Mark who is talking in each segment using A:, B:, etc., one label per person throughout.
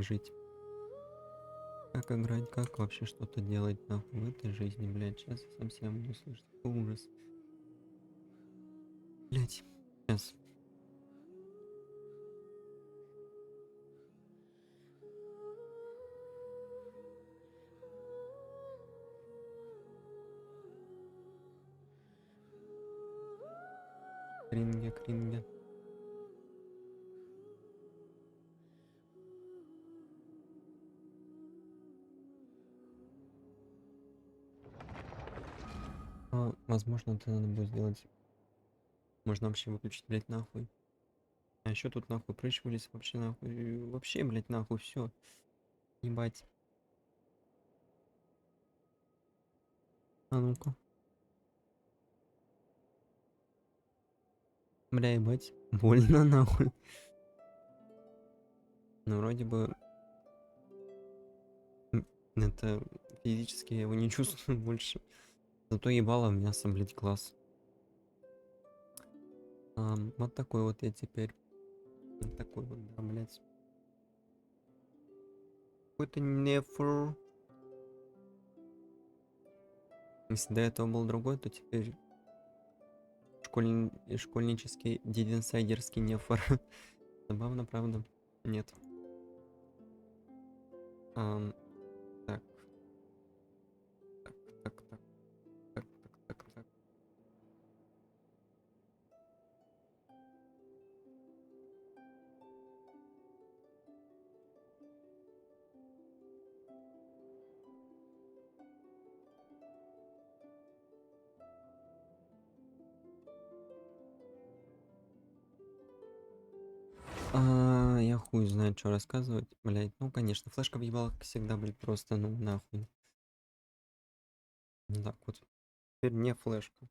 A: как жить, как играть, как вообще что-то делать нахуй в этой жизни, блядь. Сейчас я сам себя буду слышать. Ужас. Блядь. Сейчас. Кринге, кринге. Возможно, это надо будет сделать. Можно вообще выключить, блядь, нахуй. А еще тут нахуй прыщ вылез, вообще нахуй. Вообще, блядь, нахуй, все. Ебать. А ну-ка. Бля, ебать. Больно, нахуй. Ну, вроде бы... Это физически я его не чувствую больше. Зато ебало мясо, блядь, класс. Вот такой вот я теперь. Вот такой вот, да, блядь. Какой-то нефр. Если до этого был другой, то теперь школьнический дидинсайдерский нефр. Забавно, правда? Нет. Ам, так, так, так, так, так, так, так, так. Я хуй знает, что рассказывать, блядь. Ну, конечно, флешка въебала, как всегда, блядь, просто, ну, нахуй. Ну, так вот. Теперь не флешка.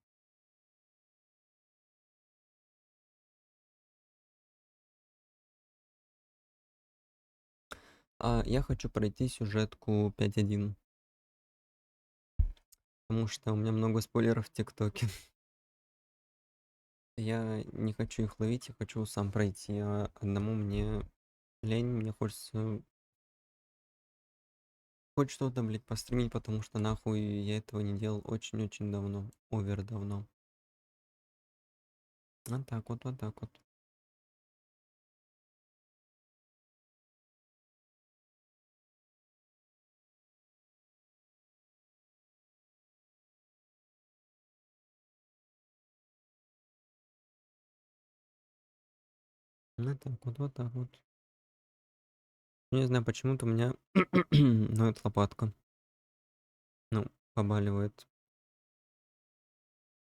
A: Я хочу пройти сюжетку 5.1, потому что у меня много спойлеров в ТикТоке. Я не хочу их ловить, я хочу сам пройти, а одному мне лень, мне хочется хоть что-то, блядь, постримить, потому что нахуй я этого не делал очень-очень давно, овер давно. Вот так вот, вот так вот. Вот так вот, вот так вот. Не знаю, почему-то у меня ноет лопатка. Ну, побаливает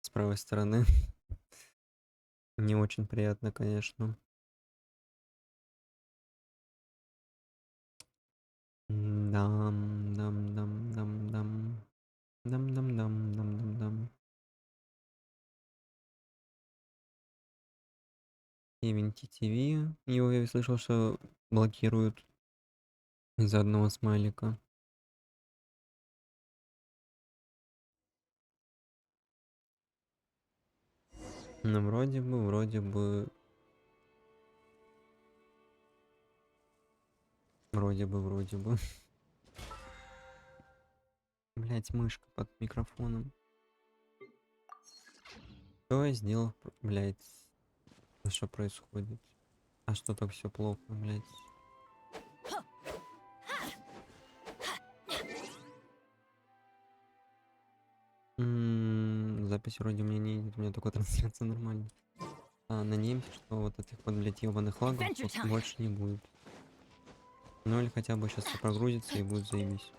A: с правой стороны. Не очень приятно, конечно. Дам, дам, дам, дам, дам. Дам, дам, дам, дам, дам, дам. Ивенти ТВ. Его я слышал, что блокируют из-за одного смайлика. Ну, вроде бы, вроде бы. Вроде бы, вроде бы. Блять, мышка под микрофоном. Что я сделал? Блять. Что происходит? А что так все плохо, блять? Запись вроде у меня не идет, у меня только трансляция нормальная. Надеемся, что вот этих вот, блять, ебаных лагов больше не будет. Ну или хотя бы сейчас все прогрузится и будет заебись.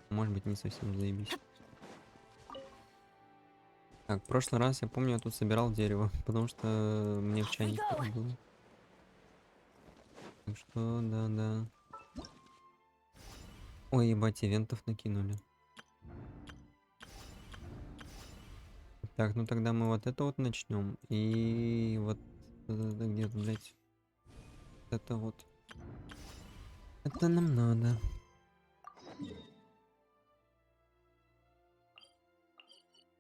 A: Может быть, не совсем заебись. Так, в прошлый раз, я помню, я тут собирал дерево, потому что мне в чайник надо было. Так что, да-да. Ой, ебать, ивентов накинули. Так, ну тогда мы вот это вот начнем. И вот где-то, блядь. Это вот. Это нам надо.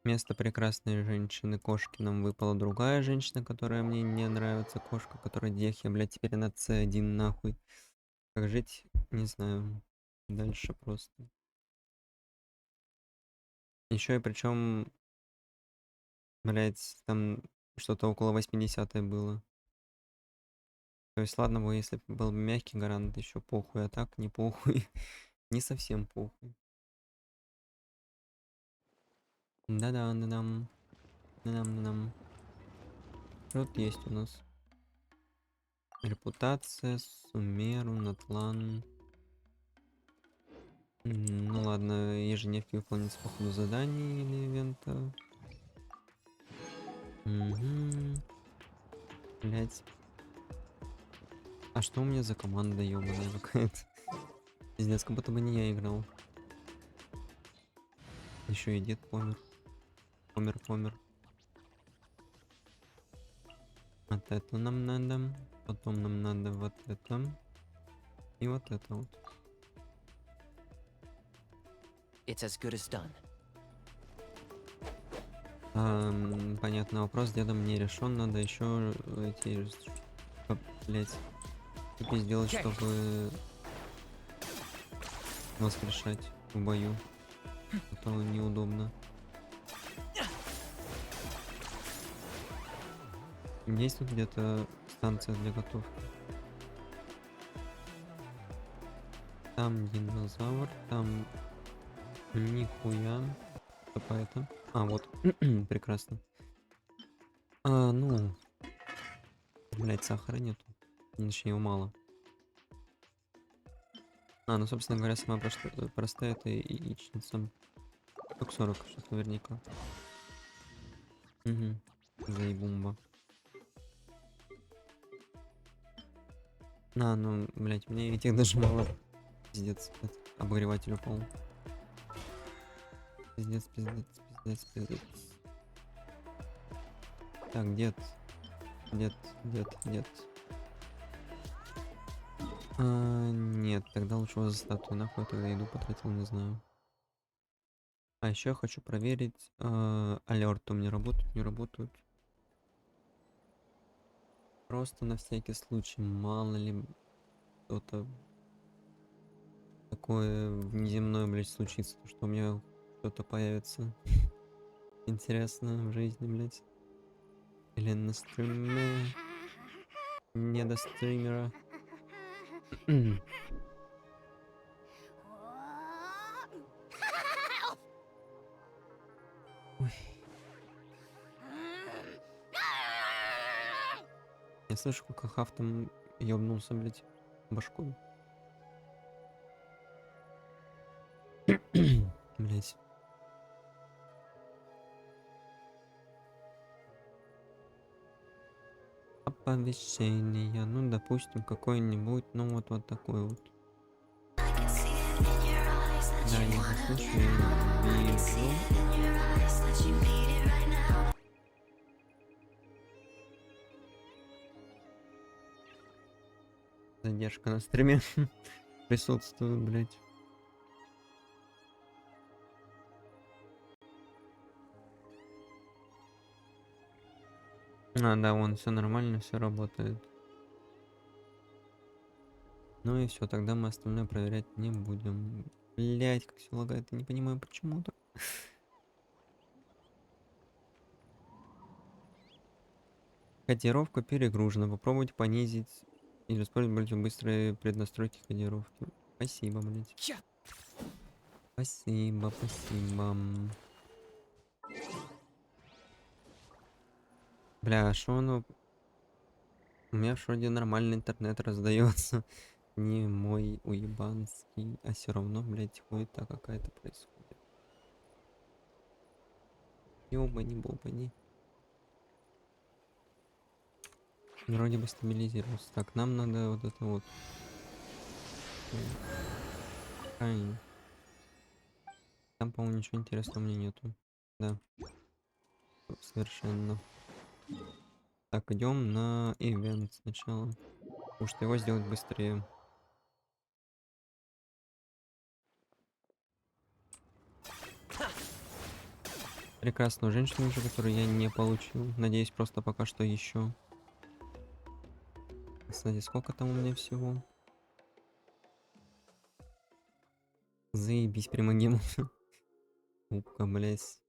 A: Вместо прекрасной женщины кошки нам выпала другая женщина, которая мне не нравится. Кошка, которая дехи, блядь, теперь она C1 нахуй. Как жить, не знаю. Дальше просто. Еще и причем, блять, там что-то около 80 было. То есть ладно бы, если бы был бы мягкий гарант, еще похуй, а так не похуй. Не совсем похуй. Да-да, да-дам. Да-дам, да-дам. Что тут есть у нас? Репутация, Сумеру, Натлан. Ну ладно, ежедневки выполнить по ходу заданий или ивента. Угу. Блять. А что у меня за команда ёбаная какая-то? Пиздец, как будто бы не я играл. Еще и дед помер. Помер. Вот это нам надо. Потом нам надо вот это. И вот это вот.
B: It's as good as done.
A: Понятно, вопрос с дедом не решен. Надо еще эти... Блять. Сделать, чтобы воскрешать в бою. Это неудобно. Есть тут где-то станция для готовки? Там динозавр, там нихуя. Что это? А, вот. Прекрасно. Ну. Блять, сахара нету. Точнее, его мало. Ну, собственно говоря, самая простая это яичница. Штук 40, сейчас наверняка. Угу. Заебумба. Ну, блять, мне этих даже мало. Пиздец, обогреватель упал. Пиздец. Так, дед. Нет, тогда лучше его за статую. Нахуй я тогда еду потратил, не знаю. А еще я хочу проверить, алерты у меня работают, не работают. Просто на всякий случай, мало ли что-то такое внеземное, блять, случится, что у меня кто-то появится интересно в жизни, блять. Или на стриме. Не до стримера. Ой. Я слышу, как Хав там ёбнулся, блять, башкой. Блять. Оповещение, ну допустим какой-нибудь, ну вот такой вот. Да, я не слышу, я вижу. Задержка на стриме присутствует, блять. Да, вон, все нормально, все работает. Ну и все, тогда мы остальное проверять не будем. Блять, как все лагает, я не понимаю, почему так. Кодировка перегружена. Попробуйте понизить или использовать быстрые преднастройки кодировки. Спасибо, блять. Спасибо. Бля, а шо оно... У меня вроде нормальный интернет раздается. Не мой уебанский. А все равно, блять, хуета какая-то происходит. Ёбани-бобани. Вроде бы стабилизировался. Так, нам надо вот это вот. Там, по-моему, ничего интересного мне нету. Да. Совершенно. Так, идем на ивент сначала. Потому что его сделать быстрее. Прекрасную женщину уже, которую я не получил. Надеюсь, просто пока что еще. Кстати, сколько там у меня всего? Заебись, примагем. Губка, блядь.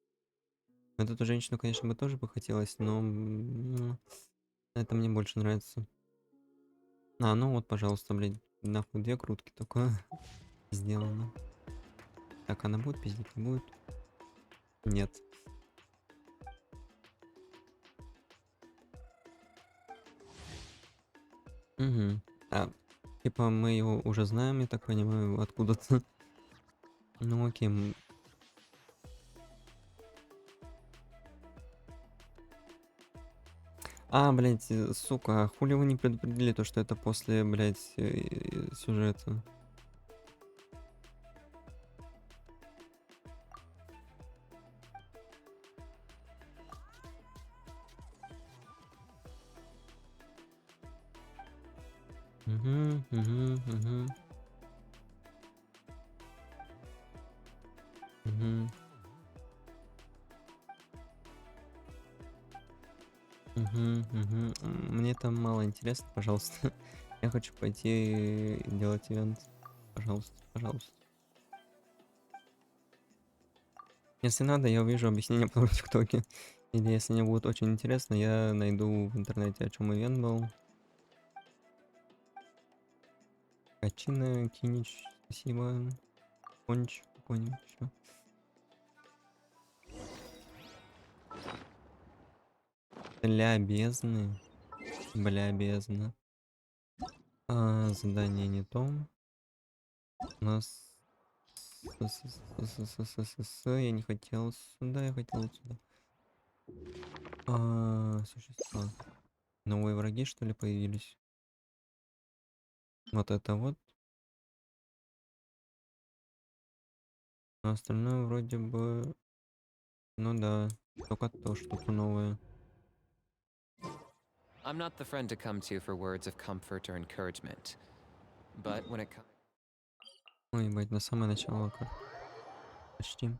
A: Вот эту женщину, конечно, бы тоже бы хотелось, но это мне больше нравится. А, ну вот, пожалуйста, блядь, нахуй 2 крутки только сделано. Так, она будет пиздить, не будет? Нет. Угу. А, типа мы его уже знаем, я так понимаю, откуда-то. Ну окей. А, блядь, сука, а хули вы не предупредили то, что это после, блядь, сюжета? Угу, угу, угу. Угу. Угу, угу. Мне там мало интересно, пожалуйста. Я хочу пойти делать ивент. Пожалуйста, пожалуйста. Если надо, я увижу объяснение по ТикТоке. Или если мне будет очень интересно, я найду в интернете, о чем ивент был. Качина, Кинич, спасибо. Конч, какой-нибудь еще. Для бездны. Бля, бездна. Задание не то. У нас... Я не хотел сюда, я хотел сюда. Существа. Новые враги, что ли, появились? Вот это вот. А остальное вроде бы... Ну да, только то что-то новое.
B: I'm not the friend to come to for words of comfort or encouragement. But when it comes...
A: Ой, ебать, на самое начало как. Почти.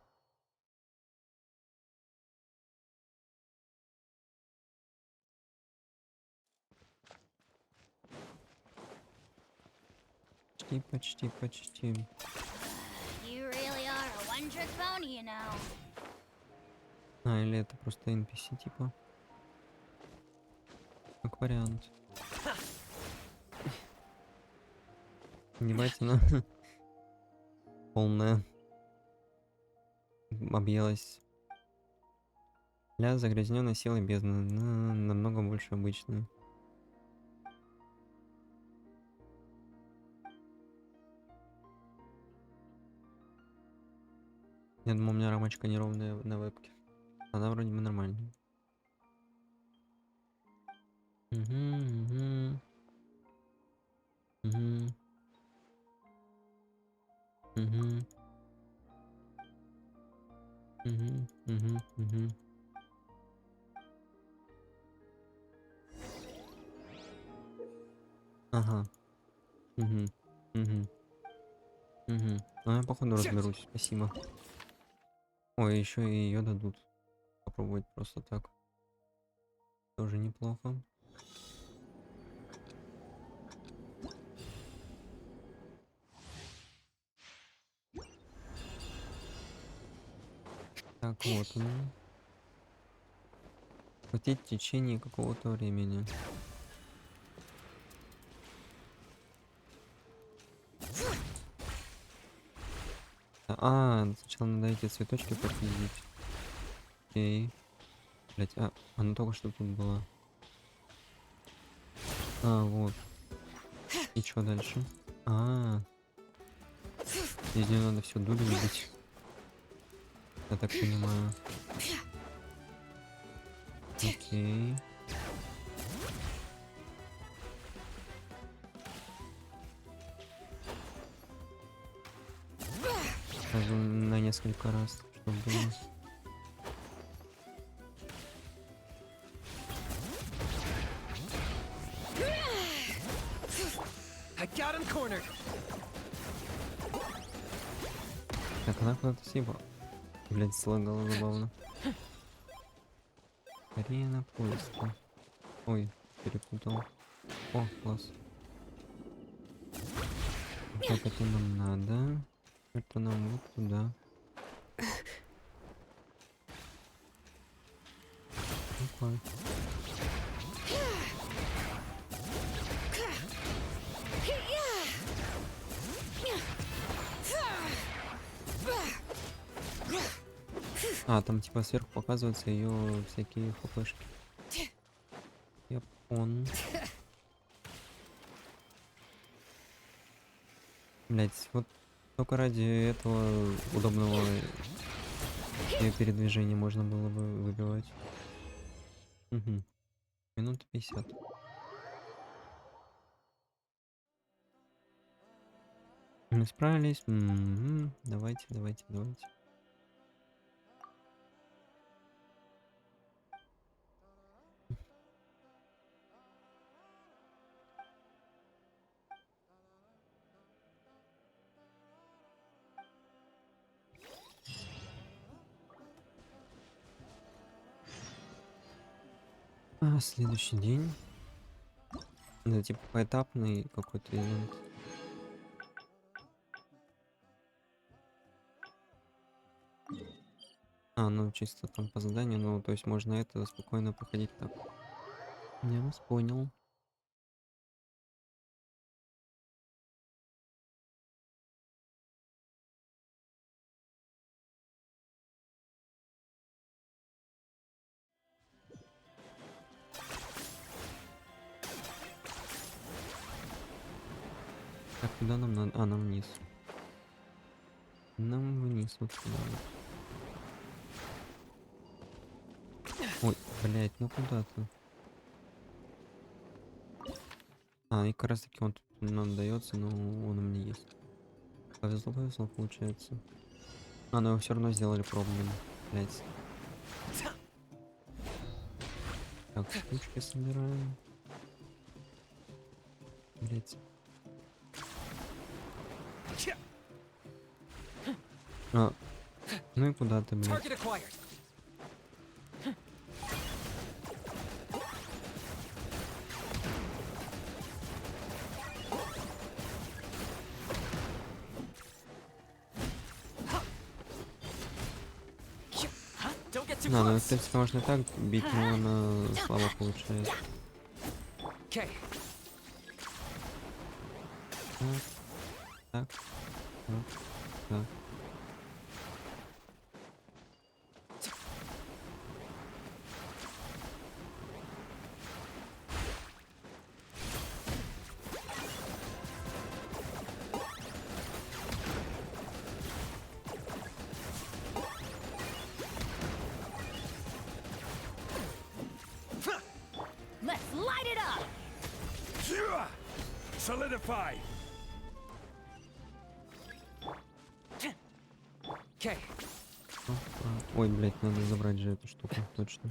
A: Почти, почти, почти.
C: You really are a one-trick pony, you know.
A: Или это просто NPC типа. Как вариант. Ебать, она полная. Объелась. Для загрязненной силой бездны. Намного больше обычной. Я думал, у меня рамочка неровная на вебке. Она вроде бы нормальная. Угу, угу. Угу. Угу. Угу. Угу. Угу. Ага. Угу. Угу. Угу. Ну я походу разберусь. Спасибо. Ой, еще и ее дадут. Попробовать просто так. Тоже неплохо. Так, вот он. Хватить в течение какого-то времени. Сначала надо эти цветочки подпиздить. Окей. Блять, она только что тут была. Вот. И что дальше? Из нее надо все дулю выбить. Я так понимаю. Окей. Сразу на несколько раз, чтобы было.
B: I got him cornered.
A: Так, она куда-то съебала. Блять, слагала забавно. Арена поиска. Ой, перепутал. О, класс. Так, это нам надо. Это нам вот туда. Окей. А, там типа сверху показываются ее всякие хпшки. Я понял. Блять, вот только ради этого удобного ее передвижения можно было бы выбивать. Угу. Минут 50. Мы справились. Давайте, давайте, давайте. А, следующий день. Это типа поэтапный какой-то ивент. А, ну чисто там по заданию, ну то есть можно это спокойно проходить так. Я вас понял. Так, куда нам надо? А, нам вниз. Нам вниз, вот сюда вот. Ой, блять, ну куда ты? А, и как раз таки он тут нам дается, но он у меня есть. Повезло, повезло, получается. А, но его все равно сделали пробным. Блять. Так, штучки собираем. Блять. А, ну и куда ты, блядь?
B: Target acquired. Don't get too
A: Ну, в
B: close.
A: принципе, можно и так бить, но она слабо получается.
B: Okay.
A: Так, так, так, так.
C: Let's light it up!
D: Solidify!
B: Okay.
A: Опа. Ой, блядь, надо забрать же эту штуку, точно.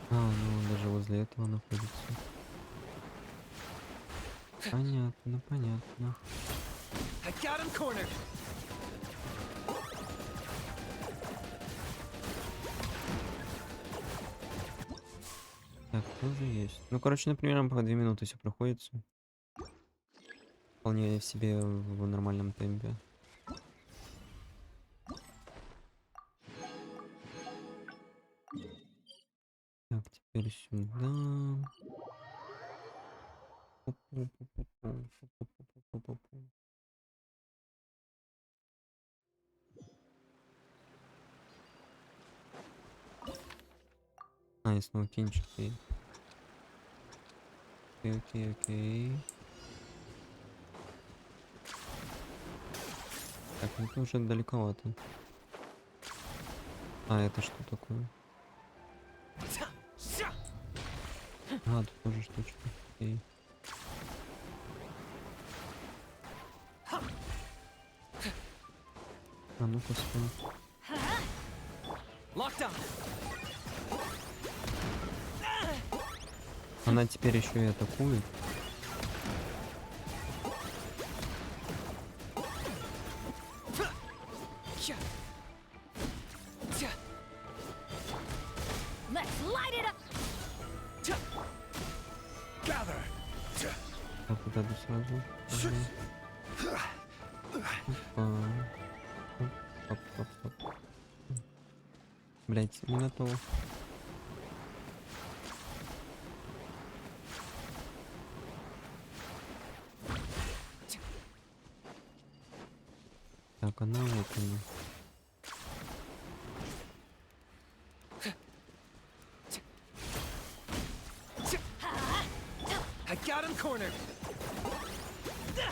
A: А, ну он даже возле этого находится. Понятно, понятно.
B: I got him cornered.
A: Так, тоже есть. Ну, короче, например, по 2 минуты все проходится. Вполне себе в нормальном темпе. Так, теперь сюда. Пу-пу-пу-пу-пу, пу-пу-пу-пу-пу. А, и снова кинчик. Окей, окей, окей. Так, ну это уже далековато. А, это что такое? А, тут тоже штучка. Окей. А ну-ка, стой.
B: Locked on.
A: Она теперь еще и атакует. так вот эту сразу. Опа. Оп, оп, оп, оп. Блять, не на то. Так, она вот она.
B: I got him cornered.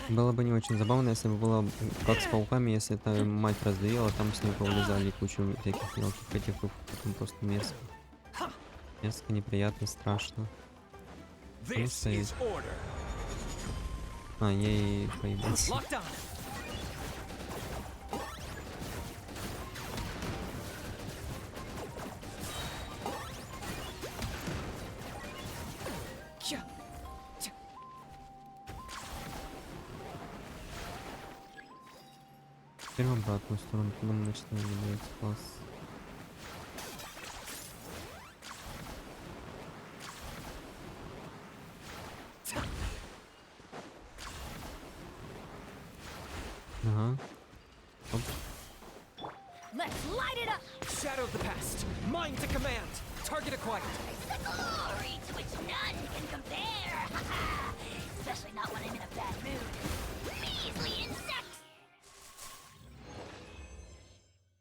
A: Было бы не очень забавно, если бы было как с пауками, если это мать раздавила, там с ней повылезали кучу всяких мелких этих, потом просто мерзко. Мерзко, неприятно, страшно. Ну, стоит. А, я ей поебался.
B: Locked on.
A: Теперь в обратную сторону, потом начинаем делать класс. Ага. Оп.
C: Let's light it up!
B: Shadow of the past. Mine to command. Target acquired.
C: The glory to which none can compare! Especially not when I'm in a bad mood. Measly insects!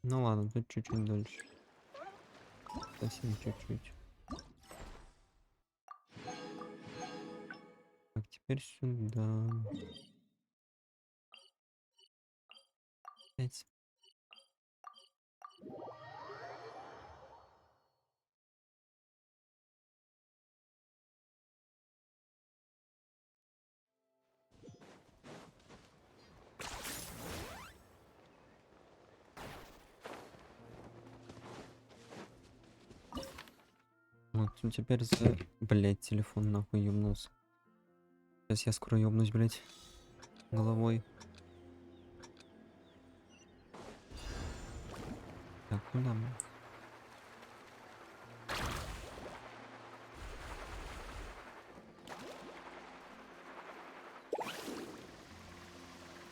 A: Ну ладно, тут чуть-чуть дольше. Совсем чуть-чуть. Так, теперь сюда. 5. Вот, ну теперь за... Блять, телефон нахуй ёбнулся. Сейчас я скоро ёбнусь, блять, головой. Так, куда мы?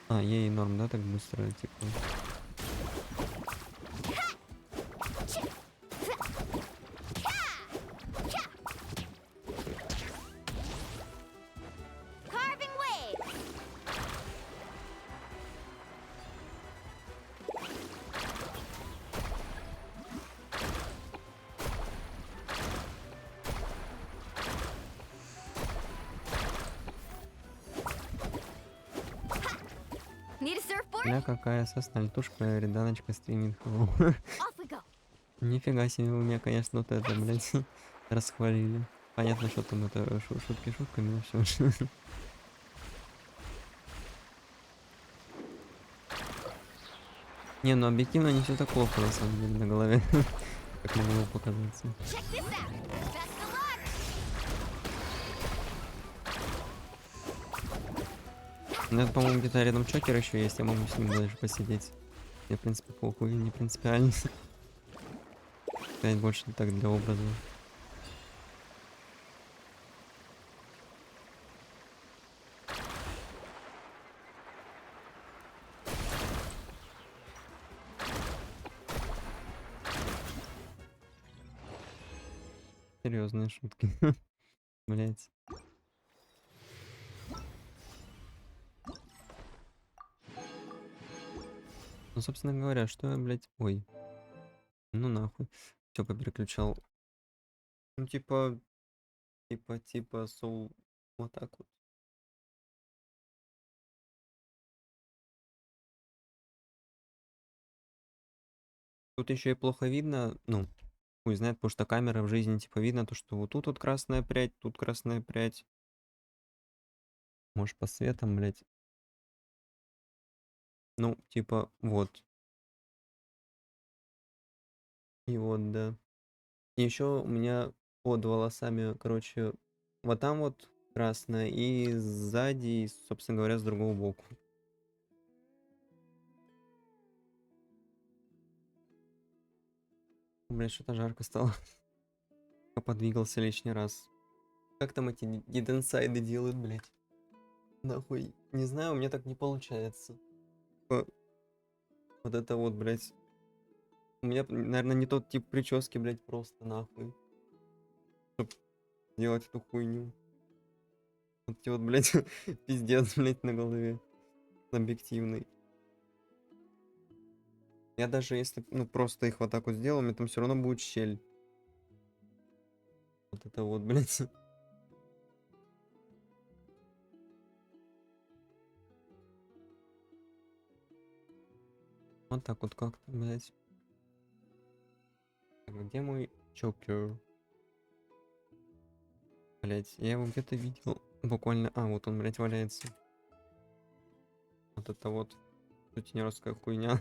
A: А, ей норм, да, так быстро, типа.
C: Carving waves! Need a surfboard?
A: Бля, какая соснальтушка, реданочка стримит.
C: Off we go.
A: Нифига себе, вы меня, конечно, вот это, блядь, расхвалили. Понятно, что там это шутки шутками, но все же. Не, ну объективно не все так плохо, на самом деле, на голове. Как могло показаться.
C: Check this out! Best of luck!
A: Ну, это, по-моему, где-то рядом чокер еще есть, я могу с ним даже посидеть. Мне, в принципе, похуй, не принципиально. Сказать больше так для образа. Серьезные шутки. Блять. Ну, собственно говоря, что я, блядь... Ой. Ну нахуй. Все попереключал. Ну, типа, соу... Вот так вот. Тут еще и плохо видно, ну, хуй знает, потому что камера в жизни, типа, видно то, что вот тут вот красная прядь, тут красная прядь. Может, по светам, блядь. Ну, типа, вот. И вот, да. И еще у меня под волосами, короче, вот там вот красная, и сзади, и, собственно говоря, с другого боку. Блядь, что-то жарко стало. Я подвигался лишний раз. Как там эти диденсайды делают, блядь? Нахуй. Не знаю, у меня так не получается. Э, Вот это вот, блядь. У меня, наверное, не тот тип прически, блядь, просто нахуй. Чтоб делать эту хуйню. Вот эти вот, блядь, пиздец, блядь, на голове. Объективный. Я даже если, ну, просто их вот так вот сделаю, у меня там все равно будет щель. Вот это вот, блядь. Вот так вот как-то, блядь. Так, где мой чокер? Блядь, я его где-то видел. Буквально. А, вот он, блядь, валяется. Вот это вот сутенерская хуйня.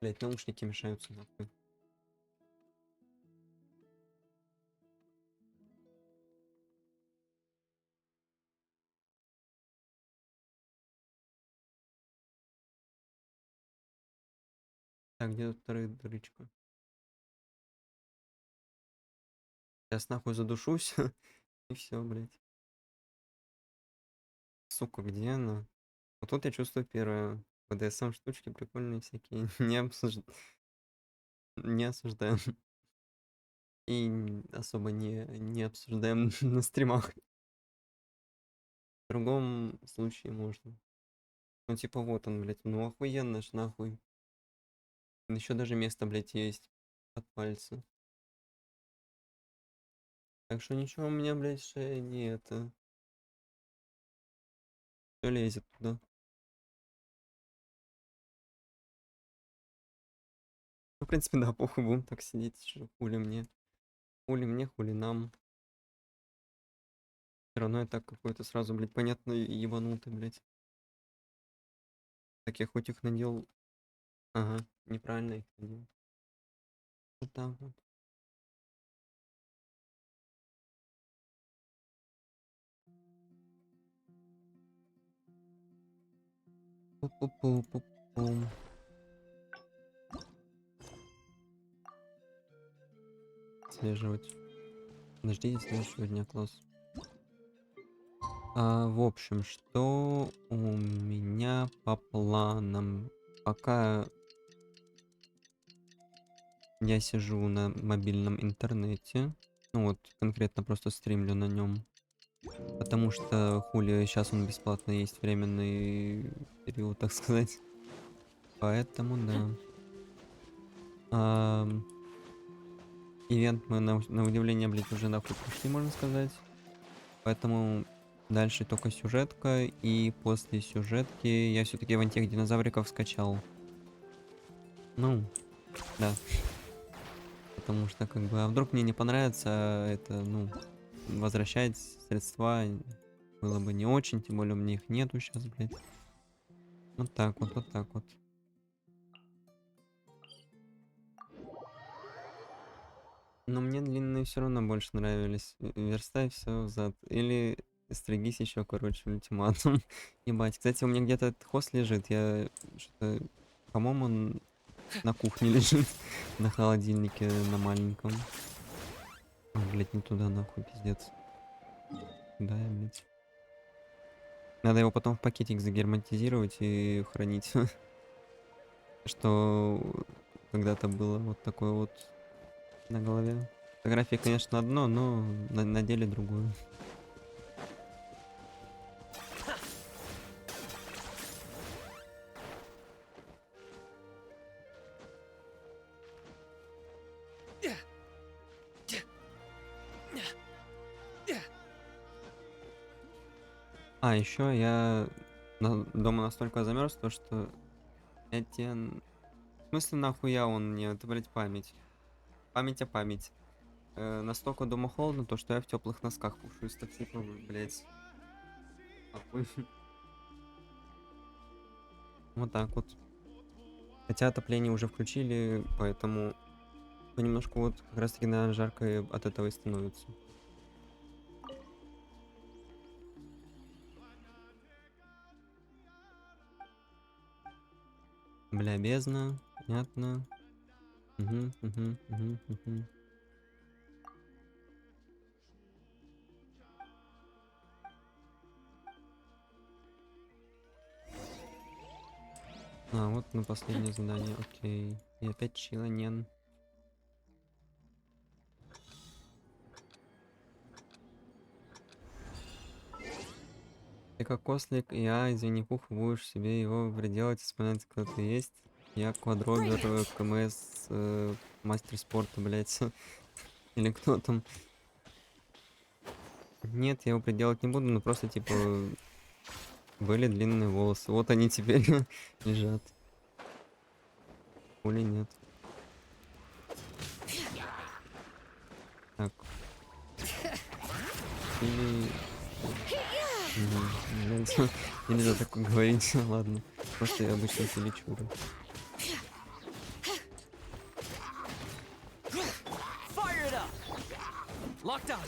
A: Блядь, наушники мешаются нахуй. Так, где тут вторая дырочка? Сейчас нахуй задушусь. И все, блядь. Сука, где она? Вот тут я чувствую первое. БДСМ штучки прикольные всякие. Не осуждаем. И особо не обсуждаем на стримах. В другом случае можно. Ну типа вот он, блядь. Ну охуенно ж нахуй. Еще даже место, блядь, есть. От пальца. Так что ничего у меня, блядь, шея не это. Все лезет туда. Ну, в принципе, да, похуй, будем так сидеть, что хули мне. Хули мне, хули нам. Все равно я так какой-то сразу, блядь, понятно ебанутый, блядь. Так я хоть их надел. Ага, неправильно их надел. Вот так вот. Пу-пу-пу-пу-пум. Отслеживать. Подождите следующего дня, класс. В общем, что у меня по планам? Пока я сижу на мобильном интернете, ну вот конкретно просто стримлю на нем, потому что хули сейчас он бесплатно есть временный период, так сказать. Поэтому да. Ам, Ивент мы на удивление, блядь, уже нахуй прошли, можно сказать. Поэтому дальше только сюжетка, и после сюжетки я все-таки вон тех динозавриков скачал. Ну, да. Потому что, как бы, а вдруг мне не понравится, это, ну, возвращать средства было бы не очень, тем более у меня их нету сейчас, блядь. Вот так вот, вот так вот. Но мне длинные все равно больше нравились. Верстай все взад. Или стригись еще, короче, ультиматум. Ебать. Кстати, у меня где-то этот хост лежит. Я что-то, по-моему, он на кухне лежит. На холодильнике, на маленьком. Ой, блядь, не туда, нахуй, пиздец. Да, блядь. Надо его потом в пакетик загерметизировать и хранить. Что когда-то было вот такое вот на голове. Фотографии, конечно, одно, но на деле другое. Еще я дома настолько замерз, то что я тебе... В смысле нахуя он мне? Это, блядь, память. Память о память. Настолько дома холодно, то что я в теплых носках пушистых, типа, блядь. Охуй. Вот так вот. Хотя отопление уже включили, поэтому понемножку вот как раз таки, наверное, жарко и от этого и становится. Бля, бездна, понятно. Угу, угу, угу, угу. А, вот на последнее задание, окей. И опять Чиланен. Ты как ослик, и из Винни-Пуха будешь себе его приделать, вспоминать, кто ты есть. Я квадробер, КМС, мастер спорта, блять. Или кто там. Нет, я его приделать не буду, но просто, типа, были длинные волосы. Вот они теперь лежат. Хули нет. Так. Или... Блядь, нельзя так говорить, ладно. Просто я обычно телечуры.
B: Fire it up! Locked on.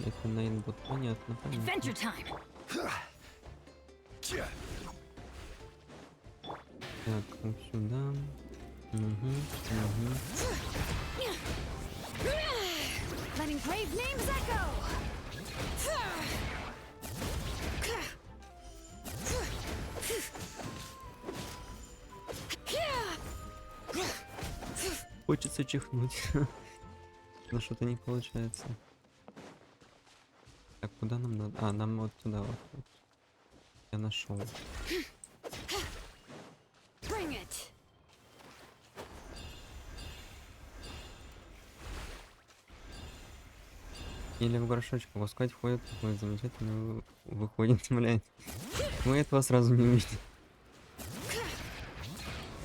A: Это Найтбот, понятно, понятно.
C: Adventure time.
A: Так, вот сюда. Угу, угу.
C: Letting brave names echo.
A: Хочется чихнуть, но что-то не получается. Так, куда нам надо? А, нам вот туда вот. Я нашел.
C: Bring it.
A: Или в горшочек пускать входит, такой замечательно выходит, блядь. Мы этого сразу не увидим.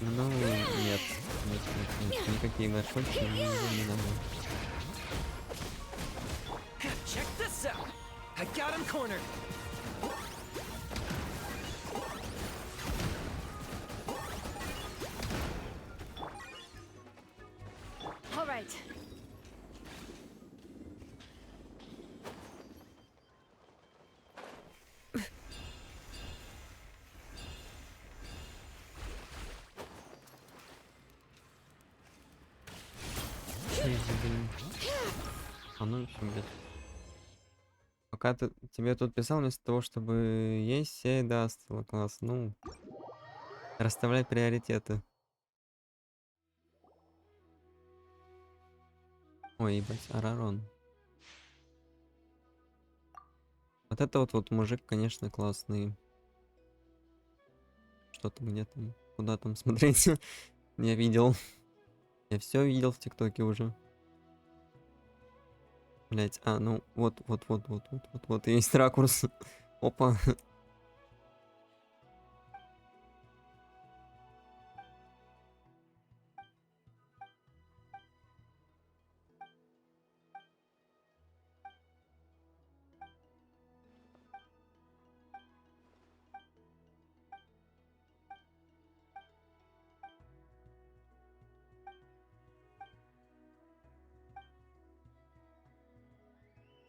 A: Ну, нет. Нет. Никакие горшочки не надо.
B: Check this out. I got him cornered.
C: All right.
A: Блин. А ну все, блядь. Пока тебе тут писал, вместо того, чтобы есть, вся еда остыла. Класс. Ну, расставляй приоритеты. Ой, ебать, Арарон. Вот это вот мужик, конечно, классный. Что там, где там, куда там смотреть? Я видел. Я все видел в ТикТоке уже. Блять, ну вот есть ракурс. Опа.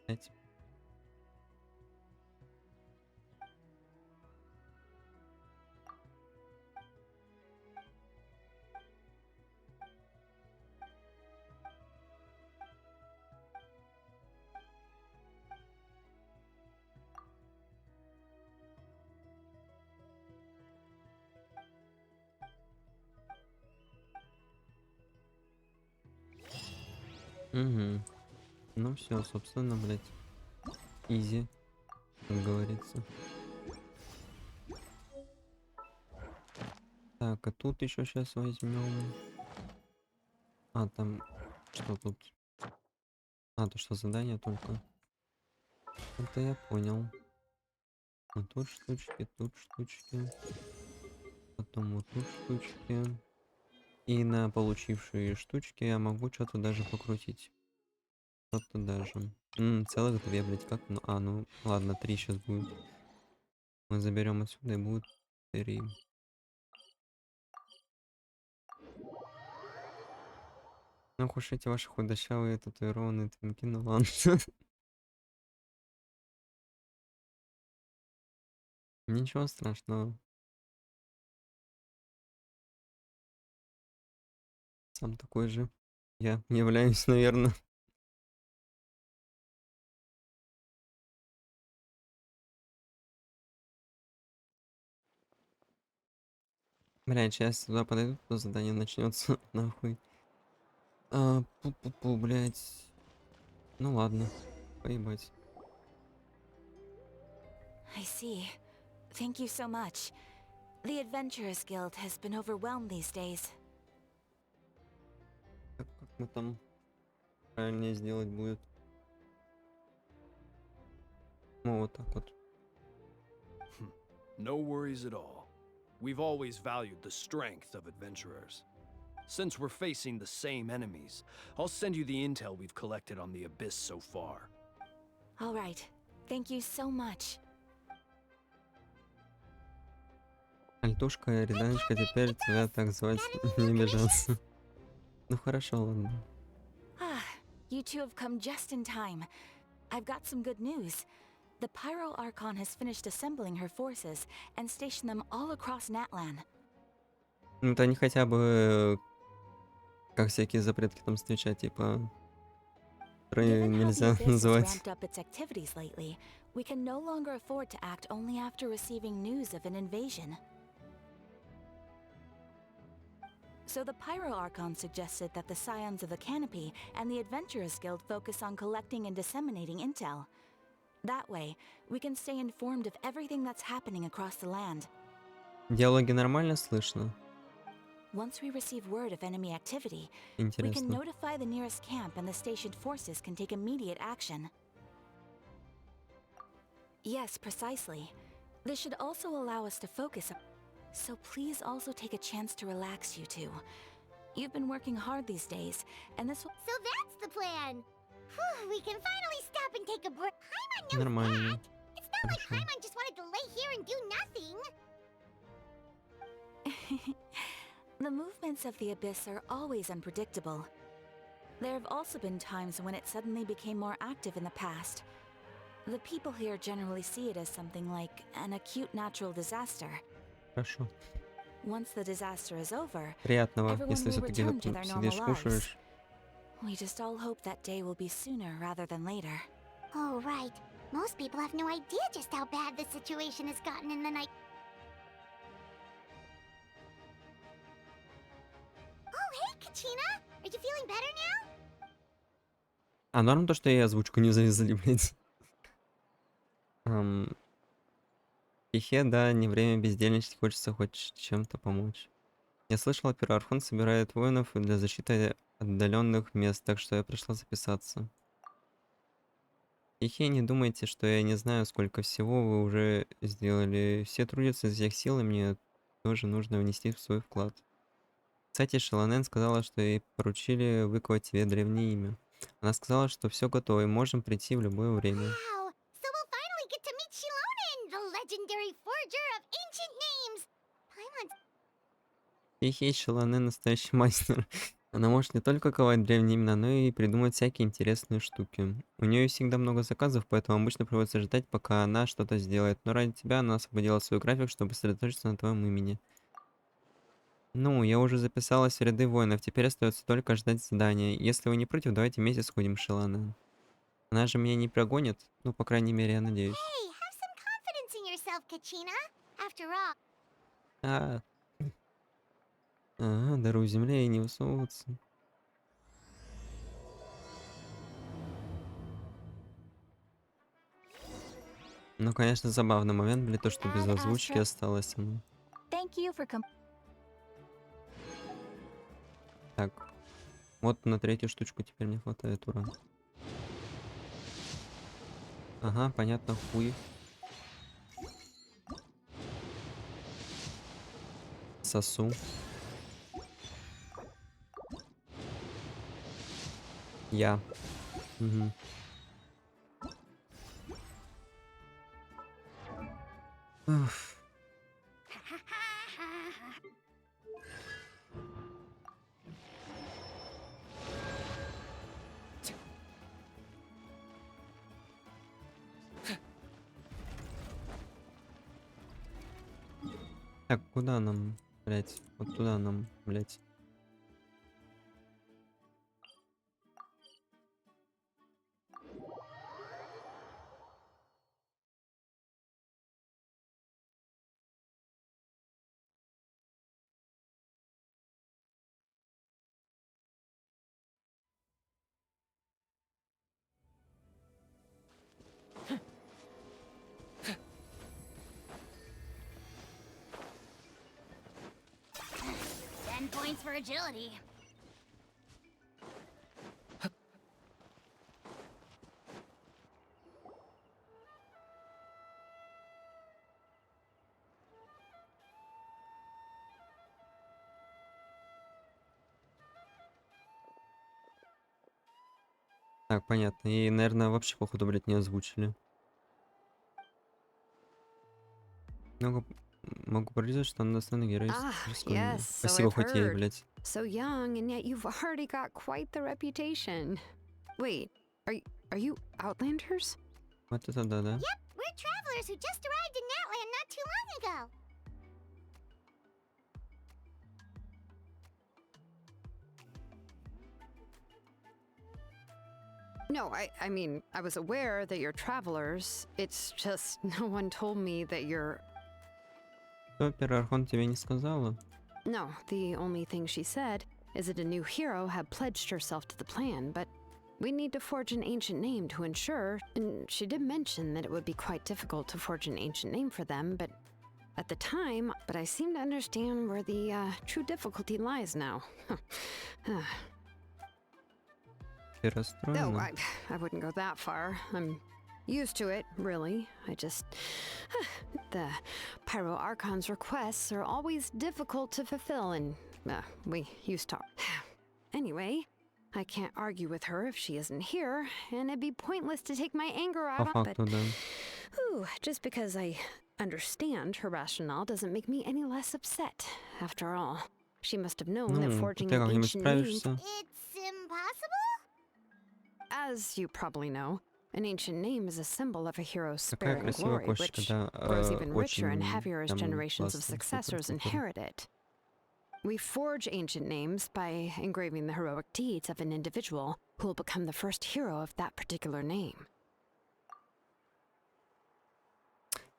A: Блять. Угу. Ну все, собственно, блять. Изи, как говорится. Так, а тут еще сейчас возьмем. А, там что тут? А, то что задание только. Это я понял. А тут штучки, тут штучки. Потом вот тут штучки. И на получившие штучки я могу что-то даже покрутить. Что-то даже. Целых две, блять, как? Ну ладно, три сейчас будет. Мы заберем отсюда и будет три. Ну, уж эти ваши худощавые татуированные твинки, ну ладно. Ничего страшного. Сам такой же. Я являюсь, наверное. Блядь, сейчас туда подойду, то задание начнется. Нахуй. Пу-пу-пу, блядь. Ну ладно. Поебать.
D: I see. Thank you so much. The Adventurers Guild has been overwhelmed these days.
A: Как мы там правильнее сделать будет? Ну, вот так вот.
E: No worries at all. We've always valued the strength of adventurers. Since we're facing the same enemies, I'll send you the intel we've collected on the Abyss so far.
D: All right. Thank you so much.
A: Альтушка, Реданочка, теперь тебя так звать не обижаться. Ну хорошо, ладно.
D: Ah, you two have come just in time. I've got some good news. The Pyro Archon has finished assembling her forces and stationed them all across Natlan.
A: Ну, это они хотя бы как всякие запретки там встречать, типа, которые
D: Given how the
A: нельзя
D: Abyss has
A: называть.
D: ramped up its activities lately, we can no longer afford to act only after receiving news of an invasion. So the Pyro Archon suggested that the Scions of the Canopy and the Adventurers Guild focus on collecting and disseminating intel. That way, we can stay informed of everything that's happening across the land.
A: Диалоги нормально слышно?
D: Once we receive word of enemy activity, we can
A: Интересно.
D: notify the nearest camp and the stationed forces can take immediate action. Yes, precisely. This should also allow us to focus. So please also take a chance to relax, you two. You've been working hard these days, and this will...
C: So that's the plan. Whew, we can finally stop and take a break. Paimon knows
A: Нормально.
C: that. It's not like
A: Хорошо.
C: Paimon just wanted to lay here and do nothing.
D: The movements of the Abyss are always unpredictable. There have also been times when it suddenly became more active in the past. The people here generally see it as something like an acute natural disaster.
A: Хорошо.
D: Once the disaster is over,
A: Приятного,
D: everyone
A: если
D: will
A: все-таки
D: return to their normal
A: сидишь,
D: lives.
A: кушаешь.
D: We just all hope that day will be sooner rather than later.
C: Oh, right. Most people have no idea just how bad the situation has gotten in the night. Oh, hey, Kachina! Are you feeling better now?
A: А норм то, что и озвучку не завезли, блядь. Тихе, да, не время бездельничать, хочется хоть чем-то помочь. Я слышал, Пирархон собирает воинов для защиты отдаленных мест, так что я пришла записаться. Тихе, не думайте, что я не знаю, сколько всего вы уже сделали. Все трудятся изо всех сил, и мне тоже нужно внести свой вклад. Кстати, Шеланен сказала, что ей поручили выковать тебе древнее имя. Она сказала, что все готово, и можем прийти в любое время.
C: Wow! So we'll finally get to meet Shilonen, the legendary forger of ancient names! Paimon's...
A: Хей-хей, Шеланен настоящий мастер. Она может не только ковать древние имена, но и придумать всякие интересные штуки. У нее всегда много заказов, поэтому обычно приходится ждать, пока она что-то сделает. Но ради тебя она освободила свой график, чтобы сосредоточиться на твоем имени. Ну, я уже записалась в ряды воинов, теперь остается только ждать задания. Если вы не против, давайте вместе сходим, Шеланен. Она же меня не прогонит. Ну, по крайней мере, я надеюсь.
C: Hey, have some confidence in yourself, Kachina. After all...
A: А, ага, дару земле и не высовываться. Ну, конечно, забавный момент, блин, то, что без
D: Ad
A: озвучки
D: Astra.
A: осталось оно.
D: Thank you for
A: Так, вот на третью штучку теперь не хватает, ура. Ага, понятно, хуй. Сосу. Я. Угу. Уф. Так, куда нам, блять? Вот туда нам, блять.
C: 10 points for agility.
A: Так, понятно. И, наверное, вообще, походу, блядь, не озвучили. Могу прорезать, что она основной герой.
F: Yes, so
A: Спасибо,
F: I've
A: хоть ей,
F: heard.
A: блядь.
F: So young, and yet you've already got quite the reputation. Wait, are you Outlanders?
A: Вот это да, да.
C: Yep, we're travelers who just arrived in Natlana not too long ago.
F: No, I mean, I was aware that you're travelers. It's just no one told me that you're...
A: Что, первый Архон тебе не сказала?
F: No, the only thing she said is that a new hero had pledged herself to the plan, but we need to forge an ancient name to ensure, and she did mention that it would be quite difficult to forge an ancient name for them, but at the time, but I seem to understand where the true difficulty lies now.
A: Ты
F: No,
A: расстроена?
F: I wouldn't go that far. I'm used to it, really. I just... the Pyro Archon's requests are always difficult to fulfill, and we used to... Anyway, I can't argue with her if she isn't here, and it'd be pointless to take my anger
A: По
F: out on... But
A: факту, да.
F: just because I understand her rationale doesn't make me any less upset. After all, she must have known that
A: Ну,
F: forging
A: ты
F: an
A: как-нибудь
F: ancient name...
A: справишься.
C: It's impossible?
F: As you probably know, an ancient name is a symbol of a hero's
A: Какая
F: spirit and
A: красивая
F: glory,
A: кошечка,
F: which
A: да.
F: grows even richer and
A: Очень
F: heavier as
A: там
F: generations of
A: классно, супер,
F: successors
A: супер.
F: inherit it. We forge ancient names by engraving the heroic deeds of an individual who will become the first hero of that particular name.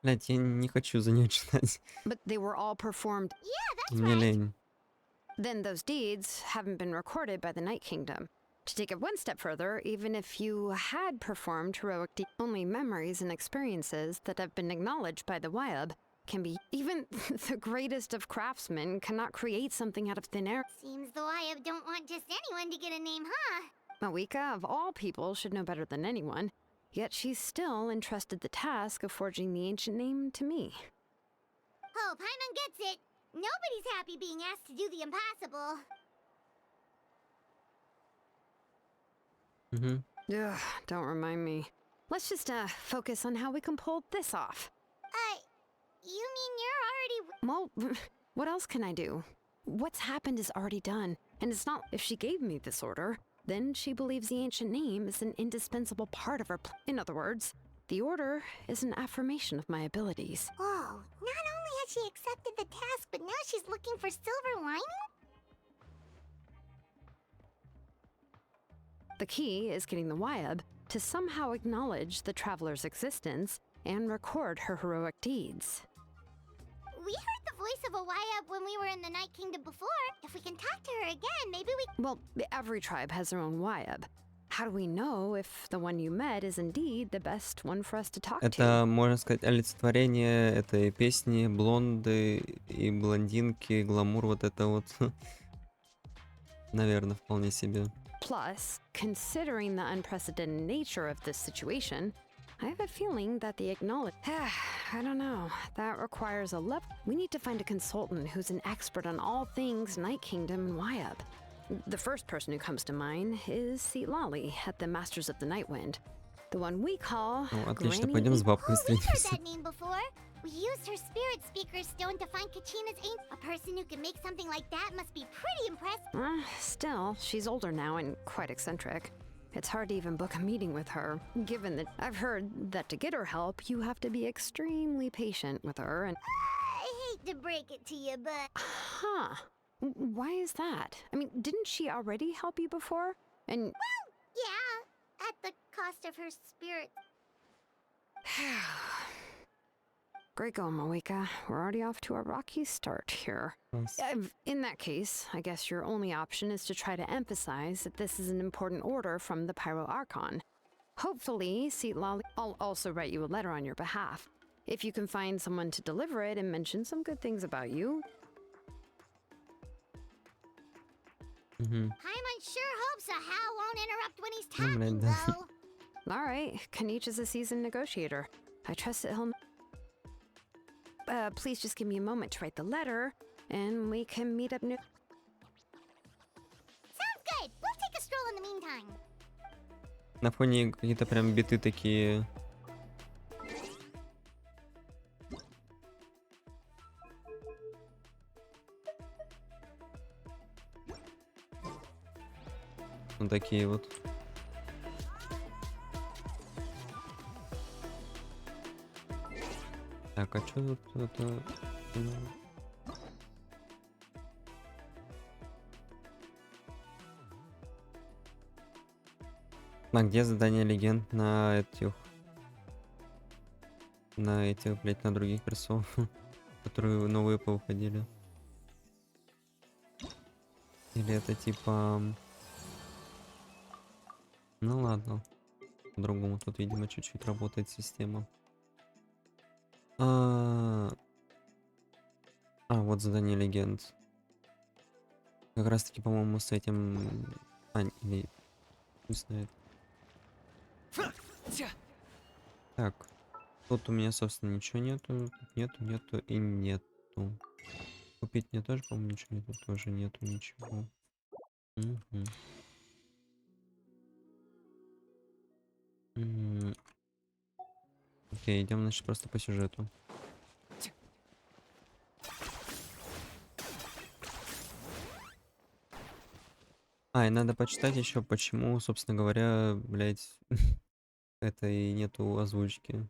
A: Блядь, я не хочу за нее читать.
F: But they were all performed.
A: Мне лень.
F: Then those deeds haven't been recorded by the Night Kingdom. To take it one step further, even if you had performed heroic deeds, only memories and experiences that have been acknowledged by the Wyab can be... Even the greatest of craftsmen cannot create something out of thin air.
C: Seems the Wyab don't want just anyone to get a name, huh?
F: Mawika, of all people, should know better than anyone, yet she's still entrusted the task of forging the ancient name to me.
C: Oh, Paimon gets it. Nobody's happy being asked to do the impossible.
A: Угу.
F: Ugh, don't remind me. Let's just focus on how we can pull this off.
C: You mean you're already...
F: Well, what else can I do? What's happened is already done, and it's not... If she gave me this order, then she believes the ancient name is an indispensable part of her In other words, the order is an affirmation of my abilities.
C: Oh, not only has she accepted the task, but now she's looking for silver lining?
F: The key is getting the Wyab to somehow acknowledge the traveler's existence and record her heroic deeds.
C: We heard the voice of a Wyab when we were in the Night Kingdom before. If we can talk to her again, maybe we...
F: Well, every tribe has their own Wyab. How do we know if the one you met is indeed the best one for us to talk to?
A: Это, можно сказать, олицетворение этой песни «Блонды и блондинки», гламур, вот это вот. Наверное, вполне себе.
F: Plus, considering the unprecedented nature of this situation, I have a feeling that the acknowledge... I don't know. That requires a level... We need to find a consultant who's an expert on all things Night Kingdom and Wyab. The first person who comes to mind is Lali at the Masters of the Nightwind. The one we call...
A: Ну, отлично,
F: Granny
A: пойдем с
F: Eagle.
A: бабкой
C: Oh, we've heard
A: встретимся.
C: that name before. We used her spirit speaker stone to find Kachina's ancient... A person who can make something like that must be pretty impressive.
F: Still, she's older now and quite eccentric. It's hard to even book a meeting with her, given that I've heard that to get her help, you have to be extremely patient with her and...
C: I hate to break it to you, but...
F: Huh. Why is that? I mean, didn't she already help you before? And...
C: Yeah, at the cost of her spirit.
F: Great going, Moeka. We're already off to a rocky start here.
A: Класс.
F: In that case, I guess your only option is to try to emphasize that this is an important order from the Pyro Archon. Hopefully, Lali... I'll also write you a letter on your behalf. If you can find someone to deliver it and mention some good things about you...
A: Угу.
C: Paimon sure hopes a How won't interrupt when he's
A: Ну, блядь,
C: talking,
A: да.
C: though.
F: All right, Kanich is a seasoned negotiator. I trust that he'll. Please just give me a moment to write the letter, and we can meet up near.
C: Sounds good. We'll take a stroll in the meantime.
A: На фоне какие-то прям биты такие. Ну, такие вот. Так, а что тут это? Ну, а где задание легенд на этих? На этих, блять, на других персонах, которые новые повыходили? Или это типа... Ну ладно. По-другому тут, видимо, чуть-чуть работает система. Вот задание легенд. Как раз таки, по-моему, с этим... или... Не знаю. Так. Тут у меня, собственно, ничего нету. Нету и нету. Купить мне тоже, по-моему, ничего нету. Тоже нету ничего. Угу. Окей, идем, значит, просто по сюжету. И надо почитать еще, почему, собственно говоря, блять, это и нету озвучки.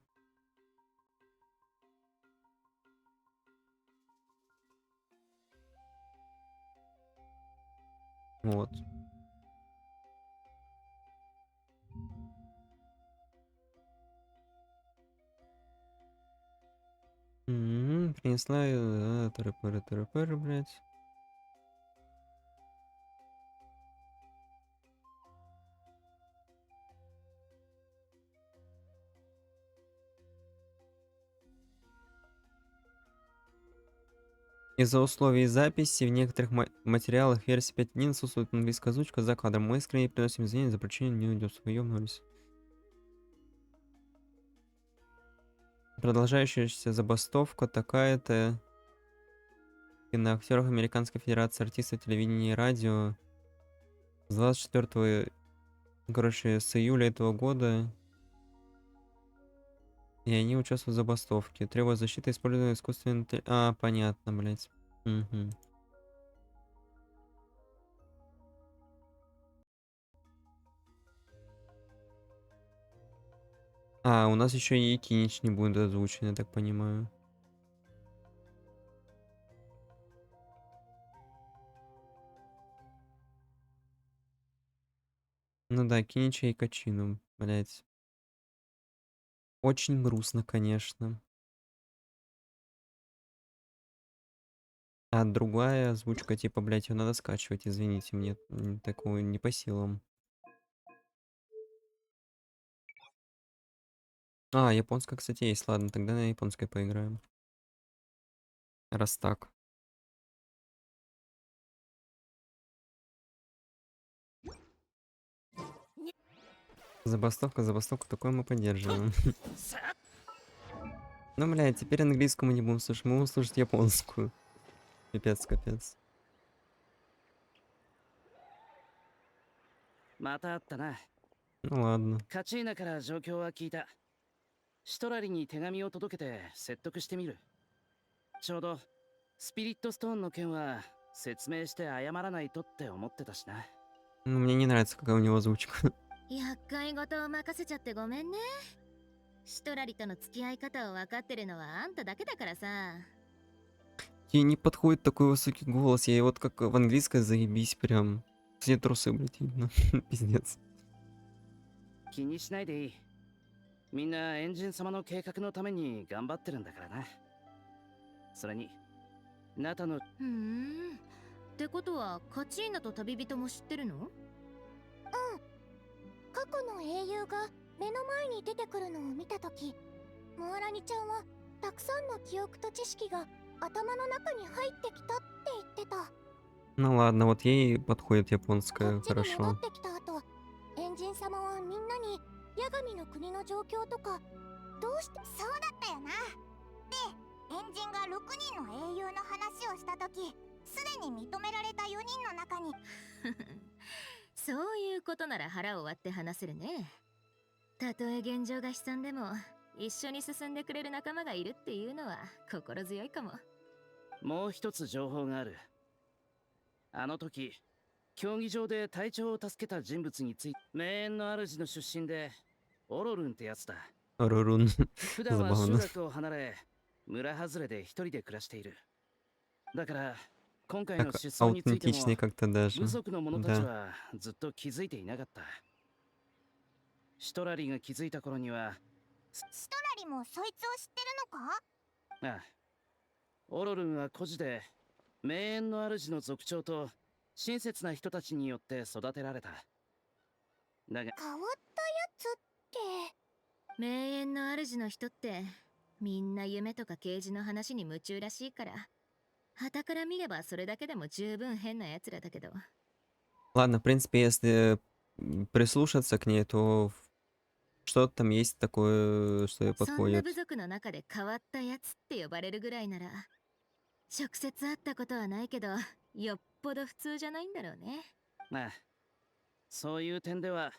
A: Вот. Принесла тыры-пыры, блять. Из-за условий записи в некоторых материалах версии 5.1 отсутствует английская озвучка за кадром. Мы искренне приносим извинения за причину неудобства. Ёбнулись. Продолжающаяся забастовка такая-то. Киноактеров Американской Федерации артистов телевидения и радио. С 24, с июля этого года. И они участвуют в забастовке. Требуют защиты использования искусственного интеллекта. Понятно, блять. Угу. У нас еще и Кинич не будет озвучен, я так понимаю. Ну да, Кинича и Качину, блять. Очень грустно, конечно. А другая озвучка, типа, блять, ее надо скачивать, извините, мне такого не по силам. Японская, кстати, есть. Ладно, тогда на японской поиграем. Раз так. Забастовка, такое мы поддерживаем. Ну, блядь, теперь английскую мы не будем слушать, мы будем слушать японскую. Пипец, капец.
G: また会ったな。
A: Ну ладно.
G: カチーナから状況は聞いた。シトラリに手紙を届けて説得してみる。ちょうどスピリットストーンの件は説明して謝らないとって思ってたしな。
A: Ну, мне не нравится, какая у него озвучка.
C: 厄介事を任せちゃってごめんね。シトラリとの付き合い方を分かってるのはあんただけだからさ。
A: Ей не подходит такой высокий голос, я вот как в английской заебись прям. Все трусы, блядь, видно. Пиздец.
G: 気にしないでいい。みんなエンジン様の計画のために頑張ってるんだからな。それに、ナタの。
C: ってことはカチーナと旅人も知ってるの？過去の英雄が目の前に出てくるのを見たとき、モアラニちゃんはたくさんの記憶と知識が頭の中に入ってきたって言ってた。
A: Ну ладно, вот ей подходит
C: こ
A: японская
C: っちに戻
A: хорошо.
C: ってきた後、エンジン様はみんなにヤガミの国の状況とかどうしてそうだったよな。で、エンジンが6人の英雄の話をした時、すでに認められた4人の中に
H: そういうことなら腹を割って話せるね。たとえ現状が悲惨でも一緒に進んでくれる仲間がいるっていうのは心強いかも。
G: もう一つ情報がある。あの時、競技場で隊長を助けた人物について、名園の主の出身で、オロルンってやつだ。
A: Рурун.
G: 普段は集
A: Забавно.
G: 落を離れ、村外れで一人で暮らしている。だから、今回の
A: Так
G: 失踪についても、
A: аутентичный как-то
G: 部
A: даже.
G: 族の者たち
A: Да.
G: はずっと気づいていなかった。シトラリが気づいた頃には、
C: シトラリもそいつを知ってるのか？
G: ああ、オロルンは孤児で、名園の主の族長と親切な人たちによって育てられた。だが、
C: 変わったやつって。
H: 名園の主の人ってみんな夢とか啓示の話に夢中らしいから、傍から見ればそれだけでも十分変な奴らだけど。
A: Ладно, в принципе, если прислушаться к ней, то что-то там есть такое, что ей
H: そんな
A: подходит.
H: 部族の中で変わったやつって呼ばれるぐらいなら、直接会ったことはないけどよっぽど普通じゃないんだろうね。
G: まあ、そういう点では、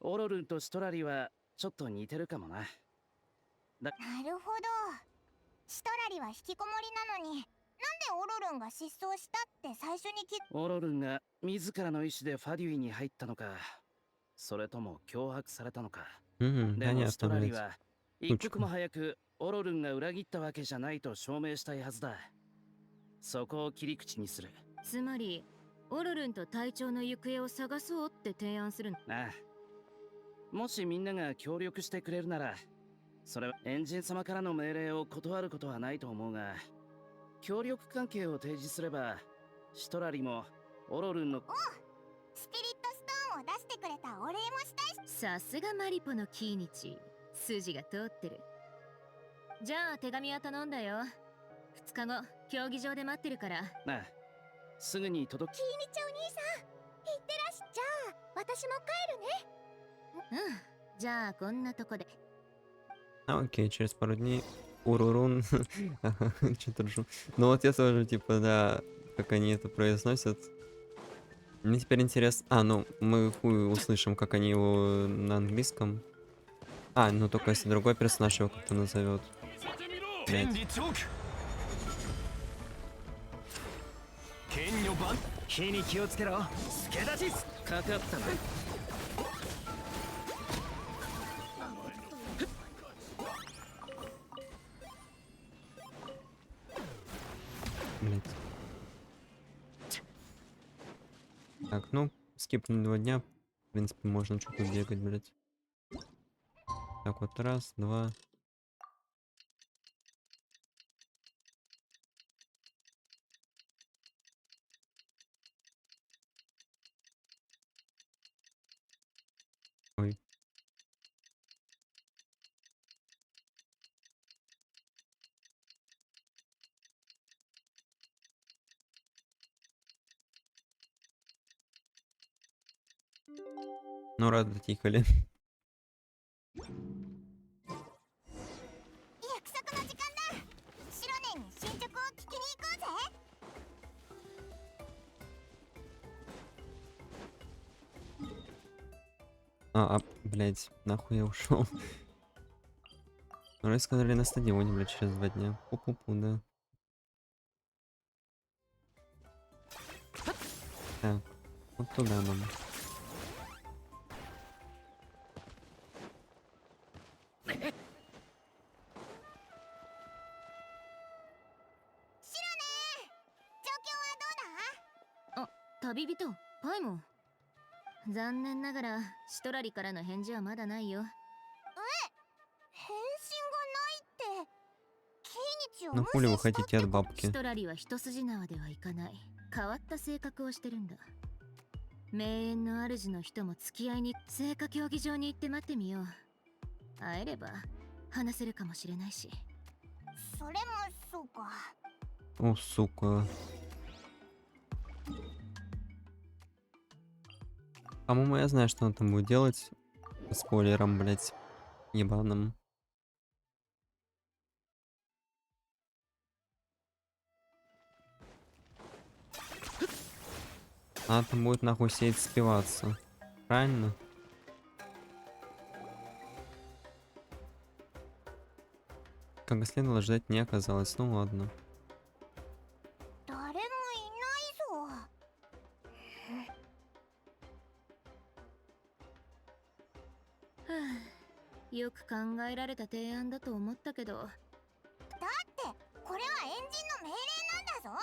G: オロルンとシトラリはちょっと似てるかもな。
C: なるほど。シトラリは引きこもりなのに、なんでオロルンが失踪したって最初に
G: オロルンが自らの意志でファデュイに入ったのか、それとも脅迫されたのか。でもシト
A: Понятно,
G: ラリ
A: блядь.
G: は一刻も早くオロルンが裏切ったわけじゃないと証明したいはずだ。そこを切り口にする。
H: つまりオロルンと隊長の行方を探そうって提案するの。
G: ああ、もしみんなが協力してくれるなら、それはエンジン様からの命令を断ることはないと思うが、協力関係を提示すれば、シトラリもオロルンの
C: スピリットストーンを出してくれたお礼もしたいし。
H: さすがマリポのキーニチ、筋が通ってる。じゃあ手紙は頼んだよ。2日後競技場で待ってるから。
G: ああ、すぐに届き。
C: キーニチお兄さん、いってらっしゃい。じゃあ私も帰るね。
H: うん、じゃあこんなとこで。
A: А, окей, через пару дней. Урурун. Ага, что-то ржу. Ну вот я тоже, типа, да, как они это произносят. Мне теперь интересно... А, ну, мы хуй услышим, как они его на английском. А, ну только если другой персонаж его как-то назовет. Блядь.
E: 火に気をつけろ。助立ち
G: かかったな。
A: Блядь. Так, ну, скипнем 2 дня. В принципе, можно что-то бегать, блядь. Так, вот раз, два. Ой. Ну, рад дотихали.
C: 約束の時間だ。シロネンに進捗を聞きに行こうぜ。
A: Блядь, нахуй я ушел. Ну, сказали на стадионе, блядь, через 2 дня. Пу-пу-пу, да. Так, вот туда нам.
C: Сироне!
H: 旅人パイモン、残念ながらシトラリからの返事はまだないよ。
C: 返信がないって。キーニチを
A: Ну
C: 無
A: хули
C: 視
A: вы
C: したって
A: хотите от
C: こと？
A: бабки?
H: シトラリは一筋縄ではいかない変わった性格をしてるんだ。名園の主の人も付き合いに聖火競技場に行って待ってみよう。会えれば話せるかもしれないし。
C: それもそうか。
A: О, сука. По-моему, я знаю, что он там будет делать. Спойлером, блять, ебаным. Она там будет нахуй сидеть спиваться. Правильно? Как и следовало ждать, не оказалось. Ну ладно.
C: 誰もいないぞ。
H: よく考えられた提案だと思ったけど、
C: だってこれはエンジンの命令なんだぞ。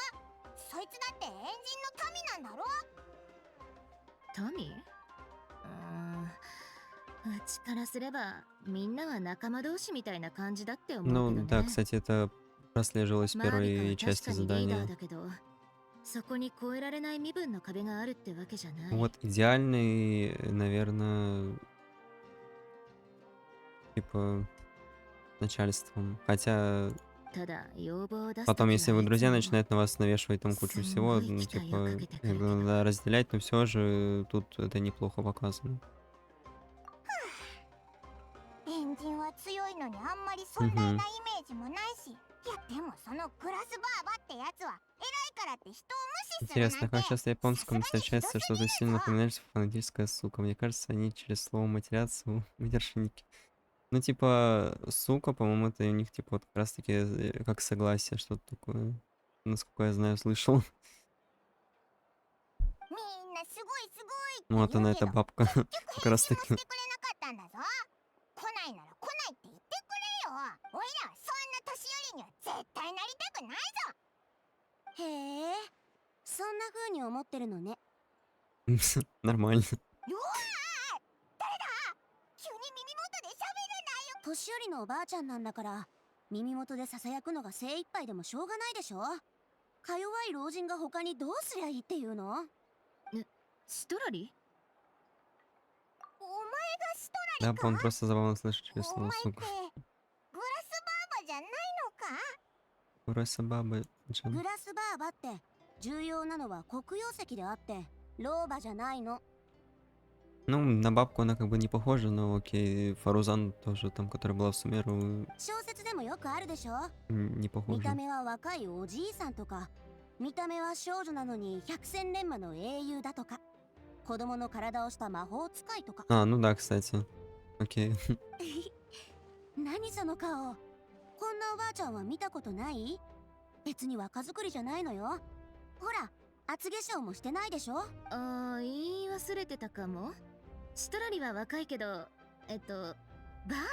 C: そいつだってエンジンの民なんだろ。
H: 民？うちからすればみんなは仲間同士みたいな感じだって思うけど
A: Ну
H: ね。
A: да, кстати, это прослеживалось в
H: マービ
A: первой
H: カは
A: части
H: 確かにリーダ
A: задания.
H: ーだけど、そこに越えられない身分の壁があるってわけじゃない。
A: Вот идеальный, наверное, типа начальством. Хотя
H: ただ要望を出す
A: потом,
H: 時
A: если
H: は
A: вы
H: いつ
A: друзья,
H: も
A: начинают на вас навешивать там кучу всего,
H: Самой
A: ну,
H: китай
A: типа,
H: якобы
A: как бы надо разделять, но все же тут это неплохо показано.
C: エンジンは強いのにあんまり壮大なイメージもないし。いやでもそのグラスバーバってやつは偉いからって人を無視するなんて。
A: Интересно, как часто японскому встречается что-то сильно напоминающее фанатическая сука. Мне кажется, они через слово матерятся у матершинники. Ну, типа, сука, по-моему, это у них, типа, вот как раз-таки как согласие, что-то такое. Насколько я знаю, слышал.
C: みんなすごいすごいって
A: Ну,
C: 言
A: вот она,
C: うけ
A: эта
C: ど
A: бабка,
C: 結局
A: как
C: 返
A: раз
C: 信も
A: таки.
C: してくれなかったんだぞ。来ないなら来ないって言ってくれよ。おいらはそんな年寄りには絶対なりたくないぞ。へえ、そんな風に思ってるのね。
A: Нормально.
C: うわー、誰だ。急に耳元で喋るなよ。年寄りのおばあちゃんなんだから耳元でささやくのが精一杯でもしょうがないでしょ。か弱い老人が他にどうすりゃいいっていうの。
H: ストラリ？
C: お前がストラ
A: Да,
C: リか。
A: он просто забавно слышать через
C: お
A: слово
C: 前って
A: сука.
C: グラスバーバじゃないのか。
A: Просто баба. Джан.
C: グラスバーバって重要なのは黒曜石であって老婆じゃないの。
A: Ну, на бабку она как бы не похожа, но окей. Фарузан тоже там, которая была в Сумеру,
C: 小説でもよくあるでしょ。
A: не
C: 見
A: похожа.
C: た目は若いおじいさんとか、見た目は少女なのに百戦錬磨の英雄だとか、子供の体をした魔法使いとか。
A: А, ну да, кстати. Окей.
C: 何その顔。こんなおばあちゃんは見たことない？別に若作りじゃないのよ。ほら、厚化粧もしてないでしょ。
H: 言い忘れてたかも。ストラリは若いけど、ばあ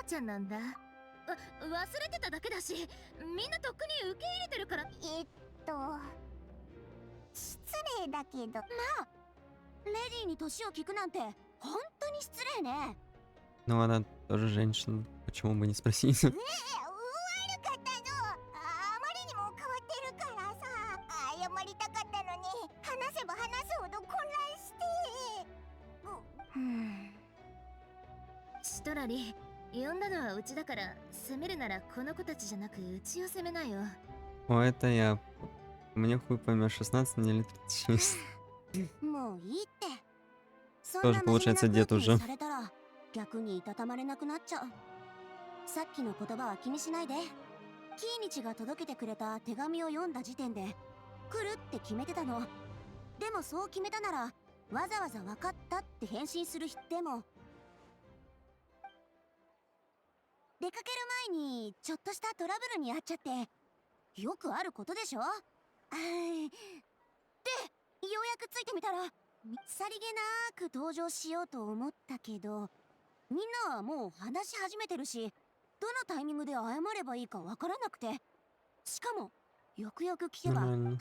H: ちゃんなんだ。忘れてただけだし、みんなとっくに受け入れてるから。
C: 失礼だけど。まあ、レディーに年を聞くなんて本当に失礼ね。
A: Ну, она тоже женщина. Почему бы не спросить?
C: 悪かったぞ。あまりにも変わってるからさ。謝りたかったのに話せば話すほど混乱して。
H: ストラリ、呼んだのはうちだから、攻めるならこの子たちじゃなくうちを攻めなよ。
A: О, это я. Мне хуй поймешь, 16, мне лет 36.
C: もういいって。そん
A: Тоже
C: な真面目な
A: получается
C: 空
A: дед
C: 気に
A: уже.
C: されたら逆にいたたまれなくなっちゃう。さっきの言葉は気にしないで。キーニチが届けてくれた手紙を読んだ時点で来るって決めてたの。でもそう決めたならわざわざ分かったって返信する日でも。出かける前にちょっとしたトラブルにあっちゃってよくあることでしょ。で、ようやくついてみたらさりげなく登場しようと思ったけど、みんなはもう話し始めてるし、どのタイミングで謝ればいいかわからなくて。しかもよくよく聞けば、
A: Нормально.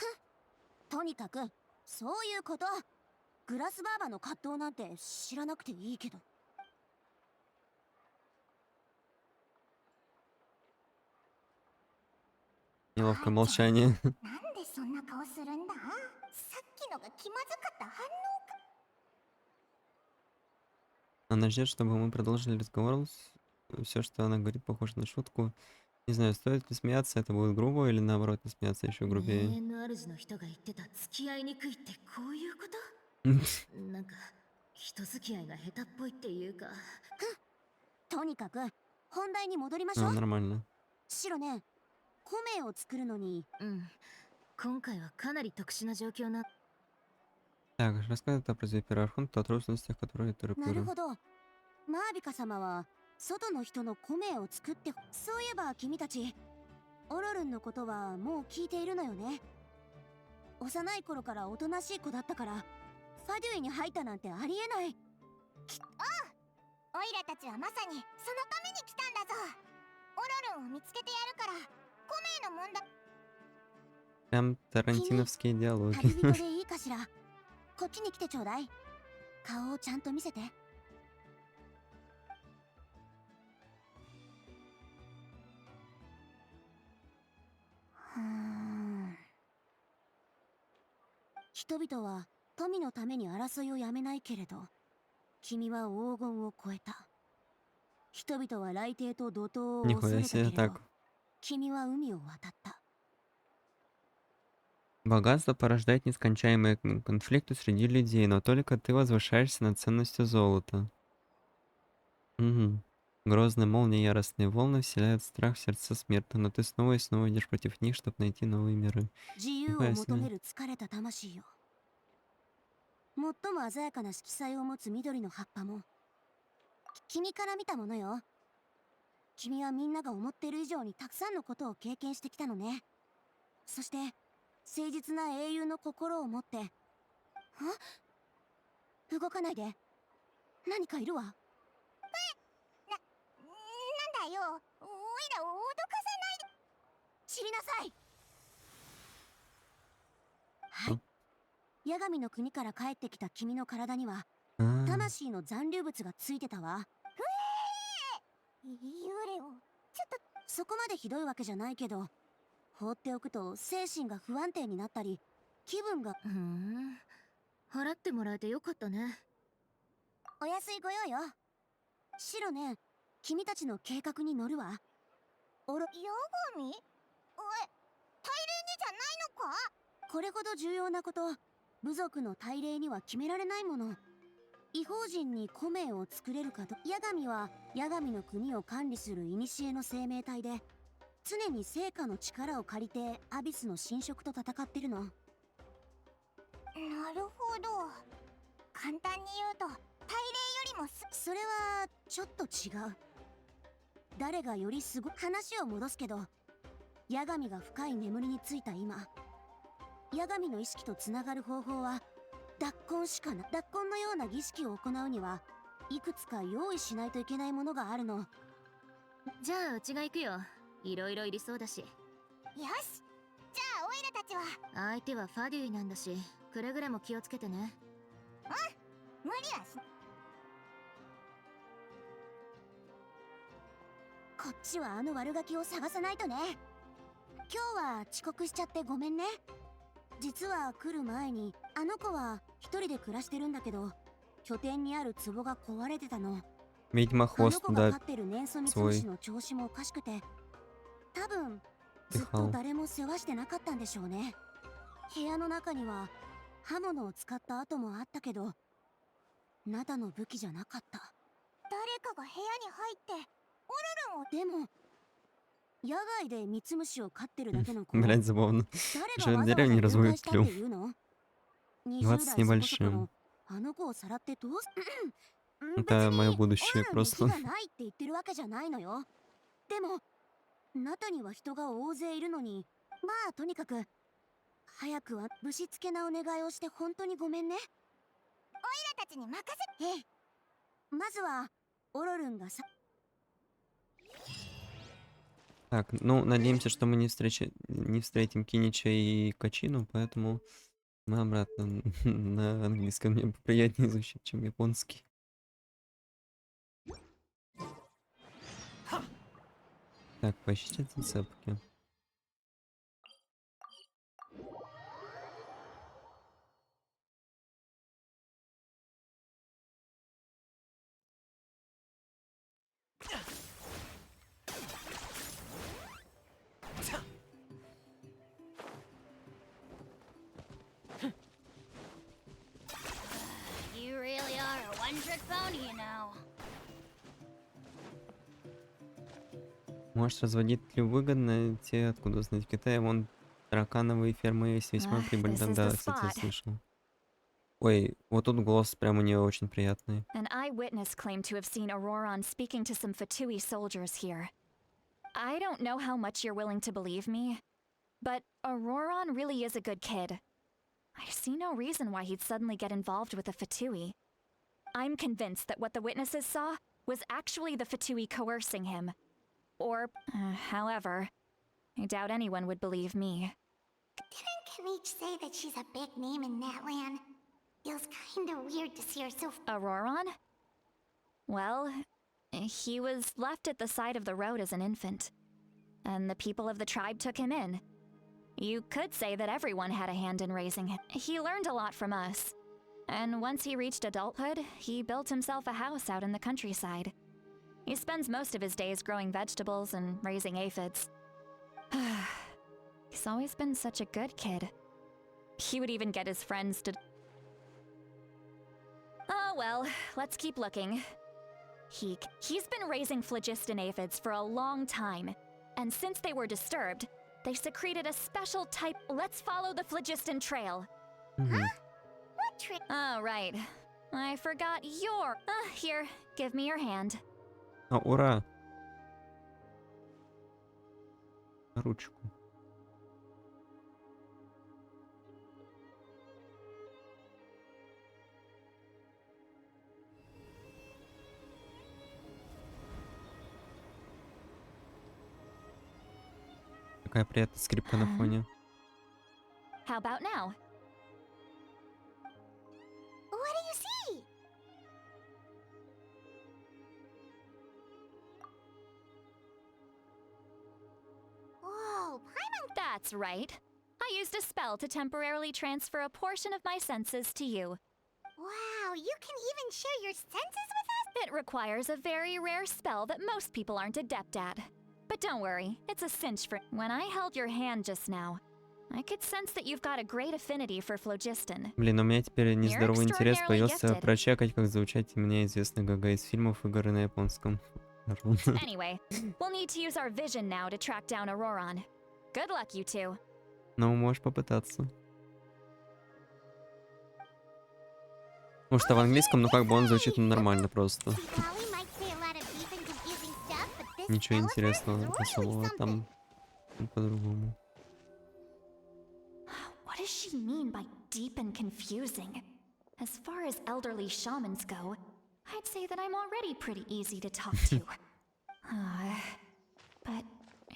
C: とにかくそういうこと。グラスバーバの葛藤なんて知らなくていいけど。
A: Неловкое молчание.
C: なんでそんな顔するんだ。さっきのが気まずかった反応。
A: Она ждет, чтобы мы продолжили разговор. Все, что она говорит, похоже на шутку. Не знаю, стоит ли смеяться, это будет грубо, или наоборот, не смеяться еще
H: 永
A: грубее.
H: 遠の主の人が言ってた付き合いにくいってこういうこと？なんか人付き合いが下手っぽいっていうか。
C: とにかく本題に戻りましょ
A: А,
C: う。
A: нормально.
C: シロね、米を作るのに
H: 今回はかなり特殊な状況な。
A: Так, рассказывай про первый архонт о трудностях, которые
C: なる
A: терпели.
C: ほど。マービカ様は外の人の米を作って、そういえば君たちオロルンのことはもう聞いているのよね。幼い頃からおとなしい子だったからファデュイに入ったなんてありえない。
I: オイラたちはまさにそのために来たんだぞ。オロルンを見つけてやるから米の問題。
A: Прям тарантиновские
C: 旅
A: диалоги.
C: 人でいいかしら。こっちに来てちょうだい。顔をちゃんと見せて。人々は富のために争いをやめないけれど、君は黄金を超えた。人々は雷帝と怒涛を恐
A: Нихуя
C: れたけ
A: себе
C: れど
A: так.
C: 君は海を渡った。
A: Богатство порождает нескончаемые конфликты среди людей, но только ты возвышаешься над ценностью золота. Угу. Грозные молнии и яростные волны вселяют страх в сердца смертных, но ты снова и снова идешь против них, чтобы найти новые миры.
C: 自由を求める疲れた魂よ。最も鮮やかな色彩を持つ緑の葉っぱも君から見たものよ。君はみんなが思っている以上にたくさんのことを経験してきたのね。そして誠実な英雄の心を持って。動かないで。何かいるわ。
I: なんだよ、おいらを脅かさないで。
C: 知りなさい。はい。八神の国から帰ってきた君の体には
A: А,
C: 魂の残留物がついてたわ。
I: 幽霊をちょっと。
C: そこまでひどいわけじゃないけど、放っておくと精神が不安定になったり、気分が。
H: 払ってもらえてよかったね。
C: お安いご用よ。シロね、君たちの計画に乗るわ。
I: 八神？おい、大霊にじゃないのか？
C: これほど重要なこと、部族の大霊には決められないもの。異邦人に米を作れるかと。八神は八神の国を管理する古の生命体で、常に聖火の力を借りてアビスの侵食と戦ってるの。
I: なるほど。簡単に言うと大霊よりも
C: それはちょっと違う。誰がよりすごい。話を戻すけど、八神が深い眠りについた今、八神の意識とつながる方法は脱婚しかな。脱婚のような儀式を行うにはいくつか用意しないといけないものがあるの。
H: じゃあうちが行くよ。いろいろいりそうだし。
I: よし。じゃあオイラたちは。
H: 相手はファデュイなんだし、くれぐれも気をつけてね。
I: 無理はし。
C: こっちはあの悪ガキを探さないとね。今日は遅刻しちゃってごめんね。実は来る前に、あの子は一人で暮らしてるんだけど、拠点にある壺が壊れてたの。
A: Видимо,
C: あの
A: хвост
C: 子が飼
A: туда
C: ってる年素三つ星の調子もおかしくて、多分ずっと誰も世話してなかったんでしょうね。部屋の中には刃物を使った跡もあったけど、ナタの武器じゃなかった。
I: 誰かが部屋に入ってオルルンを。
C: でも野外でミツムシを飼ってるだけの子、
A: Блять, забавно.
C: 誰
A: Уже
C: がわざわざ
A: деревню
C: 誘
A: разводят
C: 拐したって
A: клюв.
C: いうの？
A: 20
C: 20代
A: с
C: そこそこ
A: небольшим.
C: のあの子をさらってどうす。
A: Это мое
C: 別に
A: будущее
C: オルルンに
A: просто.
C: 非がないって言ってるわけじゃないのよ。でもナタには人が大勢いるのに、まあとにかく早くはぶしつけなお願いをして本当にごめんね。
I: オイラたちに任せ。
C: ええ、まずはオロルンがさ。
A: Так, ну, надеемся, что мы не встретим Кинича и Качину, поэтому мы обратно на английском. Мне приятнее звучит, чем японский. Так, поищите зацепки.
I: You really are a
C: phone do you know?
A: Может, разводить ли выгодно те, откуда знать, в Китае вон таракановые фермы есть весьма прибыльно.
D: This is
A: Да,
D: the
A: кстати, я
D: spot.
A: слышал. Ой, вот тут голос прям у нее очень приятный.
D: An eyewitness claimed to have seen Auroron speaking to some Fatui soldiers here. I don't know how much you're willing to believe me, but Auroron really is a good kid. I see no reason why he'd suddenly get involved with the Fatui. I'm convinced that what the witnesses saw was actually the Fatui coercing him. Or, however, I doubt anyone would believe me.
C: Didn't Kanich say that she's a big name in Natlan? Feels kinda weird to see her so
D: Auroron? Well, he was left at the side of the road as an infant, and the people of the tribe took him in. You could say that everyone had a hand in raising him. He learned a lot from us, and once he reached adulthood, he built himself a house out in the countryside. He spends most of his days growing vegetables and raising aphids. He's always been such a good kid. He would even get his friends to... Oh well, let's keep looking. He's been raising phlogiston aphids for a long time, and since they were disturbed, they secreted a special type. Let's follow the phlogiston trail.
A: Мгм.
C: What trick?
D: Oh, right. I forgot your... here, give me your hand.
A: А, ура! Ручку. Какая приятная скрипка на фоне.
D: How about now?
C: What do you see? Whoa, Paimon.
D: That's right. I used a spell to temporarily transfer a portion of my senses to you.
C: Wow, you can even share your senses with us?
D: It requires a very rare spell that most people aren't adept at. But don't worry, it's a cinch for... When I held your hand just now, I could sense that you've got a great affinity for phlogiston.
A: Блин, у меня теперь нездоровый интерес
D: extraordinarily
A: появился
D: gifted.
A: прочекать, как звучать мне известный ГГ из фильмов и игры на японском.
D: Anyway, we'll need to use our vision now to track down Auroron. Good luck, you two.
A: Ну, можешь попытаться. Потому что в английском, ну как бы он звучит нормально просто.
C: See, Lolly might say a lot of deep and confusing stuff, but this
A: Ничего
C: elephant
A: интересного
C: is really
A: особого
C: something.
A: там по-другому.
D: What does she mean by deep and confusing? As far as elderly shamans go, I'd say that I'm already pretty easy to talk to. But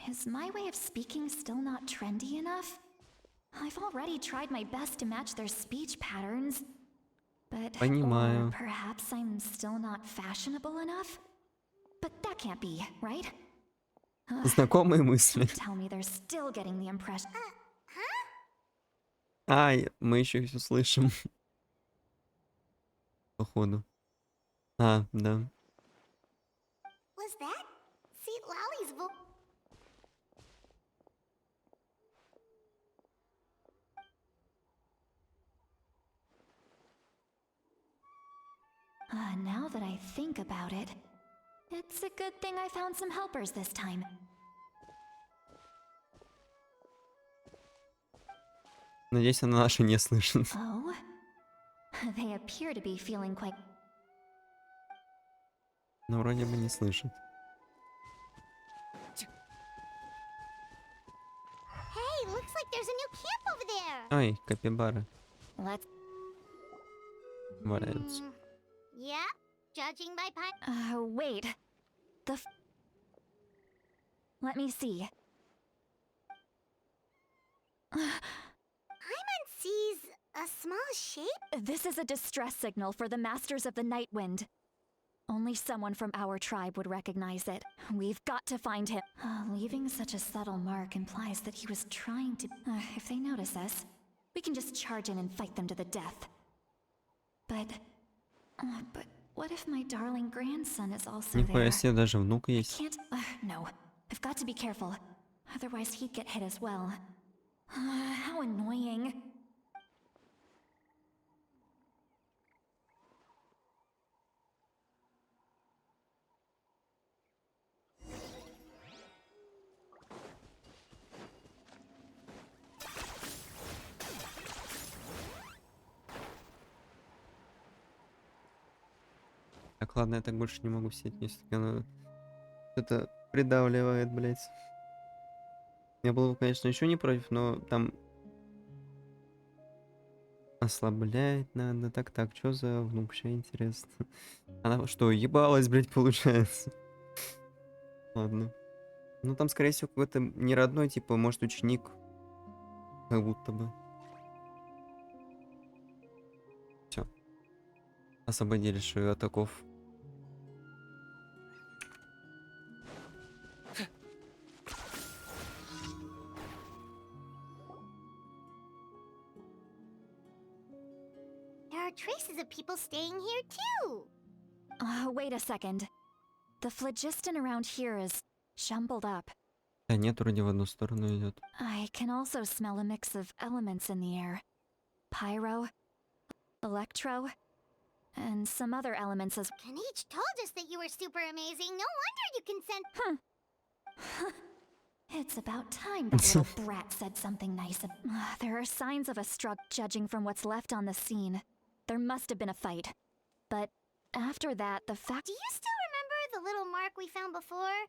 D: is my way of speaking still not trendy enough? I've already tried my best to match their speech patterns. But
A: Понимаю.
D: or perhaps I'm still not fashionable enough? But that can't be, right?
A: Знакомые мысли.
D: Tell me they're still getting the impression.
A: Ай, мы еще их услышим. Походу. А, да.
C: Was that? See, Lolly's voice.
D: Now that I think about it, it's a good thing I found some helpers this time.
A: Надеюсь, она наши не слышит.
D: Oh? They appear to be feeling quite...
A: Но вроде бы не слышит.
C: Hey, looks like there's a new camp over there.
A: Ай, капибары
D: Let's...
A: валяются.
C: Yeah, judging by Paimon.
D: Wait. Let me see.
C: Paimon sees a small shape.
D: This is a distress signal for the Masters of the Night Wind. Only someone from our tribe would recognize it. We've got to find him. Leaving such a subtle mark implies that he was trying to... if they notice us, we can just charge in and fight them to the death. But what if my darling grandson is also
A: Нихуя
D: there?
A: себе, даже внук
D: I
A: есть.
D: can't... no. I've got to be careful. Otherwise he'd get hit as well. How annoying.
A: Так, ладно, я так больше не могу сидеть, если она это придавливает, блядь. Я был бы, конечно, еще не против, но там ослаблять надо. Так, что за внук, вообще интересно. Она что, ебалась, блядь, получается? Ладно. Ну там, скорее всего, какой-то не родной, типа, может, ученик. Как будто бы. Все. Освободили шею от оков.
C: There are traces of people staying here too.
D: Wait a second. The phlogiston around here is jumbled up.
A: Да нет, вроде в одну сторону идет.
D: I can also smell a mix of elements in the air. Pyro, electro, and some other elements as
C: Kenichi told us that you were super amazing. No wonder you can send.
D: It's about time that little brat said something nice. There are signs of a struggle, judging from what's left on the scene. There must have been a fight. But after that, the fact...
C: Do you still remember the little mark we found before?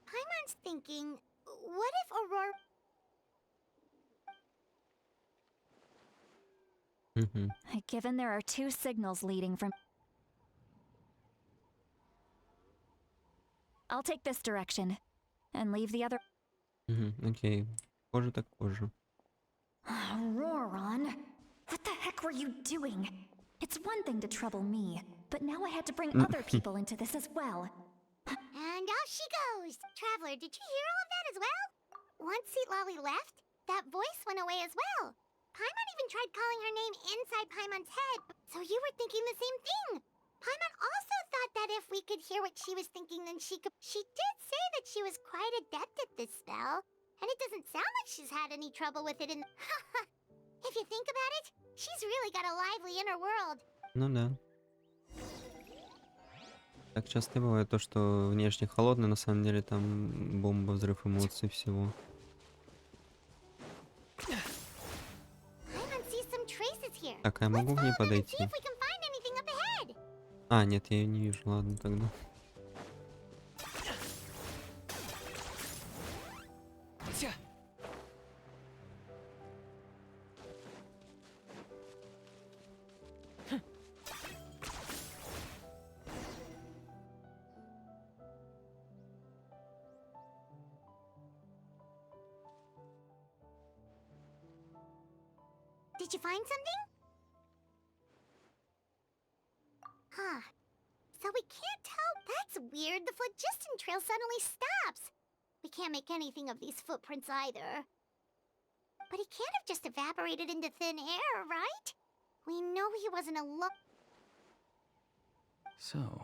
C: Paimon's thinking, what if Aurora...
D: Given there are two signals leading from... I'll take this direction. And leave the other...
A: Окей. Кожа так кожа.
D: Roran, what the heck were you doing? It's one thing to trouble me, but now I had to bring other people into this as well.
C: And off she goes! Traveler, did you hear all of that as well? Once Lolly left, that voice went away as well. Paimon even tried calling her name inside Paimon's head, so you were thinking the same thing. Paimon also thought that if we could hear what she was thinking, then she could... She did say that she was quite adept at this spell, and it doesn't sound like she's had any trouble with it in... If you think about it, she's really got a lively inner world.
A: Ну да. Так часто бывает то, что внешне холодно, на самом деле там бомба, взрыв эмоций всего.
C: Paimon sees some traces here.
A: Так, а я могу
C: Let's
A: к ней
C: follow them and see
A: подойти?
C: if we can find anything up ahead.
A: А, нет, я ее не вижу. Ладно, тогда.
C: Did you find something? Huh. So we can't tell. That's weird. The phlogiston trail suddenly stops. We can't make anything of these footprints either. But he can't have just evaporated into thin air, right? We know he wasn't alone.
J: So,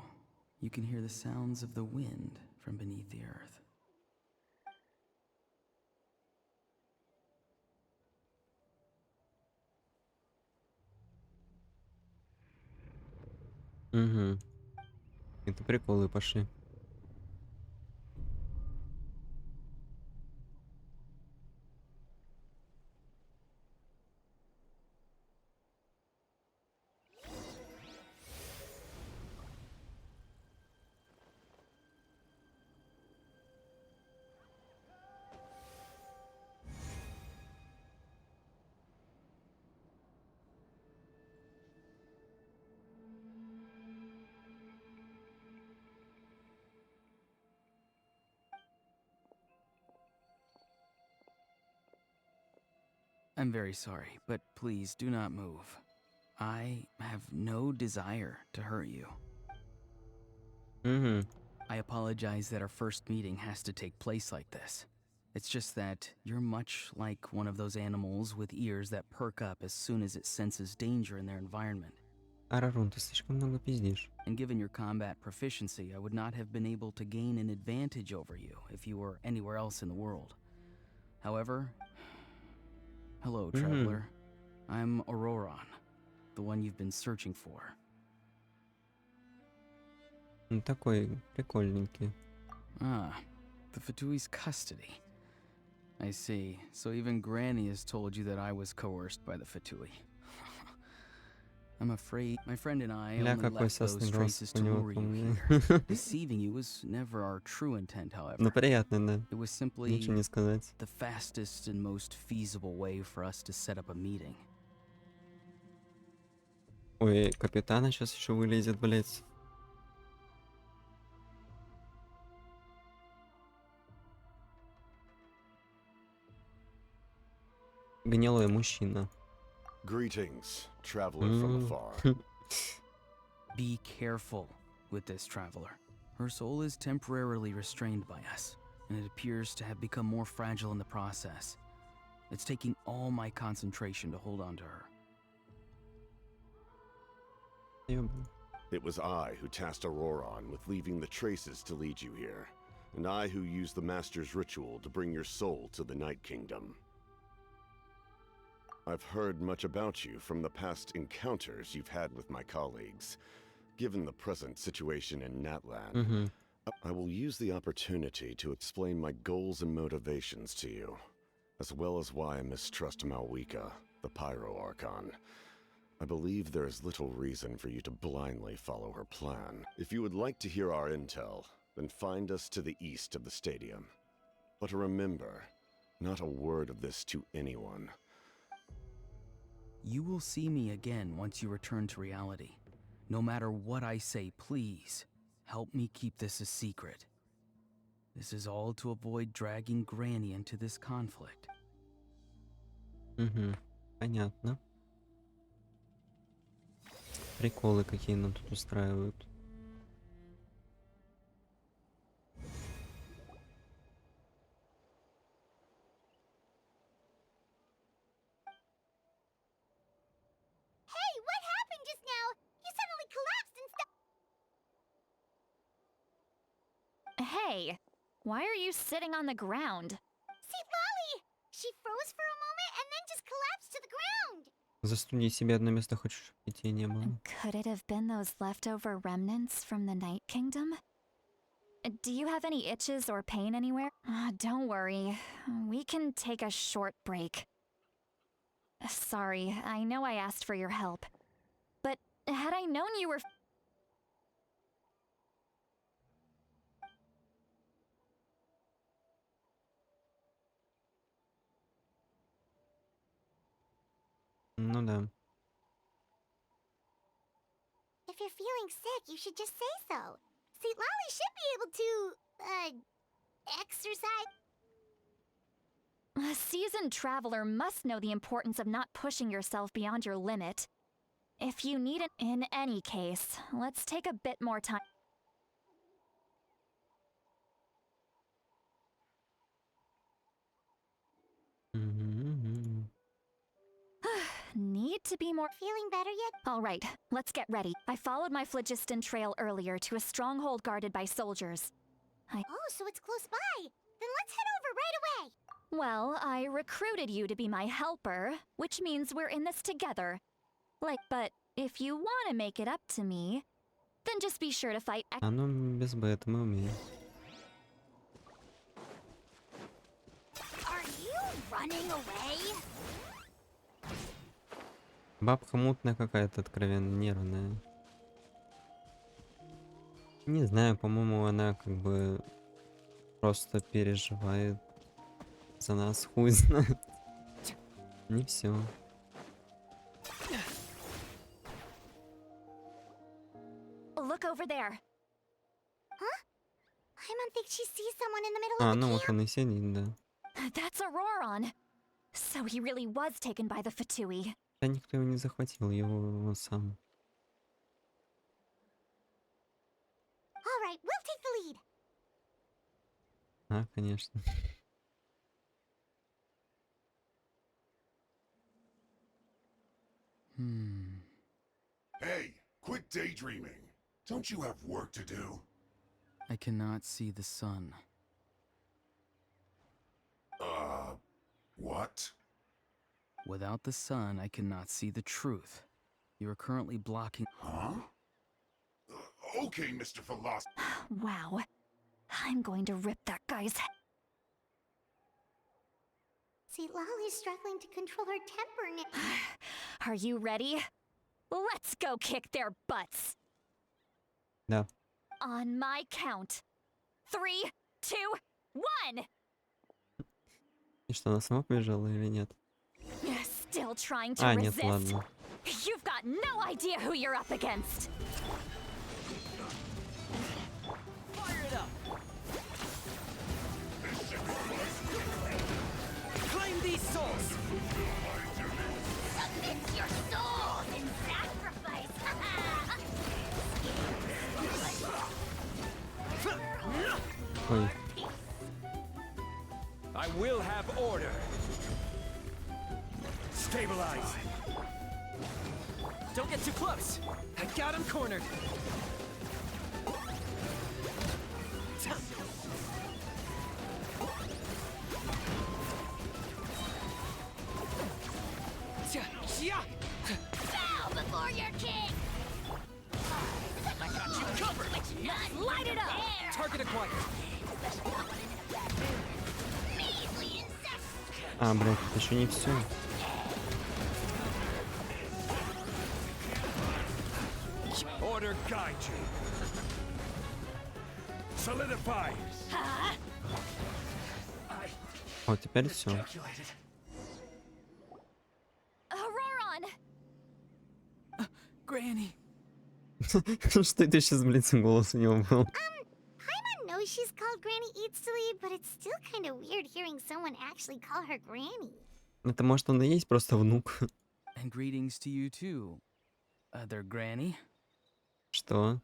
J: you can hear the sounds of the wind from beneath the earth.
A: Угу. Это приколы пошли.
J: I'm very sorry, but please do not move. I have no desire to hurt you.
A: Угу.
J: I apologize that our first meeting has to take place like this. It's just that you're much like one of those animals with ears that perk up as soon as it senses danger in their environment.
A: Арарун, ты слишком много пиздишь.
J: And given your combat proficiency, I would not have been able to gain an advantage over you if you were anywhere else in the world. However, hello, traveler. I'm Auroran, the one you've been searching for.
A: Ну такой прикольненький.
J: Ah, the Fatui's custody. I see. So even Granny has told you that I was coerced by the Fatui. I'm afraid my friend and I
A: Ля,
J: only
A: какой
J: left those
A: сосный голос
J: traces
A: у
J: to
A: него,
J: lure you
A: помню.
J: here. Deceiving you was never our true intent, however.
A: Ну, приятно, да.
J: It was
A: Ничего
J: simply
A: не сказать.
J: the fastest and most feasible way for us to set up a meeting.
A: Ой, капитана сейчас еще вылезет, блядь. Гнилой мужчина.
K: Greetings, traveler from afar.
J: Be careful with this traveler. Her soul is temporarily restrained by us, and it appears to have become more fragile in the process. It's taking all my concentration to hold on to her.
K: It was I who tasked Auroron with leaving the traces to lead you here, and I who used the Master's ritual to bring your soul to the Night Kingdom. I've heard much about you from the past encounters you've had with my colleagues. Given the present situation in Natlan, I will use the opportunity to explain my goals and motivations to you, as well as why I mistrust Malwika, the Pyro Archon. I believe there is little reason for you to blindly follow her plan. If you would like to hear our intel, then find us to the east of the stadium. But remember, not a word of this to anyone.
J: You will see me again once you return to reality. No matter what I say, please, help me keep this a secret. This is all to avoid dragging Granny into this conflict.
A: Понятно. Приколы какие нам тут устраивают.
I: Hey, what happened just now? You suddenly collapsed and stuff.
L: Hey, why are you sitting on the ground?
I: See, Lolly! She froze for a moment and then just collapsed to the ground.
A: Застуди себе одно место хочешь, чтобы питья не было.
L: Could it have been those leftover remnants from the Night Kingdom? Do you have any itches or pain anywhere? Don't worry, we can take a short break. Sorry, I know I asked for your help. But had I known you were...
A: Ну да.
I: If you're feeling sick, you should just say so. See, Lolly should be able to, exercise.
L: A seasoned traveler must know the importance of not pushing yourself beyond your limit. If you need it, in any case, let's take a bit more time. Need to be more...
I: Feeling better yet?
L: All right, let's get ready. I followed my phlogiston trail earlier to a stronghold guarded by soldiers.
I: Oh, so it's close by. Then let's head over right away.
L: Well, I recruited you to be my helper, which means we're in this together. But if you want to make it up to me, then just be sure to fight...
A: А ну, без бета мы умеем.
I: Are you running away?
A: Бабка мутная какая-то, откровенно нервная. Не знаю, по-моему, она как бы просто переживает за нас, хуй знает. Не все.
L: Look over there.
I: Huh? I don't think she sees someone in the middle
A: А,
I: of the
A: ну
I: camp.
A: вот он и сидит, да.
L: That's Auroron. So he really was taken by the Fatui.
A: Да никто его не захватил, его он сам.
I: All right, we'll take the lead.
A: А, конечно.
M: Hey, quit daydreaming. Don't you have work to do?
J: I cannot see the sun.
M: What?
J: Without the sun, I cannot see the truth. You are currently blocking...
M: Huh? Okay, Mr. Philosopher.
L: Wow. I'm going to rip that guy's head.
I: See, Lolly's struggling to control her temper now.
L: Are you ready? Let's go kick their butts.
A: Да.
L: On my count. 3, 2, 1.
A: И что, она сама побежала или нет?
L: Still trying to
A: А, нет,
L: resist?
A: ладно.
L: You've got no idea who you're up against.
G: Fire it up! Claim these souls!
C: Submit your souls in sacrifice!
A: Ой.
E: I will have order. Stabilize.
G: Don't get too close! I got him cornered!
C: Bow before your king!
G: I got you covered!
L: Light it up!
G: Target acquired!
C: Measly insect!
A: А, блядь, это еще не все.
E: Order guide you. Solidify.
A: О, теперь все.
L: Auroron!
G: Granny!
A: Что это сейчас, блядь, голос у него был?
C: Paimon knows she's called Granny Eatsley, but it's still kind of weird hearing someone actually call her Granny.
A: Это может он и есть просто внук.
J: And greetings to you too, other Granny.
A: Что?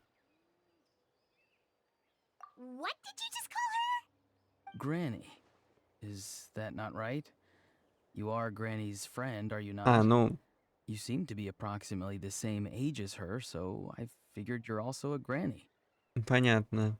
C: What did you just call her?
J: Granny. Is that not right? You are Granny's friend, are you not?
A: А, ну,
J: You seem to be approximately the same age as her, so I figured you're also a Granny.
A: понятно.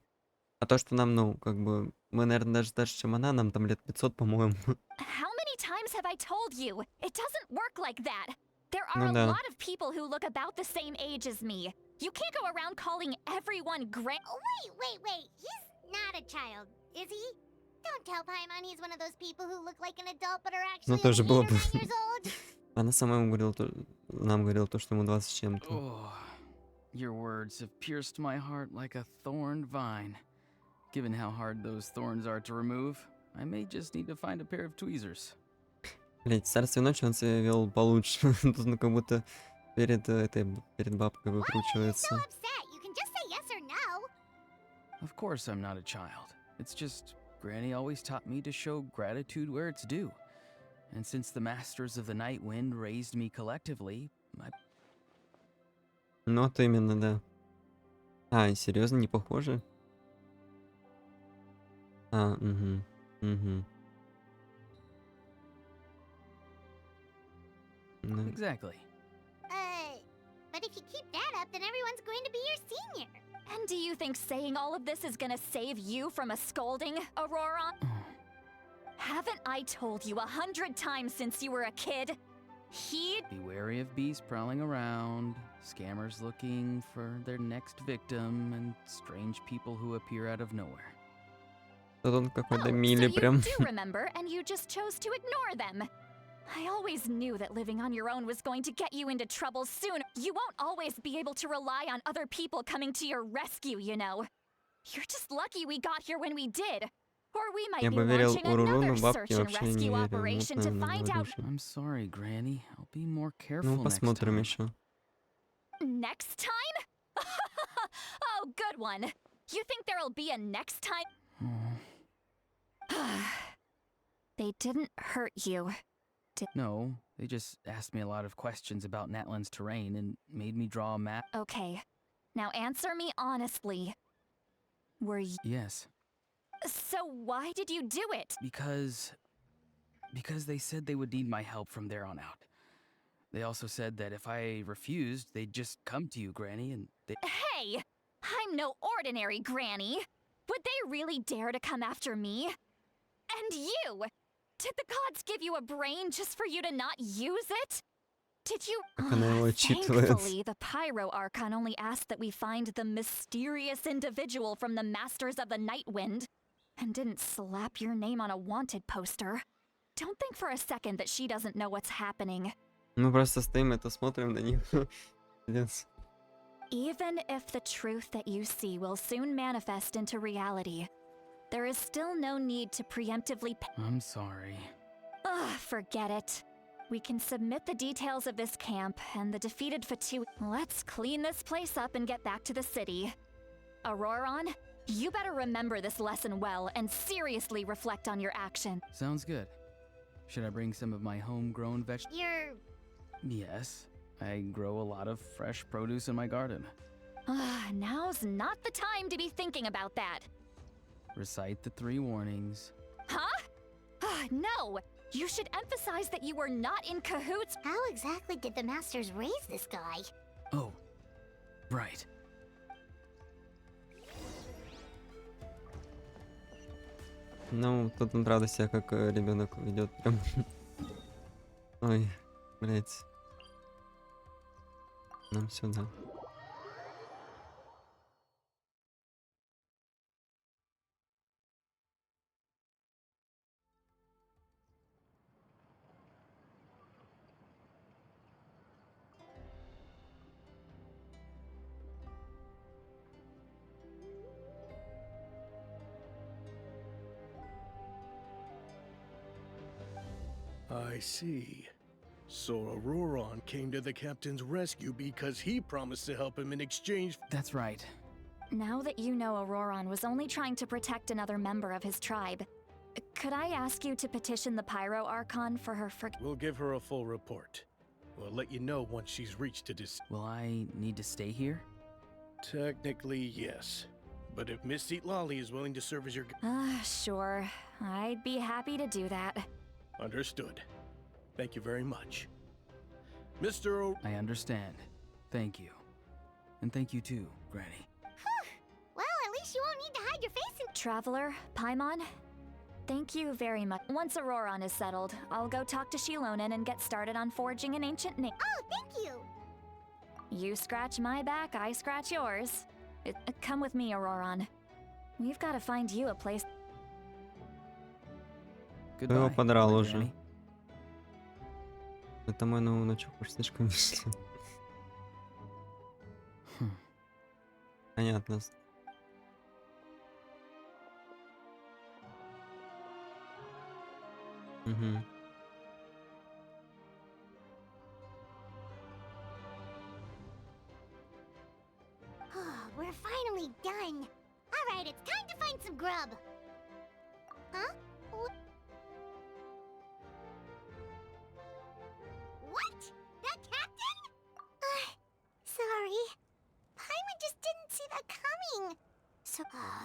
A: А то, что нам, ну, как бы, мы, наверное, даже старше, чем она, нам там лет 500, по-моему.
L: How many times have I told you? It doesn't work like that. There are
A: Ну
L: a
A: да.
L: lot of people who look about the same age as me. You can't go around calling everyone Gran.
C: Oh, wait. He's not a child, is he? Don't tell Paimon he's one of those people who look like an adult but are
A: Ну,
C: actually
A: тоже
C: only
A: было
C: 8
A: бы.
C: or 9 years old.
A: Она сама ему говорила, нам говорила то, что ему 20 с чем-то.
J: Oh, your words have pierced my heart like a thorned vine. Given how hard those thorns are to remove, I may just need to find a pair of tweezers.
A: Блять, царствие ночи он себя вел получше. Тут ну как будто перед бабкой
C: Why are you so
A: выкручивается.
C: upset? You can just say yes or no.
J: Of course I'm not a child. It's just Granny always taught me to show gratitude where it's due. And since the Masters of the Night Wind raised me collectively,
A: Ну, вот именно, да. А, и серьезно, не похоже? А, угу. Ну,
J: Exactly.
C: But if you keep that up, then everyone's going to be your senior.
L: And do you think saying all of this is gonna save you from a scolding, Auroron? Haven't I told you 100 times since you were a kid?
J: Be wary of beasts prowling around, scammers looking for their next victim, and strange people who appear out of nowhere.
A: тут он какой-то
L: Oh, so
A: милый
L: you
A: прям.
L: do remember, and you just chose to ignore them. I always knew that living on your own was going to get you into trouble soon. You won't always be able to rely on other people coming to your rescue, you know. You're just lucky we got here when we did. Or we might
A: Я
L: be
A: бы верил
L: launching
A: Уруруну,
L: another
A: бабке
L: search and
A: вообще не
L: rescue
A: верил.
L: operation
A: Вот,
L: to
A: наверное,
L: find out.
A: говорю.
J: I'm sorry, Granny. I'll be more careful
A: Ну,
J: next
A: посмотрим
J: time.
A: еще.
L: Next time? Oh, good one. You think there'll be a next time? They didn't hurt you.
J: No, they just asked me a lot of questions about Natlan's terrain and made me draw a map.
L: Okay. Now answer me honestly. Were you...
J: Yes,
L: So why did you do it?
J: because they said they would need my help from there on out. They also said that if I refused, they'd just come to you, Granny, and they...
L: Hey! I'm no ordinary granny. Would they really dare to come after me? And you! Did the gods give you a brain just for you to not use it? Did you...
A: Как она его отчитывает.
L: Thankfully, the Pyro Archon only asked that we find the mysterious individual from the Masters of the Night Wind, and didn't slap your name on a wanted poster. Don't think for a second that she doesn't know what's happening.
A: Мы просто стоим это смотрим на них. Yes.
L: Even if the truth that you see will soon manifest into reality, there is still no need to preemptively.
J: I'm sorry.
L: Ugh, forget it. We can submit the details of this camp and the defeated Fatui. Let's clean this place up and get back to the city. Auroron, you better remember this lesson well and seriously reflect on your action.
J: Sounds good. Should I bring some of my homegrown vegetables?
C: You're...
J: Yes. I grow a lot of fresh produce in my garden.
L: Now's not the time to be thinking about that.
J: Recite the 3 warnings.
L: Huh? No! You should emphasize that you were not in cahoots.
C: How exactly did the masters raise this guy?
J: Oh, right.
A: Ну, тут он, правда, себя как ребенок ведет прям. Ой, блять. Нам сюда.
N: I see. So Auroron came to the captain's rescue because he promised to help him in exchange.
J: That's right.
L: Now that you know Auroron was only trying to protect another member of his tribe, could I ask you to petition the Pyro Archon for her
N: We'll give her a full report. We'll let you know once she's reached a
J: Will I need to stay here?
N: Technically, yes. But if Miss Lolly is willing to serve as your...
L: Sure. I'd be happy to do that.
N: Understood. Thank you very much. Mr.
J: I understand. Thank you. And thank you too, Granny.
C: Well, at least you won't need to hide your face in...
L: Traveler, Paimon, thank you very much. Once Auroron is settled, I'll go talk to Shilonen and get started on forging an ancient name.
C: Oh, thank you!
L: You scratch my back, I scratch yours. Come with me, Auroron. We've got to find you a place.
A: Его подрал уже. Это мой новый внучок уж слишком вышли. Понятно. Угу.
C: We're finally done. Alright, it's time to find some grub. Huh? What? That captain? Sorry. Paimon just didn't see that coming. So,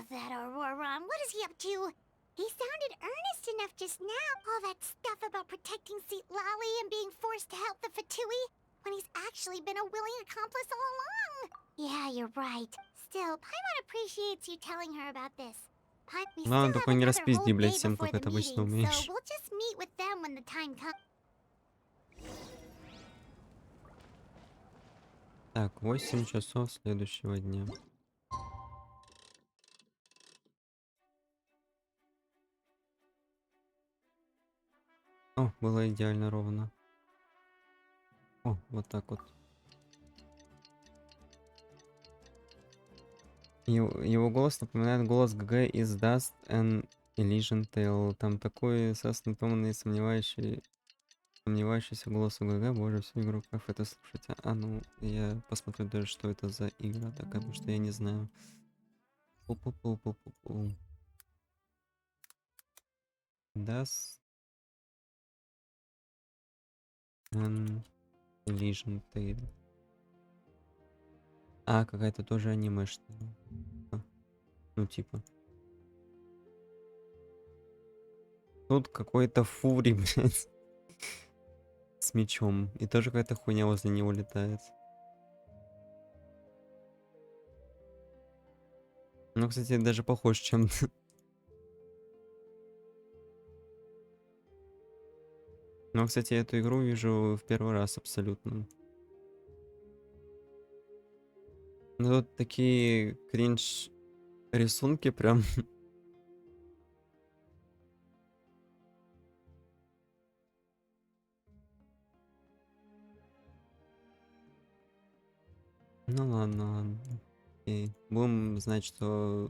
C: that Auroron, what is he up to? He sounded earnest enough just now. All that stuff about protecting Seat Lolly and being forced to help the Fatui, when he's actually been a willing accomplice all along. Yeah, you're right. Still, Paimon appreciates you telling her about this.
A: Ладно, только не распизди, блядь, всем, как это обычно умеешь.
C: So we'll just meet with them when the time comes.
A: Так, 8 часов следующего дня. О, было идеально ровно. О, вот так вот. Его голос напоминает голос ГГ из Dust and Elysian Tale. Там такой сосноватый, сомневающийся голос у ГГ. Боже, всю игру как это слушать. А ну, я посмотрю даже, что это за игра такая, потому что я не знаю. Пу-пу-пу-пу-пу-пу. Dust and Elysian Tale. А, какая-то тоже анимешная. Ну, типа. Тут какой-то фури, блядь. С мечом. И тоже какая-то хуйня возле него летает. Ну, кстати, даже похож чем-то. Но, кстати, эту игру вижу в первый раз абсолютно. Ну, тут такие кринж рисунки прям. Ладно. Окей. Будем знать, что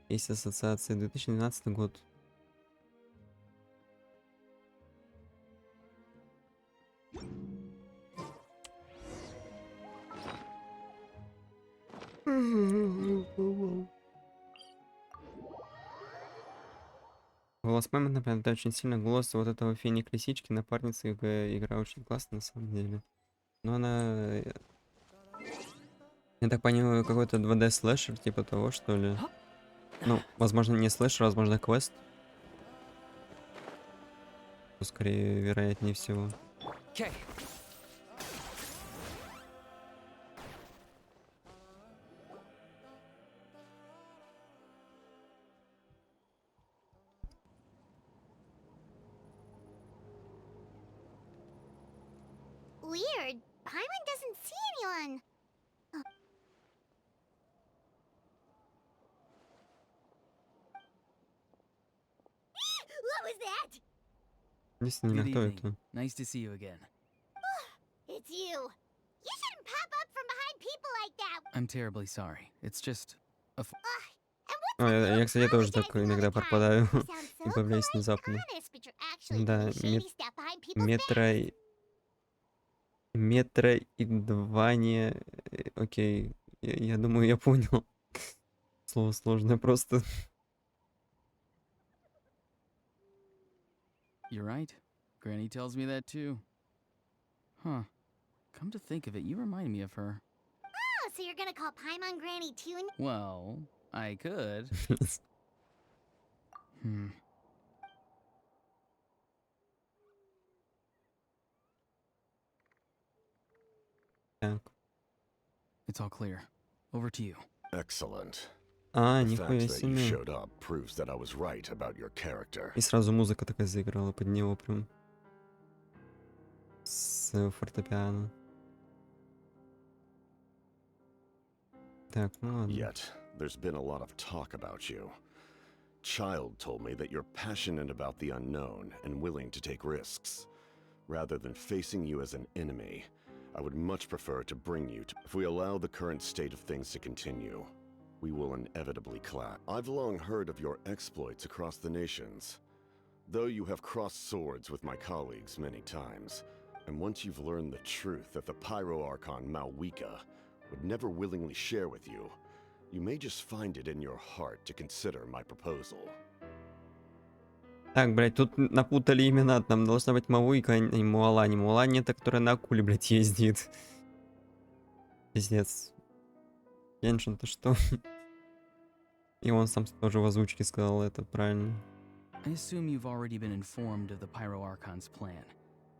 A: есть ассоциация 2012 год. Голос мамы напоминает очень сильно голос вот этого феник лисички, напарницы, игра очень классная на самом деле. Но она, я так понимаю, какой-то 2D слэшер типа того, что ли. Ну, возможно, не слэшер, возможно, квест. Но скорее, вероятнее всего.
B: Okay.
C: Weird. Paimon doesn't see anyone. What was that?
A: Действительно,
J: Good
A: кто
J: evening.
A: это?
J: Nice to see you again.
C: It's you. You shouldn't pop up from behind people like that.
J: I'm terribly sorry. It's just a
C: And what's with you
A: Я, кстати, тоже так
C: apologizing all
A: иногда
C: the time?
A: пропадаю
C: You sound so
A: и появляюсь
C: polite and
A: внезапно.
C: honest, but you're actually
A: Да,
C: doing shady stuff behind people's
A: метра
C: backs.
A: метра и два не... Окей, я думаю, я понял. Слово сложное просто.
J: You're right. Granny tells me that too. Huh. Come to think of it, you remind me of her.
C: Oh, so you're gonna call Paimon Granny too?
J: Well, I could. Hmm.
A: Так.
J: It's all clear. Over to you.
K: Excellent.
A: А,
K: The
A: нихуя
K: fact that you
A: себе.
K: showed up proves that I was right about your character.
A: И сразу музыка такая заиграла под него прям. С фортепиано. Так, ну ладно.
K: Yet, there's been a lot of talk about you. Child told me that you're passionate about the unknown and willing to take risks. Rather than facing you as an enemy, I would much prefer to bring you to... If we allow the current state of things to continue, we will inevitably clash. I've long heard of your exploits across the nations. Though you have crossed swords with my colleagues many times, and once you've learned the truth that the Pyro Archon Malwika would never willingly share with you, you may just find it in your heart to consider my proposal.
A: Так, блядь, тут напутали имена. Там должна быть Мауика, а не Муала. Не Муала, не та, которая на акуле, блядь, ездит. Пиздец. Геншин, ты что? И он сам тоже в озвучке сказал это правильно.
J: I assume you've already been informed of the Pyro Archon's plan.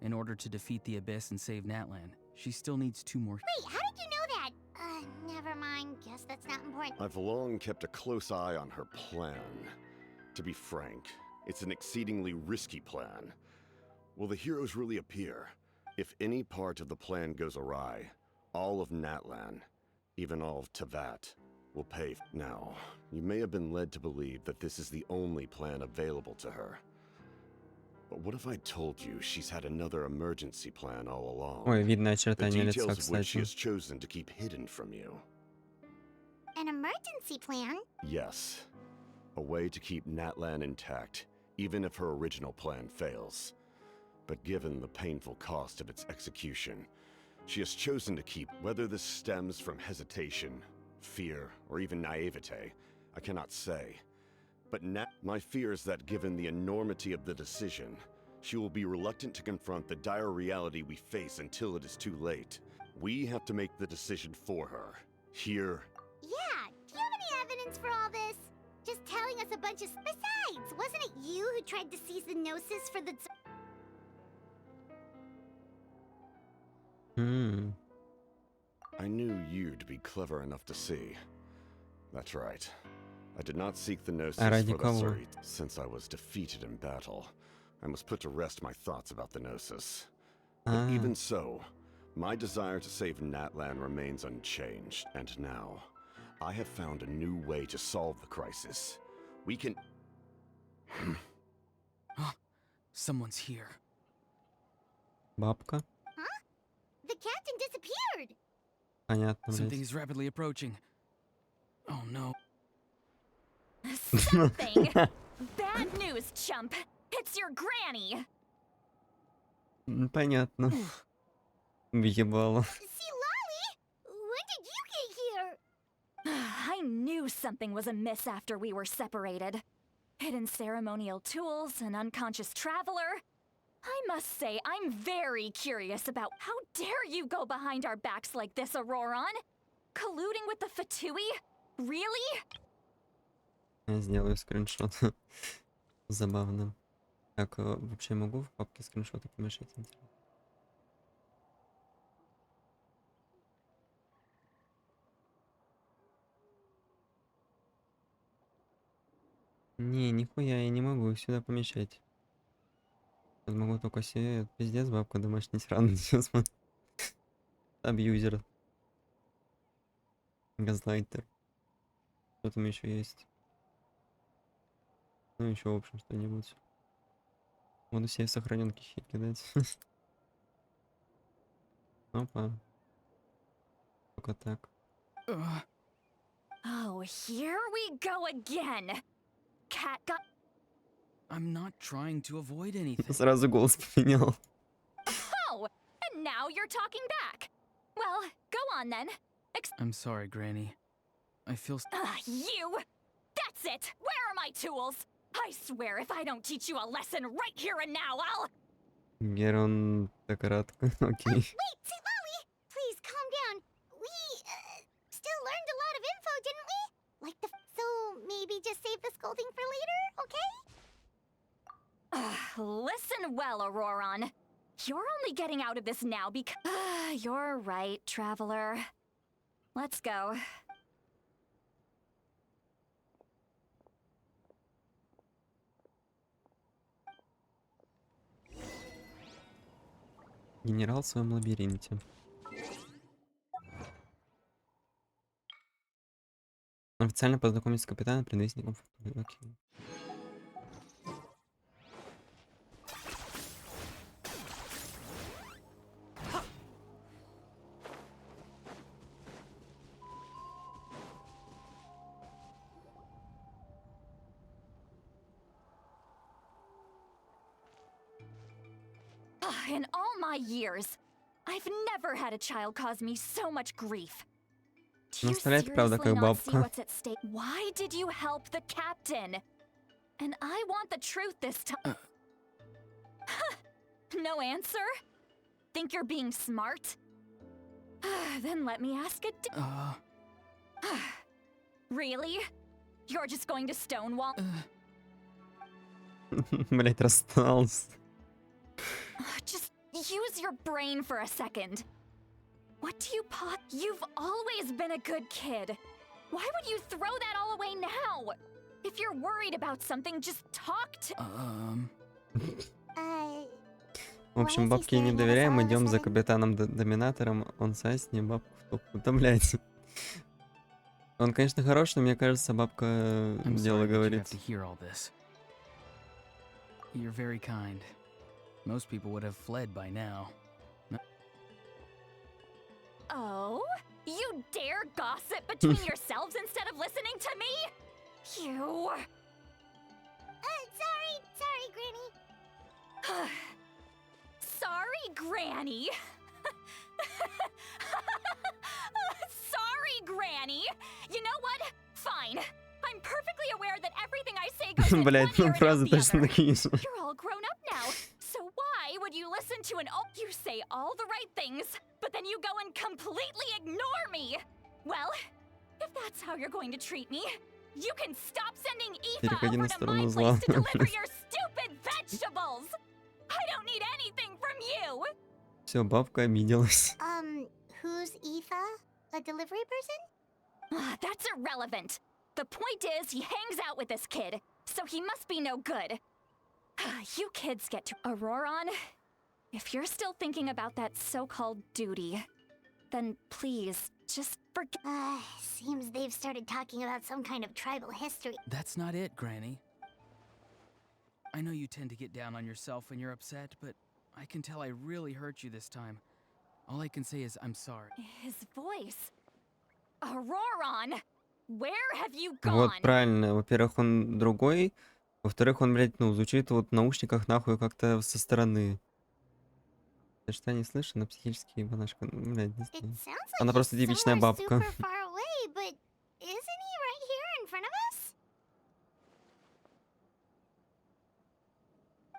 J: In order to defeat the Abyss and save Natlan, she still needs 2 more.
C: Wait, how did you know that? Never mind. Guess that's not important.
K: I've long kept a close eye on her plan. To be frank, it's an exceedingly risky plan. Will the heroes really appear? If any part of the plan goes awry, all of Natlan, even all of Tevat, will pay. Now, you may have been led to believe that this is the only plan available to her. But what if I told you she's had another emergency plan all along?
A: Ой, видно
K: The
A: очертания лица,
K: details of which she
A: кстати.
K: has chosen to keep hidden from you.
C: An emergency plan?
K: Yes. A way to keep Natlan intact, even if her original plan fails. But given the painful cost of its execution, she has chosen to keep. Whether this stems from hesitation, fear, or even naivete, I cannot say. But my fear is that given the enormity of the decision, she will be reluctant to confront the dire reality we face until it is too late. We have to make the decision for her. Here.
C: Yeah, do you have any evidence for all this? Just telling us a bunch of... Besides, wasn't it you who tried to seize the Gnosis for the...
K: I knew you'd be clever enough to see. That's right. I did not seek the Gnosis
A: А
K: for
A: ради
K: the
A: кого?
K: Suri. Since I was defeated in battle, I must put to rest my thoughts about the Gnosis. But even so, my desire to save Natlan remains unchanged, and now, I have found a new way to solve the crisis. We can...
J: Someone's here.
A: Бабка?
C: Huh? The captain disappeared!
A: Понятно,
J: Something
A: блядь.
J: is rapidly approaching. Oh no.
L: Something. Bad news, chump. It's your granny.
A: Понятно. Въебало.
C: See, Lolly, when did you get here?
L: I knew something was amiss after we were separated. Hidden ceremonial tools, an unconscious traveler. I must say, I'm very curious about how dare you go behind our backs like this, Auroron? Colluding with the Fatui? Really?
A: Я сделаю скриншот. Забавно. Так, вообще могу в папке скриншоты помешать? Интересно. Не, нихуя я не могу их сюда помещать. Я могу только себе... Пиздец, бабка домашний тиран. Сейчас абьюзер. Газлайтер. Что там еще есть? Ну, еще, в общем, что-нибудь. Буду себе сохраненки щит кидать. Опа. Только так.
L: Oh, here we go again. Cat got...
J: I'm not trying to avoid anything.
A: Сразу голос поменял.
L: Oh, and now you're talking back. Well, go on then.
J: I'm sorry, Granny. I feel
L: You! That's it! Where are my tools? I swear if I don't teach you a lesson right here and now, I'll...
A: Герон, так кратко. Окей.
C: Wait, see, Lolly, please calm down. We still learned a lot of info, didn't we? Like the... So maybe just save the scolding for later, okay?
L: Listen well, Auroron. You're only getting out of this now because... You're right, Traveler. Let's go.
A: Генерал в своем лабиринте. Официально познакомиться с капитаном, предвестником Фортуны. Окей.
L: In all my years, I've never had a child cause me so much grief. Do you
A: Наставляет, правда,
L: seriously
A: как
L: not see
A: бабка.
L: what's at stake? Why did you help the captain? And I want the truth this time. No answer? Think you're being smart? Then let me ask it. Really? You're just going to stonewall?
A: Блять, расстался.
L: Just use your brain for a second. What do you You've always been a good kid. Why would you throw that all away now? If you're worried about something, just talk to...
A: В общем, бабке не доверяем, идем за капитаном-доминатором. Он сасни, бабку в топку. Да, блять. Он, конечно, хорош, но мне кажется, бабка дело говорит.
J: You're very kind. Most people would have fled by now.
L: Oh? You dare gossip between yourselves instead of listening to me? You...
C: Sorry, Granny.
L: Sorry, Granny. Sorry, Granny. You know what? Fine. I'm perfectly aware that everything I say goes in one
A: Блять, ну
L: ear and out
A: фразы
L: the
A: точно
L: other.
A: такие же.
L: You're all grown up now, so why would you listen to an You say all the right things, but then you go and completely ignore me? Well, if that's how you're going to treat me, you can stop sending Eva
A: Переходи
L: over
A: на
L: to
A: сторону
L: my
A: зла.
L: place to deliver your stupid vegetables. I don't need anything from you.
A: Все, бабка обиделась.
C: Who's Eva? A delivery person?
L: That's irrelevant. The point is, he hangs out with this kid, so he must be no good. You kids get to... Auroron, if you're still thinking about that so-called duty, then please, just forget...
C: Seems they've started talking about some kind of tribal history.
J: That's not it, Granny. I know you tend to get down on yourself when you're upset, but I can tell I really hurt you this time. All I can say is I'm sorry.
L: His voice. Auroron! Where have you
A: Вот
L: gone?
A: правильно. Во-первых, он другой. Во-вторых, он, блядь, ну, звучит вот в наушниках нахуй как-то со стороны. Ты что, не слышишь? Она психически ебанашка. Ну, блядь, не
C: It
A: знаю.
C: sounds
A: Она
C: like
A: просто
C: he's
A: типичная
C: somewhere
A: бабка.
C: super far away, but isn't he right here in front of us?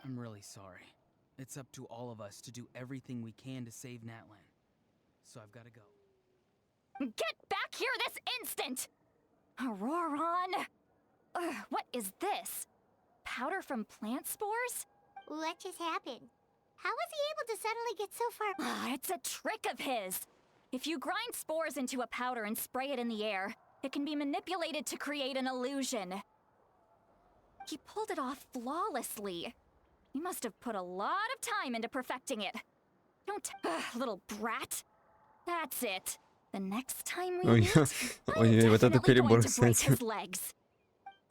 J: I'm really sorry. It's up to all of us to do everything we can to save Natlan. So I've got to go.
L: Get back here this instant! Auroron! Ugh, what is this? Powder from plant spores?
C: What just happened? How was he able to suddenly get so far?
L: Ah, it's a trick of his. If you grind spores into a powder and spray it in the air, it can be manipulated to create an illusion. He pulled it off flawlessly. He must have put a lot of time into perfecting it. Don't, little brat. That's it. The next time we
A: Ой,
L: meet,
A: ой, вот это
L: definitely going
A: перебор,
L: to break
A: кстати.
L: his legs.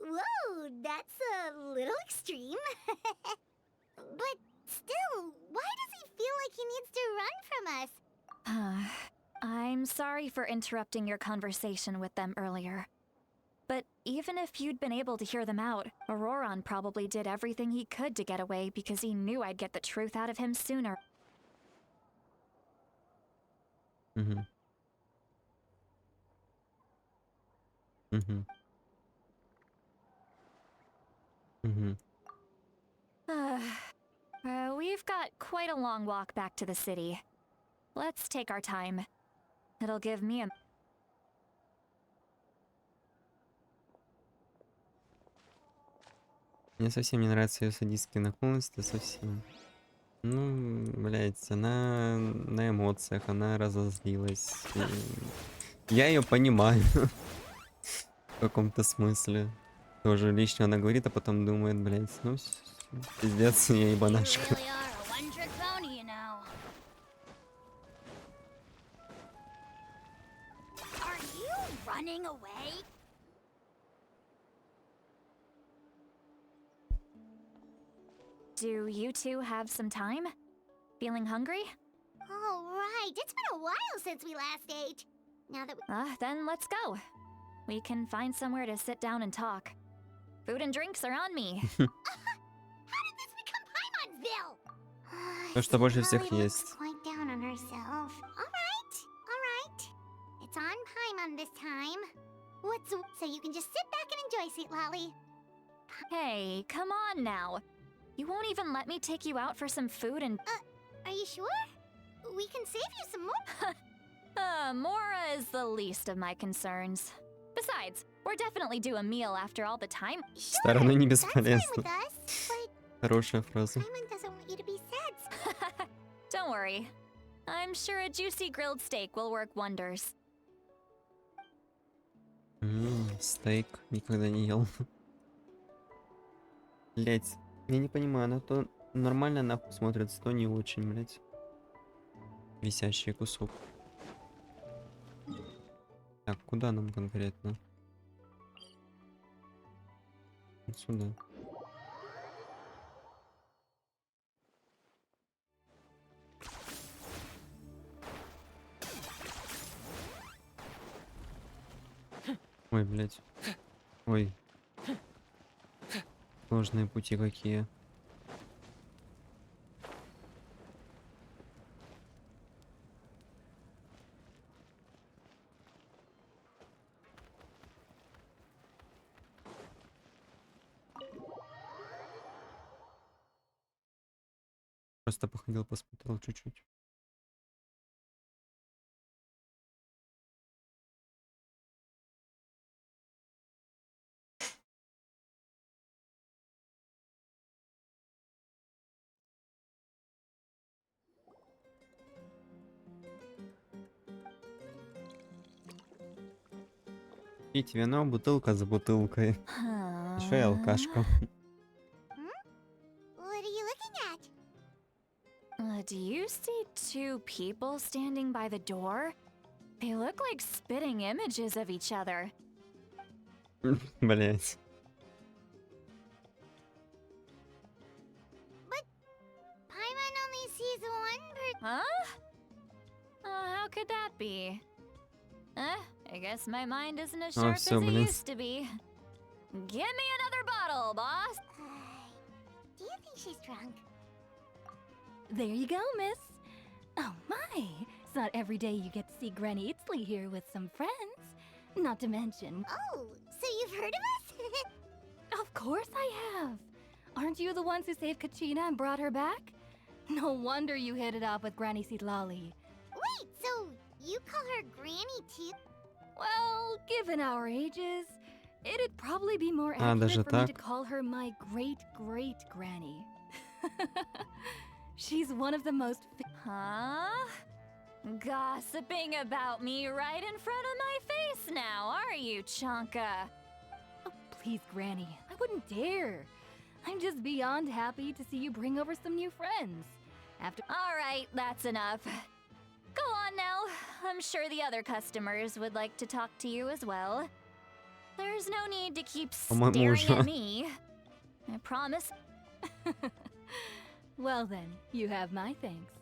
C: Whoa, that's a little extreme. But still, why does he feel like he needs to run from us?
L: I'm sorry for interrupting your conversation with them earlier. But even if you'd been able to hear them out, Auroron probably did everything he could to get away because he knew I'd get the truth out of him sooner.
A: Угу. Угу. Угу.
L: We've got quite a long walk back to the city. Let's take our time. It'll give me a...
A: Мне совсем не нравятся ее садистские наклонности, совсем. Ну, блядь, она на эмоциях, она разозлилась. И я ее понимаю в каком-то смысле. Тоже лишнего она говорит, а потом думает, блядь, ну, пиздец, я ебанашка.
C: really are a one-trick pony, you know. Are you running away?
L: Do you two have some time? Feeling hungry?
C: All right, it's been a while since we last ate. Now that we...
L: Then let's go. We can find somewhere to sit down and talk. Food and drinks are on me.
C: How did this become Paimonville?
A: То, что больше всех
C: Lolly
A: есть.
C: looks quite down on herself. All right. It's on Paimon this time. What's so you can just sit back and enjoy, sweet Lolly.
L: Hey, come on now. You won't even let me take you out for some food and...
C: Are you sure? We can save you some more.
L: Mora is the least of my concerns. Besides, we're definitely due a meal after all the time.
A: Стороны не
C: That's fine with
A: бесполезно.
C: us, but
A: Хорошая фраза.
C: Paimon doesn't want you to be sad.
L: Don't worry. I'm sure a juicy grilled steak will work wonders.
A: Стейк никогда не ел. Блять, я не понимаю, она то нормально нахуй смотрится, то не очень, блять. Висящий кусок. Так, куда нам конкретно? Вот сюда. Ой, блять. Ой. Сложные пути какие. Просто походил, посмотрел чуть-чуть. Пить вино, бутылка за бутылкой. Еще и алкашка.
C: What are you looking at?
L: Do you see two people standing by the door? They look like spitting images of each other.
A: Блять.
C: Paimon only sees one
L: Huh? How could that be? I guess my mind isn't as sharp as
A: всё,
L: it
A: блин.
L: used to be. Give me another bottle, boss.
C: Do you think she's drunk?
O: There you go, miss. Oh my, it's not every day you get to see Granny Itzley here with some friends. Not to mention...
C: Oh, so you've heard of us?
O: Of course I have. Aren't you the ones who saved Kachina and brought her back? No wonder you hit it off with Granny Sitlali.
C: Wait, so you call her Granny too?
O: Well, given our ages, it'd probably be more
A: даже
O: accurate for me to
A: так?
O: call her my great-great-granny. She's one of the most...
L: Huh? Gossiping about me right in front of my face now, are you, Chonka?
O: Oh, please, Granny, I wouldn't dare. I'm just beyond happy to see you bring over some new friends. After...
L: All right, that's enough. Go on now. I'm sure the other customers would like to talk to you as well. There's no need to keep
A: По-моему,
L: staring
A: уже.
L: at me. I promise.
O: Well then, you have my thanks.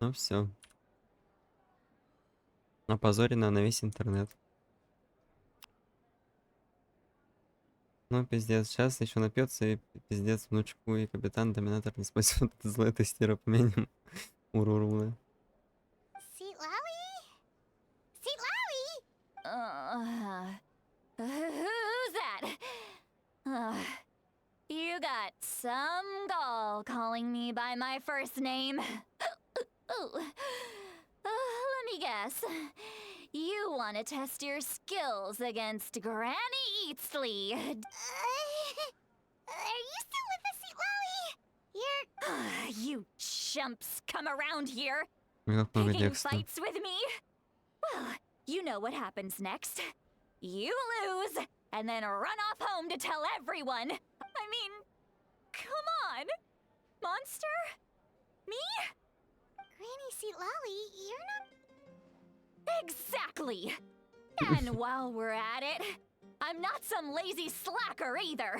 A: Ну все. Опозорена на весь интернет. Ну, пиздец, сейчас еще напьется и пиздец внучку и капитан-доминатор не спасет от злой тестера поменим Урурула.
L: Who's that? You got some gall calling me by my first name. Let me guess. You want to test your skills against Granny Eatsley.
C: Are you still with us, Seatlawi?
L: You chumps come around here,
A: Как много
L: picking
A: текста.
L: fights with me? Well, you know what happens next. You lose, and then run off home to tell everyone. I mean, come on. Monster? Me?
C: Granny Seatlawi, you're not...
L: Exactly! And while we're at it, I'm not some lazy slacker either.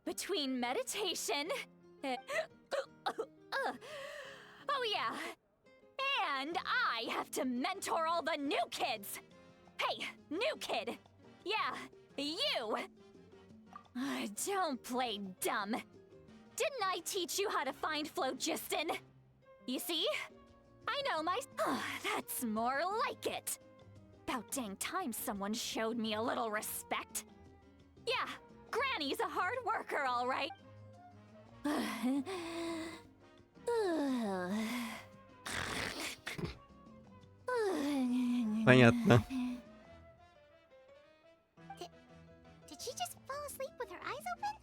L: Between meditation... oh yeah! And I have to mentor all the new kids! Hey, new kid! Yeah, you! Don't play dumb. Didn't I teach you how to find phlogiston? You see? I know my... That's more like it. About dang time someone showed me a little respect. Yeah, Granny's a hard worker, all right.
A: Понятно.
C: Did she just fall asleep with her eyes open?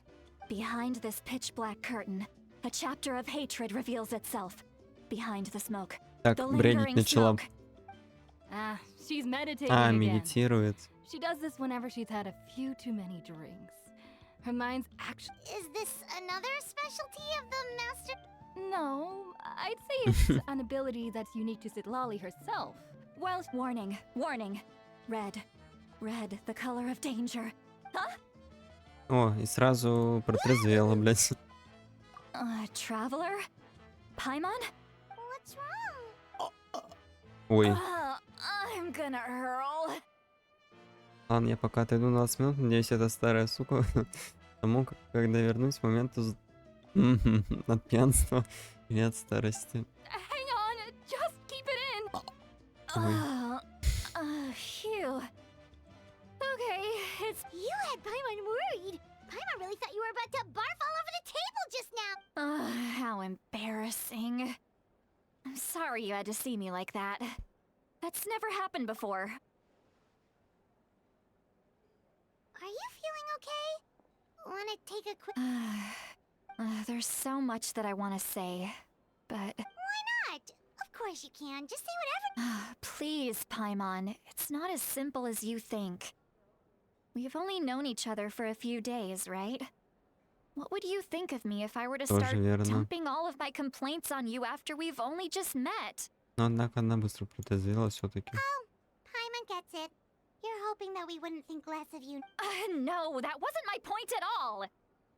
L: Behind this pitch-black curtain, a chapter of hatred reveals itself. Behind the smoke.
A: Так,
L: The
A: бредить
L: lingering
A: начала.
L: smoke.
O: Ah, she's meditating
A: А,
O: again.
A: медитирует.
O: She does this whenever she's had a few too many drinks. Her mind's actually...
C: Is this another specialty of the master?
O: No, I'd say it's an ability that's unique to Sitlali herself.
L: Well, warning, warning. Red. Red, the color of danger. Huh?
A: О, и сразу протрезвела, блядь.
L: Traveler? Paimon?
C: What's wrong?
A: Ой.
L: I'm gonna hurl.
A: Ладно, я пока отойду на 20 минут. Надеюсь, эта старая сука тому, когда вернусь к моменту от пьянства или от старости.
O: Hang on, just keep it in.
L: Phew. Okay, it's...
C: You had Paimon worried. Paimon really thought you were about to barf all over the table just now.
L: How embarrassing. I'm sorry you had to see me like that. That's never happened before.
C: Are you feeling okay? Wanna take a quick...
L: There's so much that I want to say, but...
C: Why not? Of course you can. Just say whatever...
L: Please, Paimon. It's not as simple as you think. We've only known each other for a few days, right? What would you think of me if I were to
A: Тоже
L: start
A: верно.
L: dumping all of my complaints on you after we've only just met?
A: Но однако она быстро протрезвела все-таки.
C: Oh, Paimon gets it. You're hoping that we wouldn't think less of you.
L: No, that wasn't my point at all.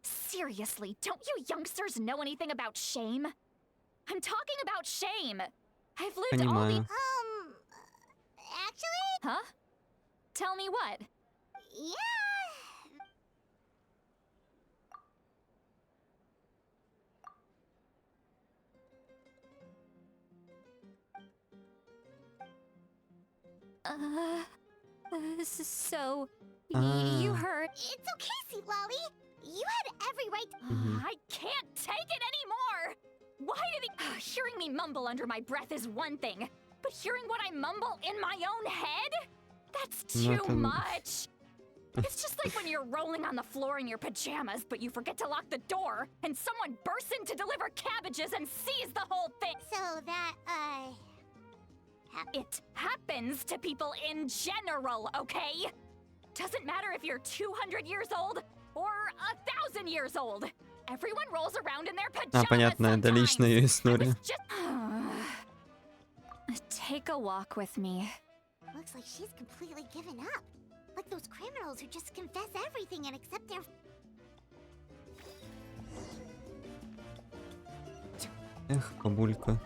L: Seriously, don't you youngsters know anything about shame? I'm talking about shame. I've lived all the—
A: Понимаю.
C: Actually?
L: Huh? Tell me what?
C: Yeah.
L: So,
A: Ah.
L: you heard—
C: It's okay, Sweet Lolly. You had every right to—
L: I can't take it anymore! Why do they— Hearing me mumble under my breath is one thing, but hearing what I mumble in my own head? That's too
A: Nothing.
L: much! It's just like when you're rolling on the floor in your pajamas, but you forget to lock the door, and someone bursts in to deliver cabbages and sees the whole thing!
C: So that,
L: It happens to people in general, okay? Doesn't matter if you're 200 years old or 1,000 years old. Everyone rolls around in their pajamas
A: Понятно, это
L: sometimes.
A: личная ее история.
L: Take a walk with me.
C: looks like she's completely given up. Like those criminals who just confess everything and accept their...
A: Эх, бабулька.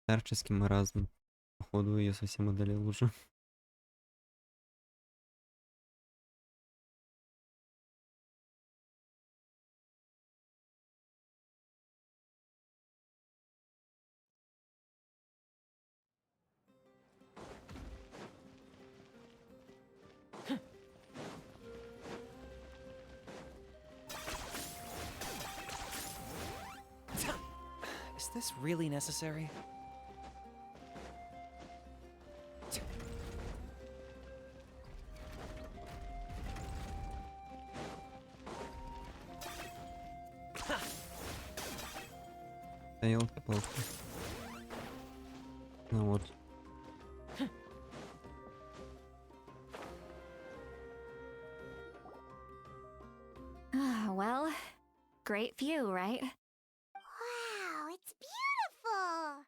A: Старческий маразм. Походу, ее совсем одолел уже.
B: Is this really necessary?
A: Да елки-палки. Ну вот.
L: Well, great view, right?
C: Wow, it's beautiful!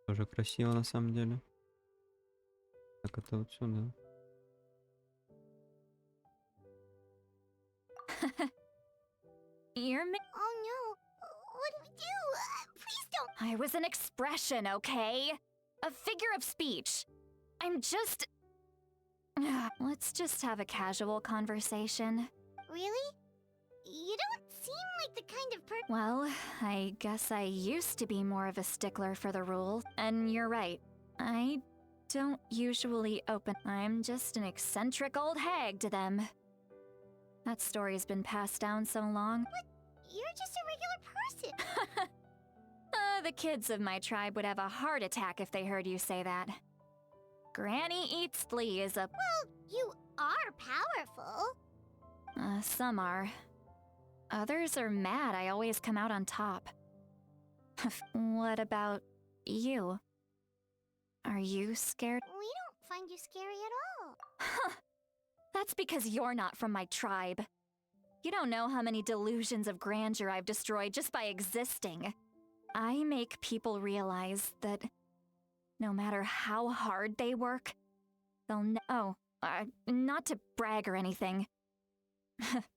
A: Тоже красиво на самом деле. Так, это вот сюда.
L: You're
C: Oh no, what do we do? Please don't...
L: I was an expression, okay? A figure of speech. I'm just... Let's just have a casual conversation.
C: Really? You don't seem like the kind of person...
L: Well, I guess I used to be more of a stickler for the rules. And you're right. I don't usually open... I'm just an eccentric old hag to them. That story's been passed down so long.
C: But you're just a regular person.
L: The kids of my tribe would have a heart attack if they heard you say that. Granny Eatsley is a...
C: Well, you are powerful.
L: Some are. Others are mad I always come out on top. What about you? Are you scared?
C: We don't find you scary at all.
L: Huh. That's because you're not from my tribe. You don't know how many delusions of grandeur I've destroyed just by existing. I make people realize that no matter how hard they work, they'll not to brag or anything.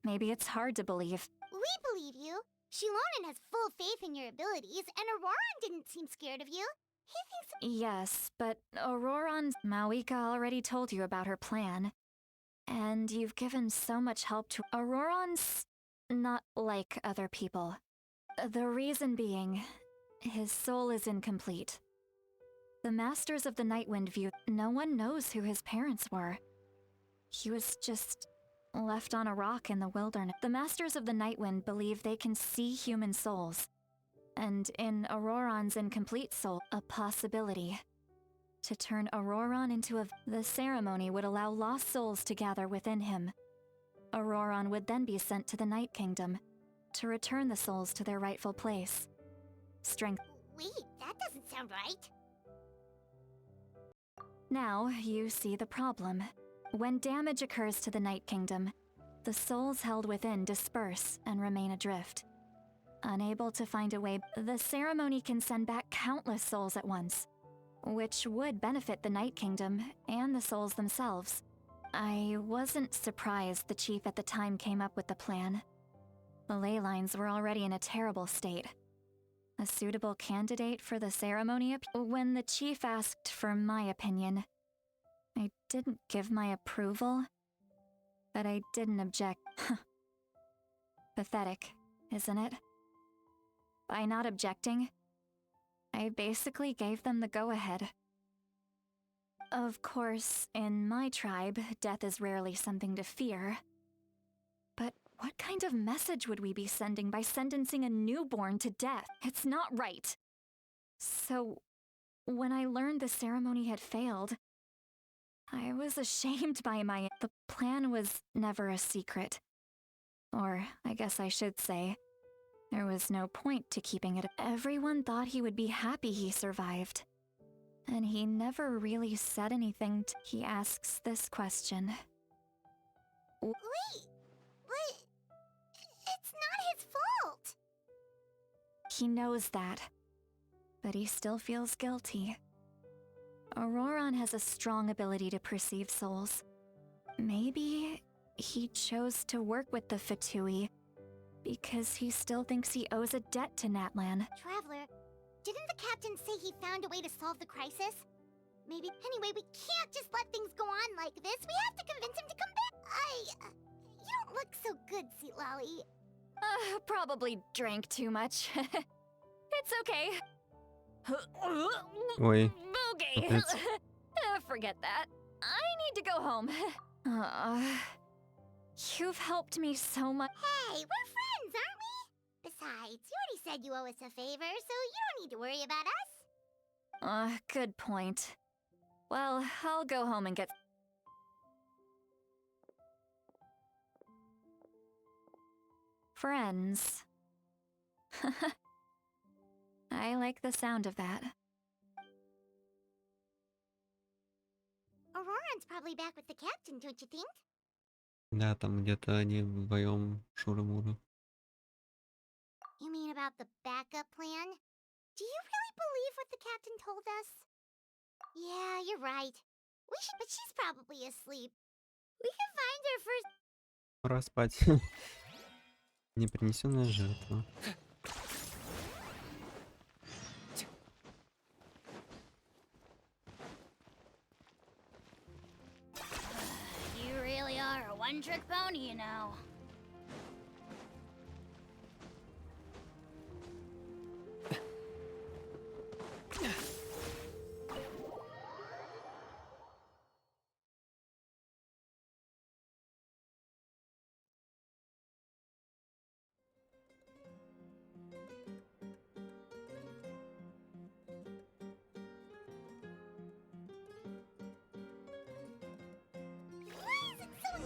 L: Maybe it's hard to believe.
C: We believe you. Shilonen has full faith in your abilities, and Auroran didn't seem scared of you. He thinks...
L: Yes, but Auroran's... Mawika already told you about her plan. And you've given so much help to... Auroran's not like other people. The reason being, his soul is incomplete. The Masters of the Nightwind view... No one knows who his parents were. He was just left on a rock in the wilderness. The Masters of the Nightwind believe they can see human souls. And in Auroran's incomplete soul, a possibility. To turn Auroran into a... The ceremony would allow lost souls to gather within him. Auroran would then be sent to the Night Kingdom to return the souls to their rightful place. Strength...
C: Wait, that doesn't sound right.
L: Now, you see the problem. When damage occurs to the Night Kingdom, the souls held within disperse and remain adrift. Unable to find a way, the ceremony can send back countless souls at once. which would benefit the Night Kingdom and the souls themselves. I wasn't surprised the chief at the time came up with the plan. The ley lines were already in a terrible state. A suitable candidate for the ceremony when the chief asked for my opinion. I didn't give my approval, but I didn't object. Pathetic, isn't it? By not objecting, I basically gave them the go-ahead. Of course, in my tribe, death is rarely something to fear. But what kind of message would we be sending by sentencing a newborn to death? It's not right. So, when I learned the ceremony had failed, I was ashamed by my... The plan was never a secret. Or, I guess I should say, there was no point to keeping it. Everyone thought he would be happy he survived. And he never really said anything he asks this question.
C: Wait, but it's not his fault.
L: He knows that, but he still feels guilty. Auroron has a strong ability to perceive souls. Maybe he chose to work with the Fatui because he still thinks he owes a debt to Natlan.
C: Traveler, didn't the captain say he found a way to solve the crisis? Maybe. Anyway, we can't just let things go on like this. We have to convince him to come back. You don't look so good, Sweet Lolly.
L: Probably drank too much. It's okay.
A: Ой.
L: Okay.
A: Опять.
L: Forget that. I need to go home. You've helped me so much.
C: Hey, we're friends, aren't we? Besides, you already said you owe us a favor, so you don't need to worry about us.
L: Good point. Well, I'll go home and get... Friends. I like the sound of that.
C: Auroron's probably back with the captain, don't you think?
A: Да, там где-то они вдвоем шуры-муры.
C: You mean about the backup plan? Do you really believe what the captain told us? Yeah, you're right. We should, but she's probably asleep. We can find her first.
A: Пора спать. Непринесенная жертва.
C: You really are a one-trick pony, you know.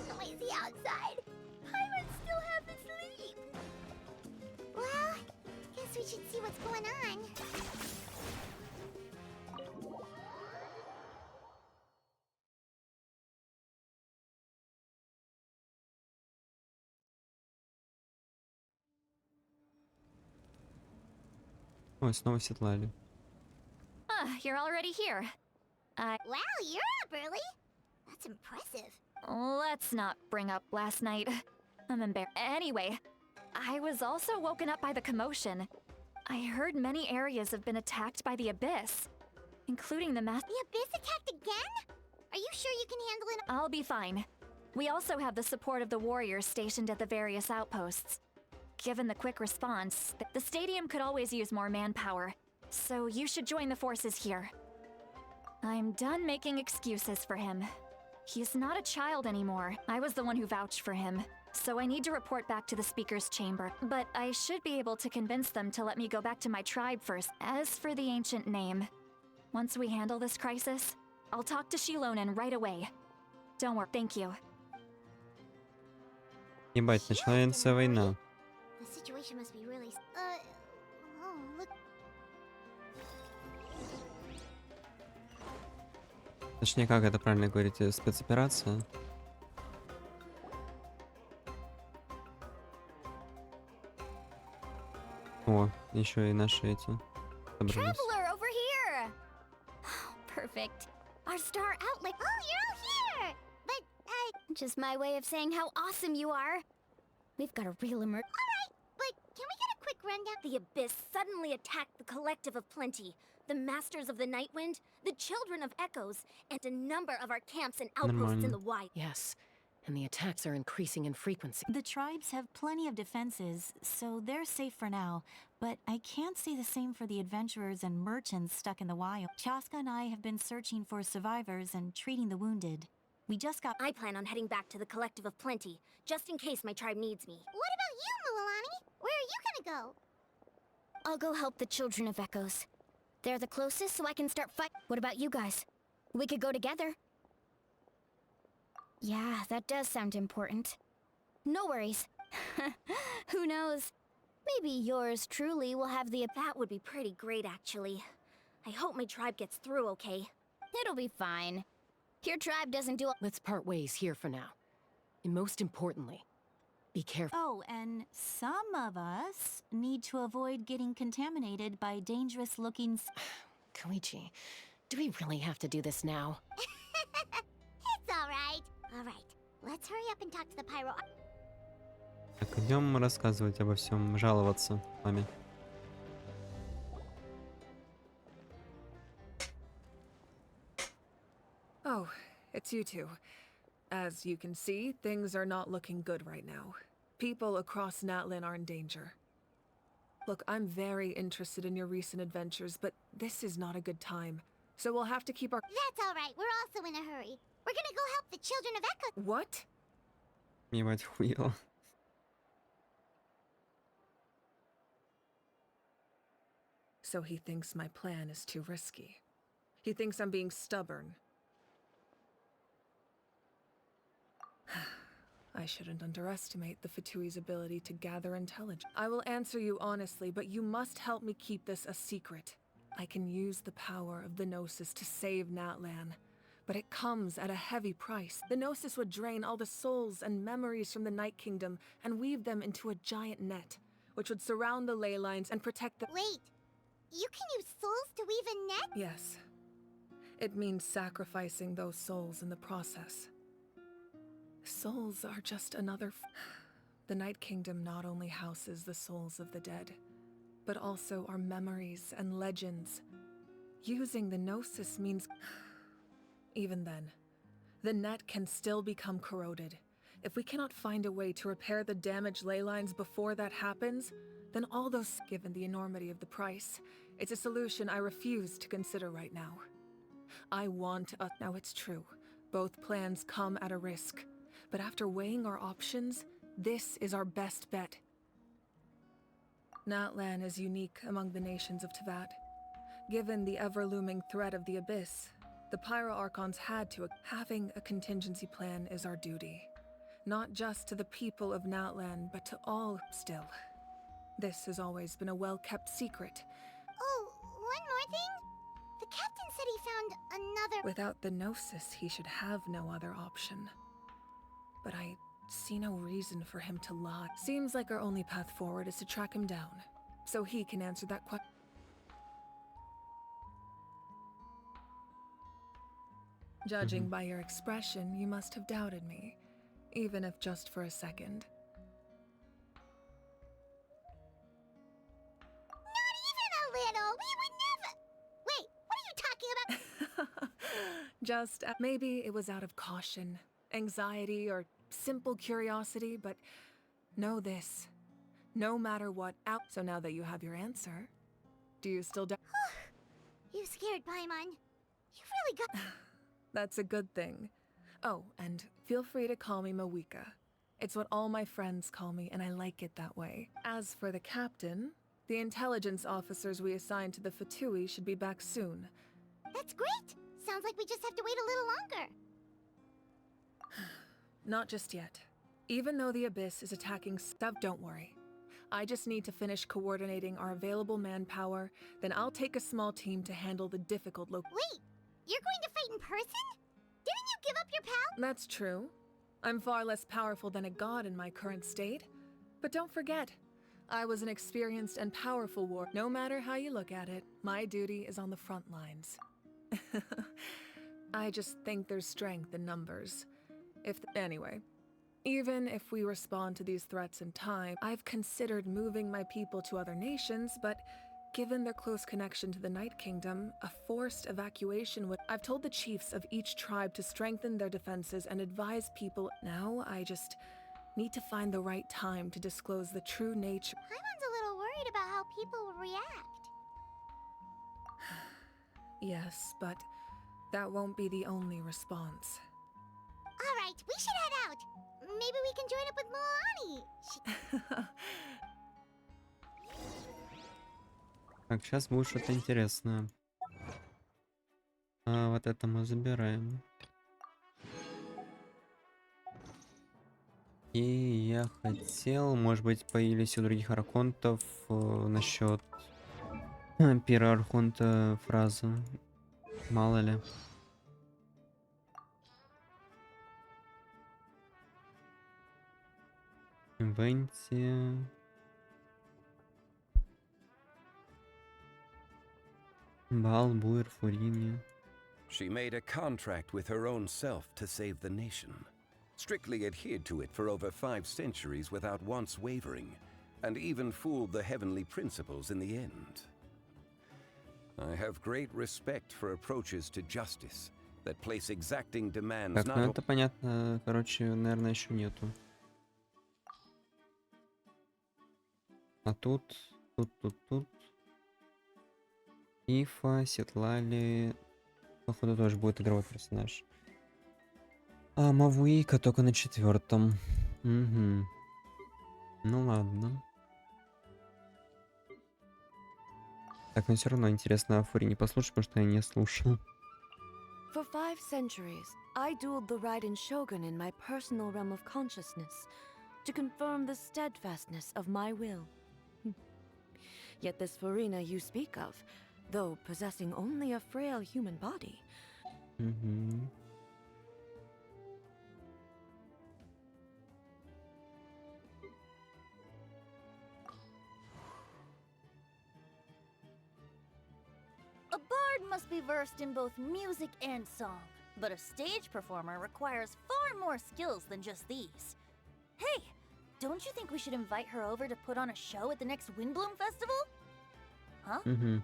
C: Noisy outside. Pirates still half asleep. Well, guess we should see what's going on.
A: Ой, снова оседлали.
L: You're already here.
C: Wow, you're up early. That's impressive.
L: Let's not bring up last night. I'm embarrassed. Anyway, I was also woken up by the commotion. I heard many areas have been attacked by the Abyss, including the
C: The Abyss attacked again? Are you sure you can handle it?
L: I'll be fine. We also have the support of the warriors stationed at the various outposts. Given the quick response, the stadium could always use more manpower, so you should join the forces here. I'm done making excuses for him. He's not a child anymore. I was the one who vouched for him, so I need to report back to the speaker's chamber. But I should be able to convince them to let me go back to my tribe first. As for the ancient name, once we handle this crisis, I'll talk to Shilonen right away. Don't worry, thank you.
A: Ебать, начинается война.
C: The situation must be really... oh, look.
A: Точнее, как это правильно говорить? Спецоперация? О, еще и наши эти собрались.
L: Traveler over here!
I: perfect. Our star outlet. Oh, you're all here! But, just my way of saying how awesome you are. We've got a real Alright, but can we get a quick rundown?
P: The Abyss suddenly attacked the Collective of Plenty, the Masters of the Night Wind, the Children of Echoes, and a number of our camps and outposts in the wild.
Q: Yes, and the attacks are increasing in frequency.
D: The tribes have plenty of defenses, so they're safe for now. But I can't say the same for the adventurers and merchants stuck in the wild. Chaska and I have been searching for survivors and treating the wounded. We just got—
P: I plan on heading back to the Collective of Plenty, just in case my tribe needs me.
I: What about you, Mualani? Where are you gonna go?
P: I'll go help the Children of Echoes. They're the closest, so I can start fight. What about you guys? We could go together. Yeah, that does sound important. No worries. Who knows? Maybe yours truly will have the— That would be pretty great, actually. I hope my tribe gets through okay.
I: It'll be fine. Your tribe doesn't do—
Q: Let's part ways here for now. And most importantly, be careful.
D: Oh, and some of us need to avoid getting contaminated by dangerous-looking—
Q: Koichi, do we really have to do this now?
I: It's alright. Alright, let's hurry up and talk to the pyro—
A: Так, идем рассказывать обо всем, жаловаться маме.
R: Oh, it's you two. As you can see, things are not looking good right now. People across Natlin are in danger. Look, I'm very interested in your recent adventures, but this is not a good time. So we'll have to keep our—
I: That's alright, we're also in a hurry. We're gonna go help the Children of Echo—
R: What?
A: Ебать, хуёво.
R: So he thinks my plan is too risky. He thinks I'm being stubborn. I shouldn't underestimate the Fatui's ability to gather intelligence. I will answer you honestly, but you must help me keep this a secret. I can use the power of the Gnosis to save Natlan, but it comes at a heavy price. The Gnosis would drain all the souls and memories from the Night Kingdom and weave them into a giant net, which would surround the ley lines and protect the—
I: Wait, you can use souls to weave a net?
R: Yes. It means sacrificing those souls in the process. Souls are just another— The Night Kingdom not only houses the souls of the dead, but also our memories and legends. Using the Gnosis means— Even then, the net can still become corroded. If we cannot find a way to repair the damaged ley lines before that happens, then all those— Given the enormity of the price, it's a solution I refuse to consider right now. I want a— Now it's true, both plans come at a risk. But after weighing our options, this is our best bet. Natlan is unique among the nations of Teyvat. Given the ever-looming threat of the Abyss, the Pyro Archons had to— Having a contingency plan is our duty. Not just to the people of Natlan, but to all— Still, this has always been a well-kept secret.
I: Oh, one more thing? The captain said he found another—
R: Without the Gnosis, he should have no other option. But I see no reason for him to lie. Seems like our only path forward is to track him down, so he can answer that question. Judging by your expression, you must have doubted me, even if just for a second.
I: Not even a little! We would never— Wait, what are you talking about?
R: Just— maybe it was out of caution, anxiety, or simple curiosity, but know this. No matter what out— So now that you have your answer, do you still doubt—
I: You scared Paimon. You really got—
R: That's a good thing. Oh, and feel free to call me Mawika. It's what all my friends call me, and I like it that way. As for the captain, the intelligence officers we assigned to the Fatui should be back soon.
I: That's great! Sounds like we just have to wait a little longer.
R: Not just yet. Even though the Abyss is attacking stuff, don't worry. I just need to finish coordinating our available manpower, then I'll take a small team to handle the difficult
I: Wait! You're going to fight in person? Didn't you give up your pal?
R: That's true. I'm far less powerful than a god in my current state. But don't forget, I was an experienced and powerful warrior. No matter how you look at it, my duty is on the front lines. I just think there's strength in numbers. Anyway, even if we respond to these threats in time, I've considered moving my people to other nations, but given their close connection to the Night Kingdom, a forced evacuation would... I've told the chiefs of each tribe to strengthen their defenses and advise people. Now I just need to find the right time to disclose the true nature.
C: Paimon's a little worried about how people will react.
R: Yes, but that won't be the only response.
C: Alright, we should head out. Maybe we can join up with Moani.
A: Так, сейчас будет что-то интересное. Вот это мы забираем. И я хотел, может быть, появились у других архонтов насчет первого архонта фраза. Мало ли. Инвенти. Бал, Буэр, Фурини.
S: She made a contract with her own self to save the nation. Strictly adhered to it for over 5 centuries without once wavering, and even fooled the heavenly principles in the end. I have great respect for approaches to justice that place exacting demands
A: Так,
S: not
A: ну это понятно. Короче, наверное, еще нету. А тут. Ифа, Сетлали. Походу тоже будет игровой персонаж. А Мавуика только на 4-м. Угу. Ну ладно. Так, но все равно интересно о Фури не послушать, потому что я не слушал.
T: For 5 centuries, I dueled the Raiden Shogun in my personal realm of consciousness to confirm the steadfastness of my will. Yet this Furina you speak of, though possessing only a frail human body.
A: Угу.
U: A bard must be versed in both music and song, but a stage performer requires far more skills than just these. Hey, don't you think we should invite her over to put on a show at the next Windbloom Festival? Huh?
A: Угу.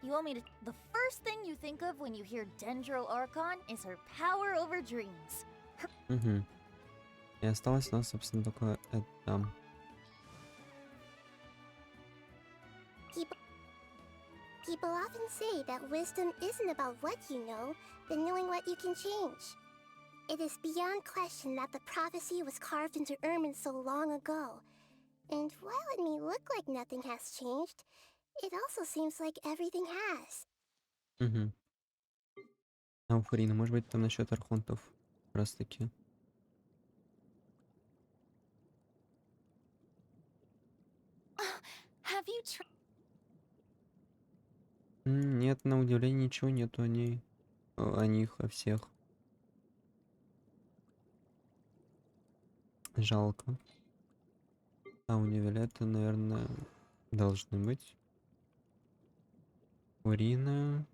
U: You want me to... The first thing you think of when you hear Dendro Archon is her power over dreams.
A: Угу. И осталось у нас, собственно, только это.
C: People often say that wisdom isn't about what you know, but knowing what you can change. It is beyond question that the prophecy was carved into Ermin so long ago. And while it may look like nothing has changed, it also seems like everything has.
A: Угу. А у Фурина, может быть, там насчет архонтов как раз таки.
U: Have you tried...
A: Нет, на удивление ничего нету о ней. О них, о всех. Жалко. А у Невилета, наверное, должны быть. Урина.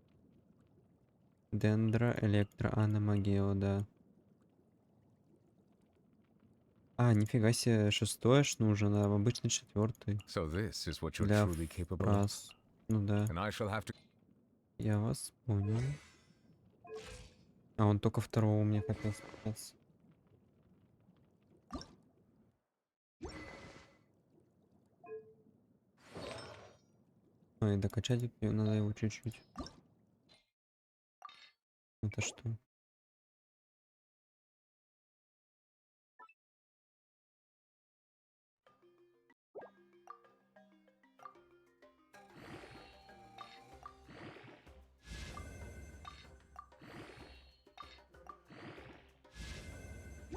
A: Дендра, Электро, Анна, Магео, да. А, нифига себе, 6-й аж нужен, а обычно 4-й. Для фраз. Ну да. Я вас понял. А он только 2-го у меня хотел спрятаться. Ой, докачать надо его чуть-чуть. Это что?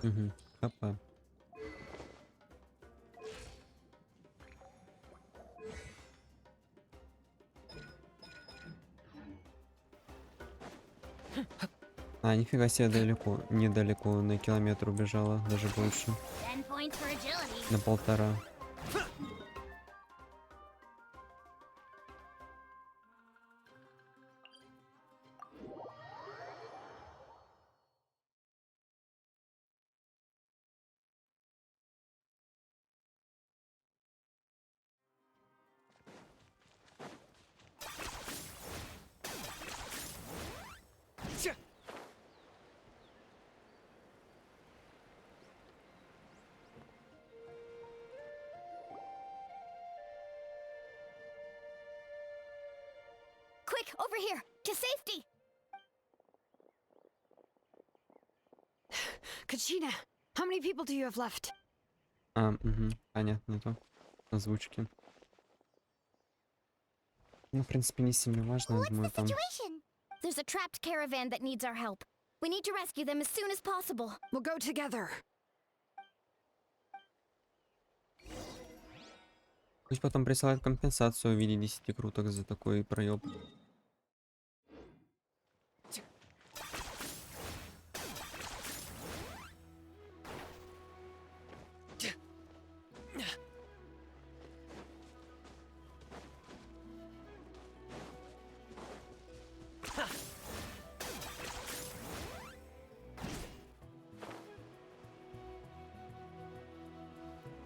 A: Угу, хп. А, нифига себе, далеко. Недалеко, на километр убежала, даже больше.
U: 10 points for agility.
A: На 1,5.
P: over here, to safety!
F: Kachina, how many people do you have left?
A: Понятно, то. Озвучки. Ну, в принципе, не сильно важно, я думаю, там...
P: There's a trapped caravan that needs our help. We need to rescue them as soon as possible.
F: We'll go together.
A: Пусть потом присылают компенсацию в виде 10 круток за такой проеб.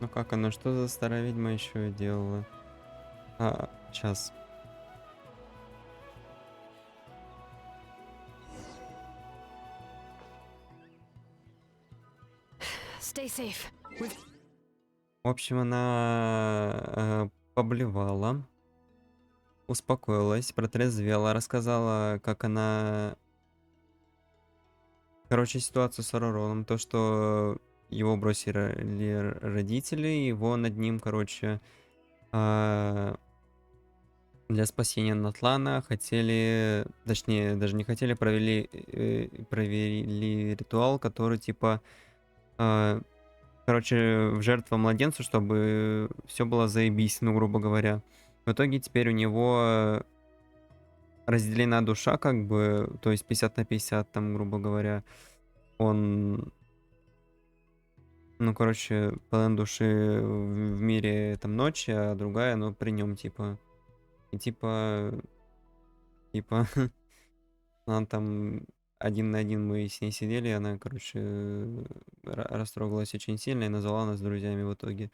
A: Ну как оно, что за старая ведьма еще делала? Сейчас.
F: Stay safe.
A: В общем, она поблевала, успокоилась, протрезвела, рассказала, как она... Короче, ситуацию с Ауророном, то, что его бросили родители, его над ним, короче, для спасения Натлана хотели, точнее, даже не хотели, провели ритуал, который, типа, короче, в жертву младенцу, чтобы все было заебись, ну, грубо говоря. В итоге теперь у него разделена душа, как бы, то есть 50 на 50, там, грубо говоря. Он... Ну, короче, половина души в мире там ночи, а другая, ну, при нем, типа. И типа... Она там 1 на 1 мы с ней сидели, и она, короче, растрогалась очень сильно и назвала нас друзьями в итоге.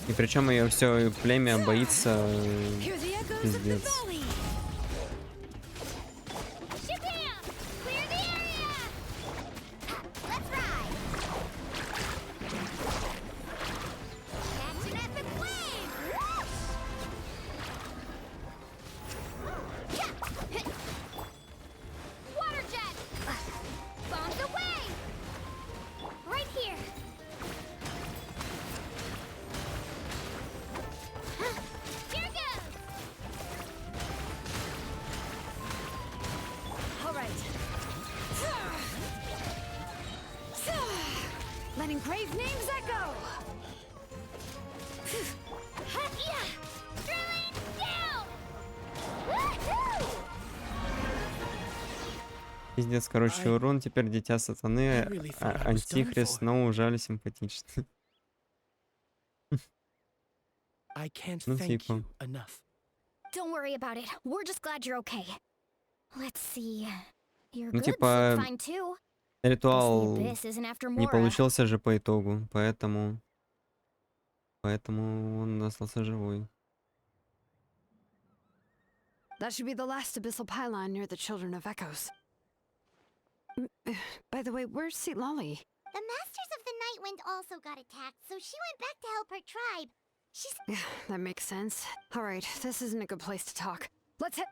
A: И причем ее все племя боится, пиздец.
F: Letting grave names echo.
A: Пиздец, короче, урон теперь дитя сатаны, антихрист, но ужали симпатичный. Ну типа.
P: Don't worry about it. We're just glad you're okay. Let's see. Your
A: Ну
P: goods
A: типа,
P: look fine too.
A: ритуал
P: Guess the abyss isn't after
A: не
P: Mora.
A: получился же по итогу, поэтому он остался живой.
F: That should be the last abyssal pylon near the Children of Echoes. By the way, where's St. Lolly?
C: The Masters of the Night Wind also got attacked, so she went back to help her tribe. She's...
F: Yeah, that makes sense. All right, this isn't a good place to talk. Let's head...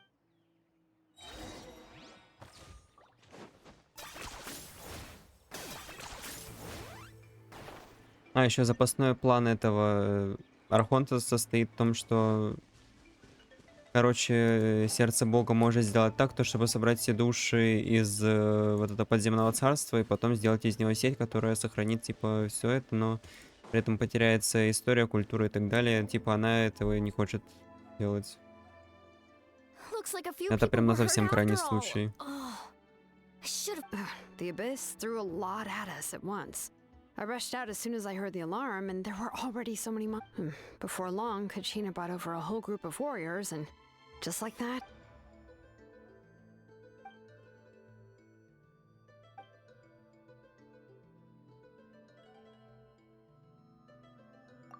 A: А, еще запасной план этого Архонта состоит в том, что, короче, сердце Бога может сделать так, то, чтобы собрать все души из вот этого подземного царства и потом сделать из него сеть, которая сохранит, типа, все это, но при этом потеряется история, культура и так далее. Типа, она этого не хочет делать. Это прям на совсем крайний случай.
F: The abyss threw a lot at us at once. I rushed out as soon as I heard the alarm, and there were already so many Before long, Kachina brought over a whole group of warriors, and just like that...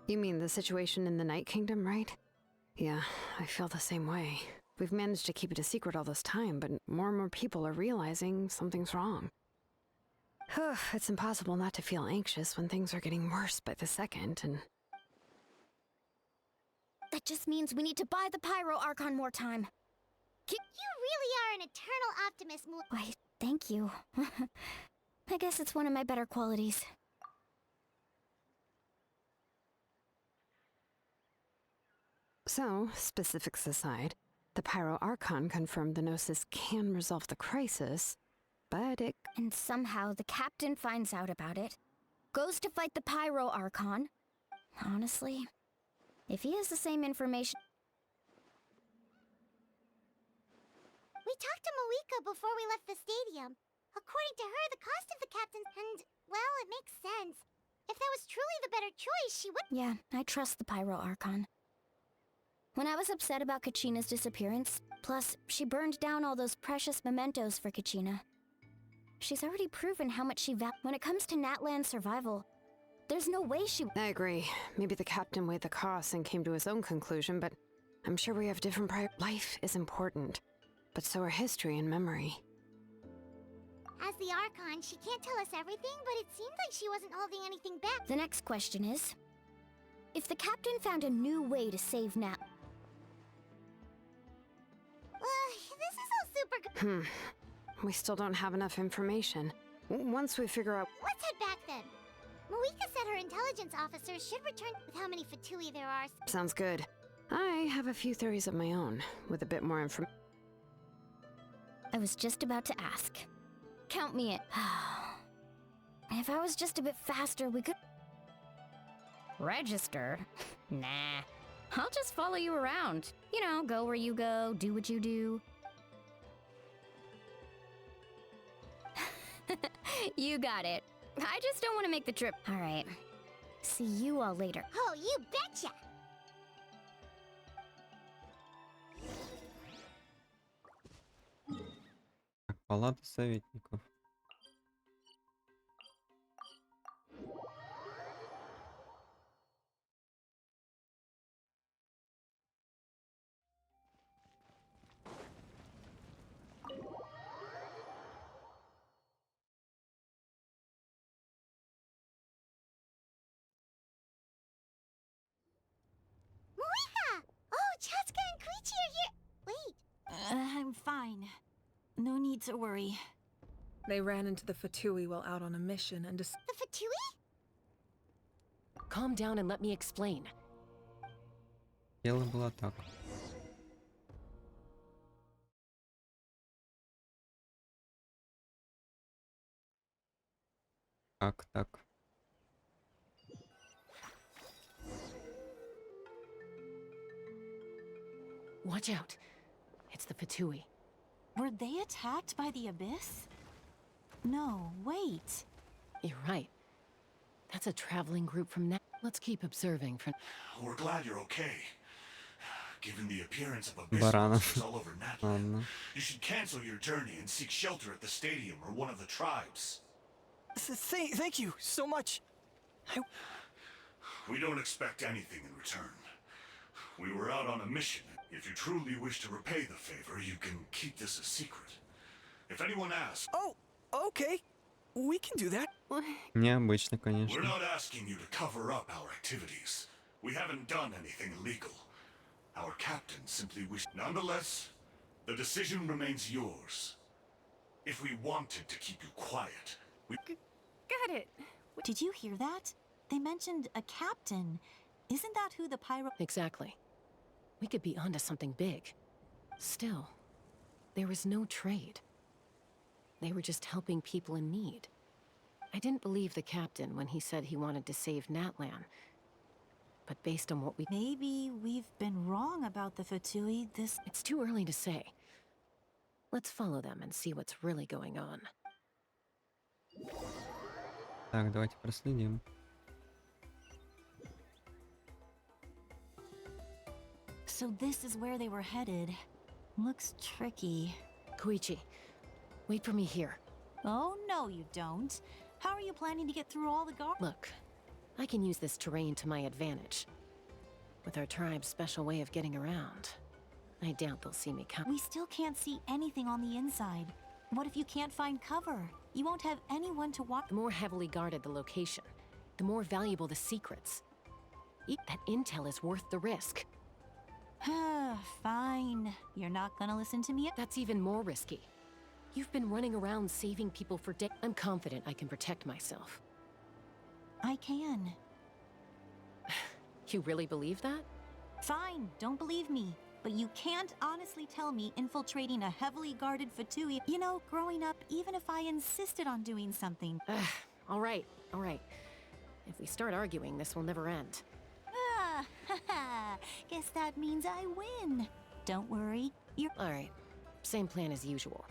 F: You mean the situation in the Night Kingdom, right? Yeah, I feel the same way. We've managed to keep it a secret all this time, but more and more people are realizing something's wrong. It's impossible not to feel anxious when things are getting worse by the second, and...
I: That just means we need to buy the Pyro Archon more time.
C: You really are an eternal optimist,
I: Why, thank you. I guess it's one of my better qualities.
F: So, specifics aside, the Pyro Archon confirmed the Gnosis can resolve the crisis, but it...
I: And somehow the captain finds out about it, goes to fight the Pyro Archon. Honestly, if he has the same information...
C: We talked to Moika before we left the stadium. According to her, the cost of the captain... And, well, it makes sense. If that was truly the better choice, she would...
I: Yeah, I trust the Pyro Archon. When I was upset about Kachina's disappearance, plus she burned down all those precious mementos for Kachina, she's already proven how much she when it comes to Natlan's survival, there's no way she...
F: I agree. Maybe the captain weighed the costs and came to his own conclusion, but I'm sure we have different Life is important, but so are history and memory.
C: As the Archon, she can't tell us everything, but it seems like she wasn't holding anything back.
I: The next question is, if the captain found a new way to save Nat...
C: This is all super good.
F: We still don't have enough information. Once we figure out...
C: Let's head back then. Moika said her intelligence officers should return with how many Fatui there are.
F: Sounds good. I have a few theories of my own, with a bit more information.
I: I was just about to ask. Count me in. If I was just a bit faster, we could... Register? Nah. I'll just follow you around. You know, go where you go, do what you do. You got it. I just don't want to make the trip. All right. See you all later.
C: Oh, you betcha!
A: Палата советников.
C: Moika! Oh, Chaska and Koichi are here! Wait.
D: I'm fine. No need to worry.
R: They ran into the Fatui while out on a mission and
C: The Fatui?
Q: Calm down and let me explain.
A: Дело было так. Как так?
Q: Watch out. It's the Fatui.
D: Were they attacked by the Abyss? No, wait.
Q: You're right. That's a traveling group from Let's keep observing for...
M: We're glad you're okay. Given the appearance of abyss
A: Баранов.
M: monsters all over Natlana,
A: Ладно.
M: you should cancel your journey and seek shelter at the stadium or one of the tribes.
H: Thank you so much.
M: We don't expect anything in return. We were out on a mission. If you truly wish to repay the favor, you can keep this a secret. If anyone asks...
H: Oh, okay. We can do that.
A: Необычно,
M: We're
A: конечно.
M: not asking you to cover up our activities. We haven't done anything illegal. Our captain simply wished... Nonetheless, the decision remains yours. If we wanted to keep you quiet, we...
D: Got it. Did you hear that? They mentioned a captain. Isn't that who the Pyro...
Q: Exactly. We could be onto something big. Still, there was no trade. They were just helping people in need. I didn't believe the captain when he said he wanted to save Natlan. But based on what we...
D: Maybe we've been wrong about the Fatui.
Q: It's too early to say. Let's follow them and see what's really going on.
A: Так, давайте проследим.
D: So this is where they were headed. Looks tricky.
Q: Koichi, wait for me here.
D: Oh, no you don't. How are you planning to get through all the guards?
Q: Look, I can use this terrain to my advantage. With our tribe's special way of getting around, I doubt they'll see me come.
D: We still can't see anything on the inside.
E: What if you can't find cover? You won't have anyone to walk.
Q: The more heavily guarded the location, the more valuable the secrets. That intel is worth the risk.
E: Fine. You're not gonna listen to me?
Q: That's even more risky. You've been running around saving people for days. I'm confident I can protect myself.
E: I can.
Q: You really believe that?
E: Fine, don't believe me. But you can't honestly tell me infiltrating a heavily guarded Fatui. You know, growing up, even if I insisted on doing something.
Q: All right. If we start arguing, this will never end.
E: Guess that means I win. Don't worry, you're...
Q: All right, same plan as usual.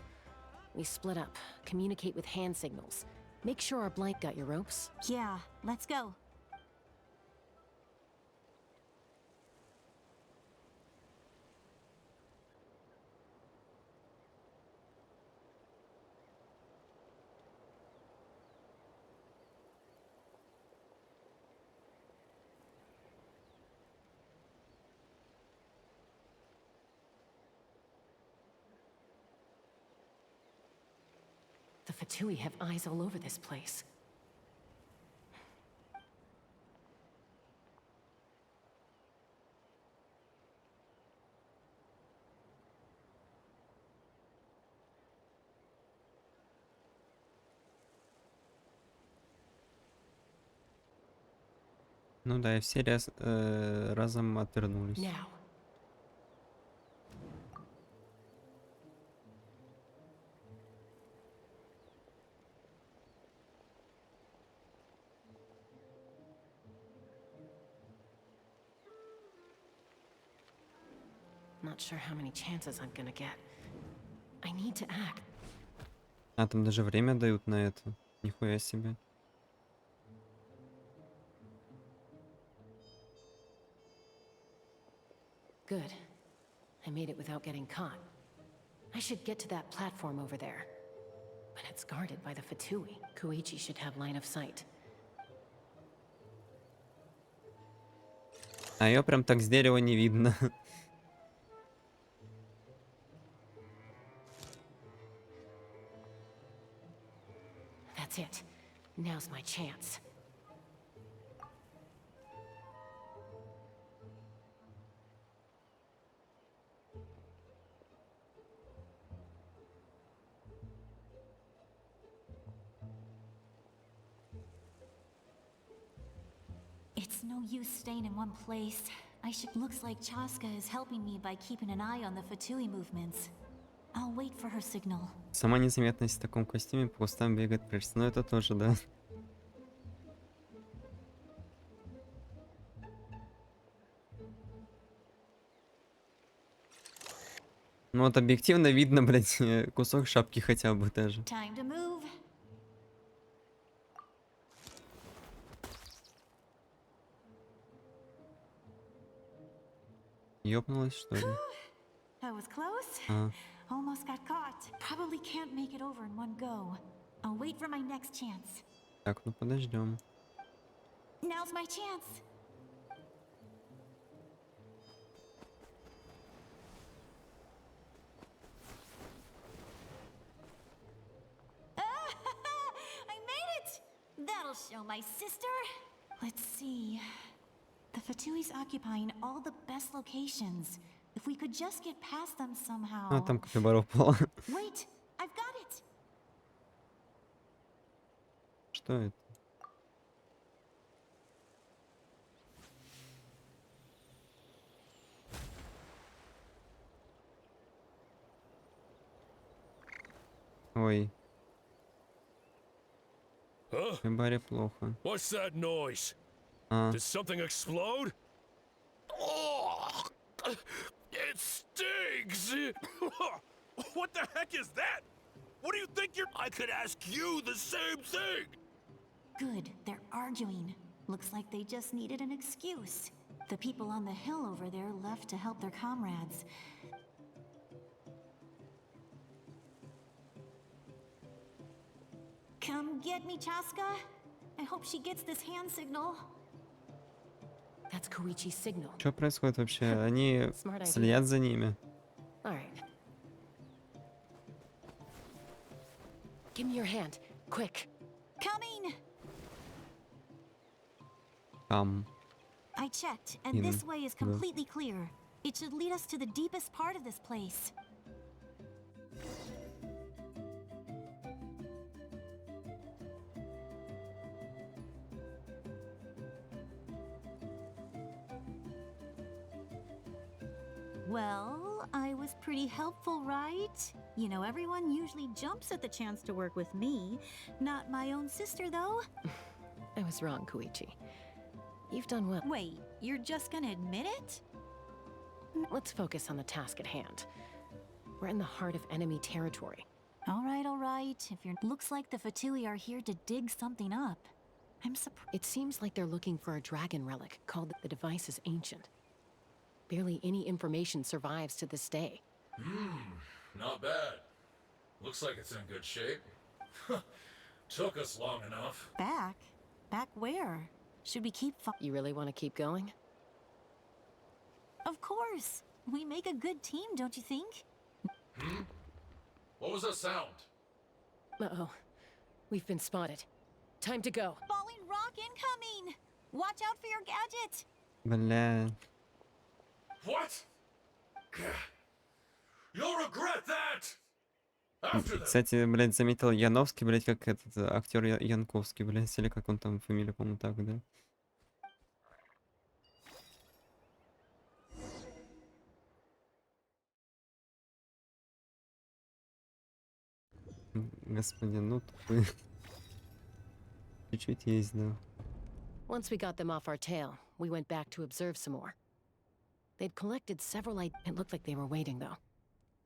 Q: We split up, communicate with hand signals. Make sure our blind got your ropes.
E: Yeah, let's go.
Q: The Fatui have eyes all over this place.
A: Ну да, и все разом отвернулись.
Q: Now. Not sure how many chances I'm gonna get. I need to act.
A: А, там даже время дают на это. Нихуя себе.
Q: Good. I made it without getting caught. I should get to that platform over there. But it's guarded by the Fatui. Koichi should have line of sight.
A: А ее прям так с дерева не видно.
Q: That's it. Now's my chance.
E: It's no use staying in one place. Looks like Chaska is helping me by keeping an eye on the Fatui movements. I'll wait for her signal.
A: Сама незаметность в таком костюме по кустам бегает, прячется. Ну это тоже, да. Ну вот объективно видно, блядь, кусок шапки хотя бы даже.
E: Time to move.
A: Ёбнулась, что ли?
E: That was close.
A: А.
E: Almost got caught. Probably can't make it over in one go. I'll wait for my next chance.
A: Так, ну подождем.
E: Now's my chance. I made it! That'll show my sister. Let's see. The Fatui's occupying all the best locations. If we could just get past them somehow.
A: А, там капибара упала.
E: Wait, I've got it.
A: Что это? Ой. Капибаре плохо.
V: What's that noise?
A: А.
V: Did something explode? Oh, it stinks! What the heck is that? What do you think you're... I could ask you the same thing!
E: Good, they're arguing. Looks like they just needed an excuse. The people on the hill over there left to help their comrades. Come get me, Chaska. I hope she gets this hand signal.
Q: That's Koichi's signal.
A: Что происходит вообще? Они следят за ними.
Q: All right. Give me your hand, quick.
E: Coming! I checked, and
A: In
E: this way is
A: the-
E: completely clear. It should lead us to the deepest part of this place. Well, I was pretty helpful, right? You know, everyone usually jumps at the chance to work with me. Not my own sister, though.
Q: I was wrong, Koichi. You've done well.
E: Wait, you're just gonna admit it?
Q: Let's focus on the task at hand. We're in the heart of enemy territory.
E: All right. If you're... Looks like the Fatui are here to dig something up. I'm surprised.
Q: It seems like they're looking for a dragon relic called the device is ancient. Barely any information survives to this day.
G: Not bad. Looks like it's in good shape. Took us long enough.
E: Back? Back where? Should we keep...
Q: You really want to keep going?
E: Of course. We make a good team, don't you think?
G: What was that sound?
Q: Uh-oh. We've been spotted. Time to go.
E: Falling rock incoming! Watch out for your gadget!
A: Бля.
G: What? You'll regret that! After that!
A: Кстати, блядь, заметил Яновский, блядь, как этот актер Янковский, блядь, или как он там, фамилия, по-моему, так, да? Господин, ну такой. Чуть-чуть есть, да.
Q: Once we got them off our tail, we went back to observe some more. They'd collected several It looked like they were waiting, though.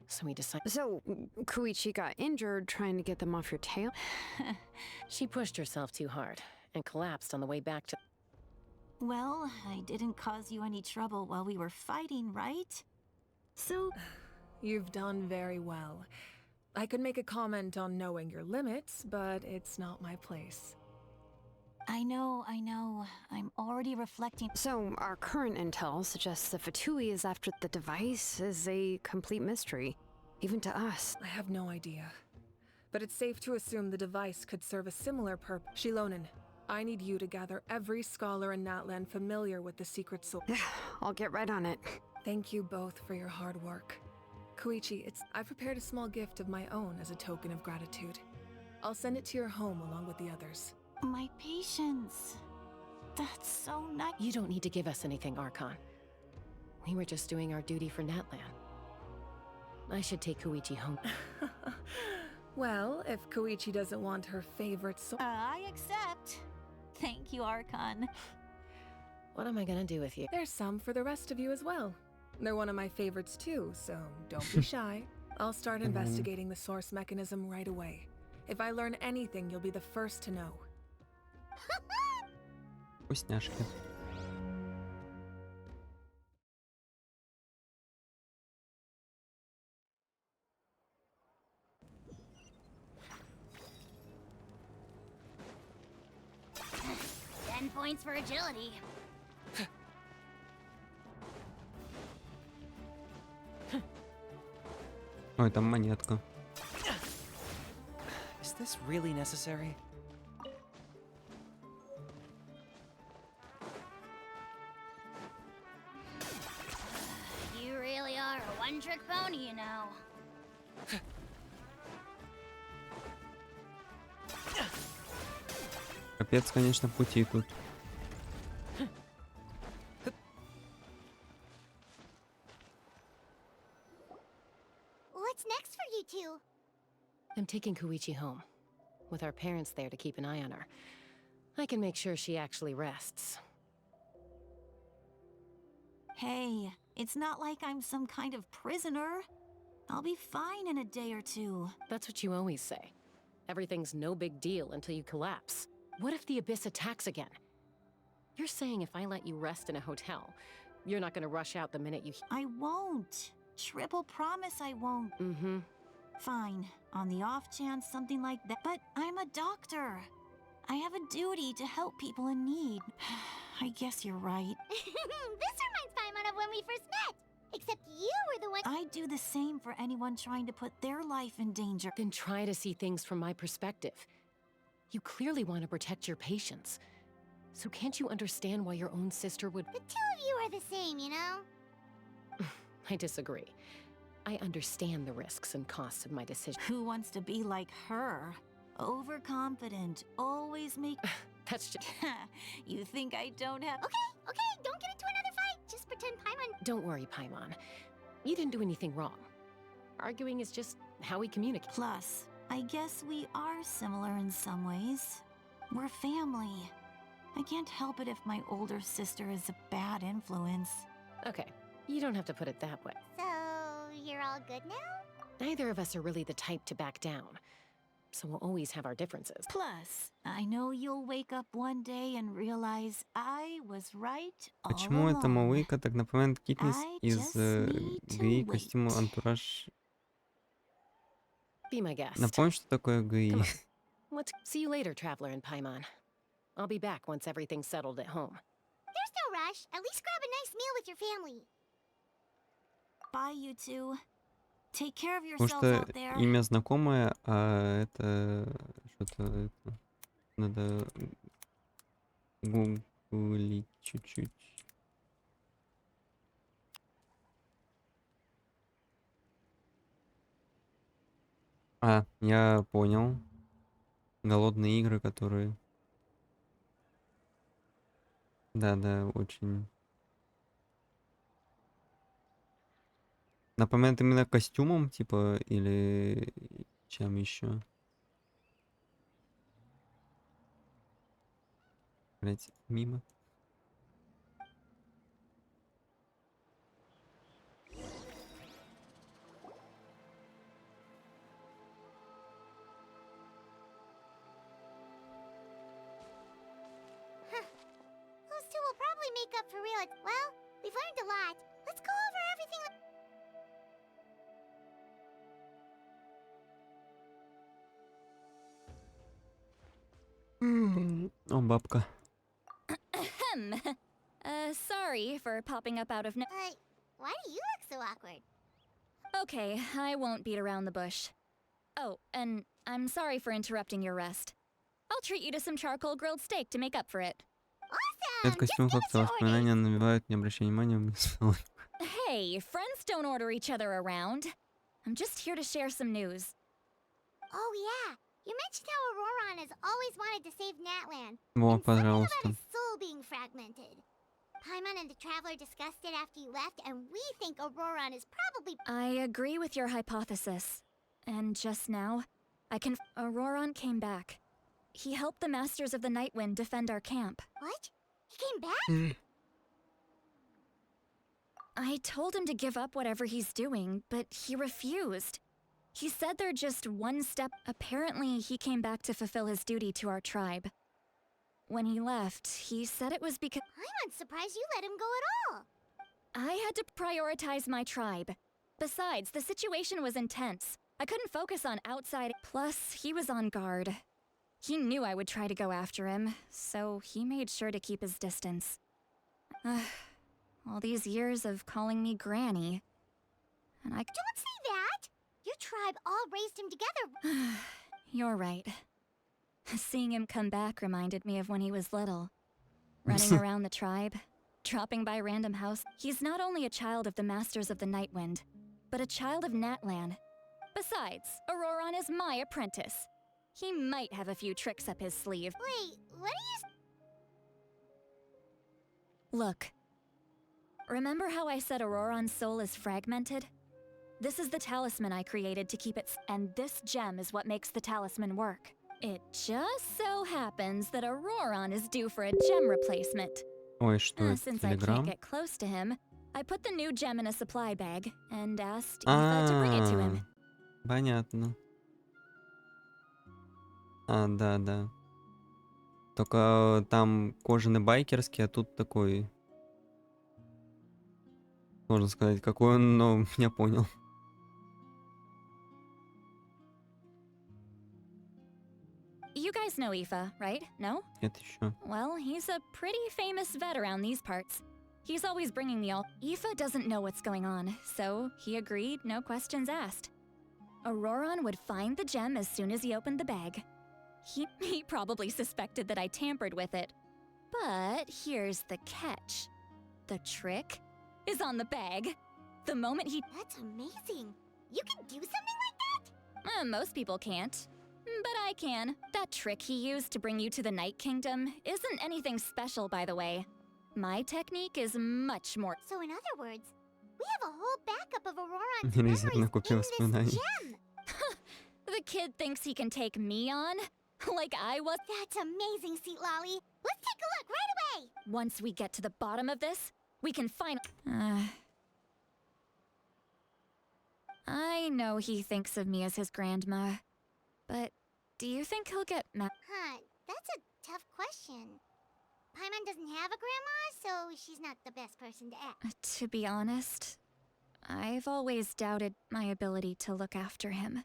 Q: So we decided...
F: So, Koichi got injured trying to get them off your tail?
Q: She pushed herself too hard and collapsed on the way back to...
E: Well, I didn't cause you any trouble while we were fighting, right? So...
R: You've done very well. I could make a comment on knowing your limits, but it's not my place.
E: I know. I'm already reflecting.
F: So, our current intel suggests the Fatui is after the device is a complete mystery, even to us.
R: I have no idea. But it's safe to assume the device could serve a similar purpose. Shilonen, I need you to gather every scholar in Natlan familiar with the secret source.
F: I'll get right on it.
R: Thank you both for your hard work. Koichi, I've prepared a small gift of my own as a token of gratitude. I'll send it to your home along with the others.
E: My patience. That's so nice.
Q: You don't need to give us anything, Archon. We were just doing our duty for Natlan. I should take Koichi home.
R: Well, if Koichi doesn't want her favorite
E: I accept. Thank you, Archon.
Q: What am I gonna do with you?
R: There's some for the rest of you as well. They're one of my favorites too, so don't be shy. I'll start investigating the source mechanism right away. If I learn anything, you'll be the first to know.
A: Вкусняшки.
C: Points for agility.
A: Ой, там монетка.
N: Is this really necessary?
C: You really are a one-trick pony, you know.
A: Капец, конечно, пути тут.
C: What's next for you two?
Q: I'm taking Koichi home, with our parents there to keep an eye on her. I can make sure she actually rests.
E: Hey, it's not like I'm some kind of prisoner. I'll be fine in a day or two.
Q: That's what you always say. Everything's no big deal until you collapse. What if the Abyss attacks again? You're saying if I let you rest in a hotel, you're not gonna rush out the minute you...
E: I won't. Triple promise I won't.
Q: Mm-hmm.
E: Fine, on the off chance something like that. But I'm a doctor. I have a duty to help people in need. I guess you're right.
C: This reminds Paimon of when we first met. Except you were the one.
E: I'd do the same for anyone trying to put their life in danger.
Q: Then try to see things from my perspective. You clearly want to protect your patients. So can't you understand why your own sister would...
C: The two of you are the same, you know?
Q: I disagree. I understand the risks and costs of my decision.
E: Who wants to be like her? Overconfident, always make...
Q: That's just...
E: You think I don't have...
C: Okay, don't get into another fight. Just pretend Paimon...
Q: Don't worry, Paimon. You didn't do anything wrong. Arguing is just how we communicate.
E: Plus, I guess we are similar in some ways. We're family. I can't help it if my older sister is a bad influence.
Q: Okay, you don't have to put it that way.
C: So, you're all good now?
Q: Neither of us are really the type to back down. So we'll always have our differences.
E: Plus, I know you'll wake up one day and realize I was right all
A: Почему эта
E: along.
A: малыка так напоминает Китнис из ГИ костюма Антураж?
Q: Be my guest.
A: Напомни, что такое ГИ.
Q: Come on. Let's see you later, Traveler and Paimon. I'll be back once everything's settled at home.
C: There's no rush. At least grab a nice meal with your family.
E: Bye, you two. Take care of
A: Потому
E: yourselves
A: что
E: out there.
A: имя знакомое, а это что-то это, надо гуглить чуть-чуть. А, я понял. Голодные игры, которые... Да, очень... Напоминает именно костюмом, типа, или чем еще? Блять, мимо.
C: Those two will probably make up for real. Well, we've learned a lot. Let's go over everything.
A: О, бабка.
L: Ahem. Sorry for popping up out of no.
C: Why do you look so awkward?
L: Okay, I won't beat around the bush. Oh, and I'm sorry for interrupting your rest. I'll treat you to some charcoal grilled steak to make up for it.
A: Этот костюм как-то воспоминания навевают, не обращай внимания.
L: Hey, friends don't order each other around. I'm just here to share some news.
C: Oh yeah, you mentioned how Auroron has always wanted to save Natlan.
A: Во,
C: And something about
A: пожалуйста.
C: his soul being fragmented. Paimon and the Traveler discussed it after you left, and we think Auroron is probably...
L: I agree with your hypothesis. And just now, Auroron came back. He helped the Masters of the Nightwind defend our camp.
C: What? He came back?
L: I told him to give up whatever he's doing, but he refused. He said they're just one step. Apparently, he came back to fulfill his duty to our tribe. When he left, he said it was because
C: I'm surprised you let him go at all.
L: I had to prioritize my tribe. Besides, the situation was intense. I couldn't focus on outside. Plus, he was on guard. He knew I would try to go after him, so he made sure to keep his distance. All these years of calling me Granny. And I...
C: Don't say that! Your tribe all raised him together.
L: You're right. Seeing him come back reminded me of when he was little. Running around the tribe, dropping by random house. He's not only a child of the Masters of the Nightwind, but a child of Natlan. Besides, Auroron is my apprentice. He might have a few tricks up his sleeve.
C: Wait, what are you...
L: Look. Remember how I said Auroron's soul is fragmented? This is the talisman I created to keep it and this gem is what makes the talisman work. It just so happens that Auroron is due for a gem replacement.
A: Ой, что это?
L: Since I can't
A: Телеграм?
L: get close to him, I put the new gem in a supply bag and asked Aoife to bring it to him.
A: Понятно. Да. Только там кожаный байкерский, а тут такой... Можно сказать, какой он, но меня понял.
L: You guys know Aoife, right? No?
A: Нет еще.
L: Well, he's a pretty famous vet around these parts. He's always bringing me all. Aoife doesn't know what's going on, so he agreed, no questions asked. Auroron would find the gem as soon as he opened the bag. He probably suspected that I tampered with it. But here's the catch. The trick is on the bag. The moment he—
C: That's amazing. You can do something like that?
L: Most people can't. But I can. That trick he used to bring you to the Night Kingdom isn't anything special, by the way. My technique is much more—
C: So in other words, we have a whole backup of Auroron's memories
A: Резервно купил
C: in this
A: воспоминания.
C: gem.
L: The kid thinks he can take me on? Like I was—
C: That's amazing, Seat Lolly. Let's take a look right away.
L: Once we get to the bottom of this, we can find— I know he thinks of me as his grandma, but do you think he'll get mad?
C: Huh, that's a tough question. Paimon doesn't have a grandma, so she's not the best person to ask.
L: To be honest, I've always doubted my ability to look after him.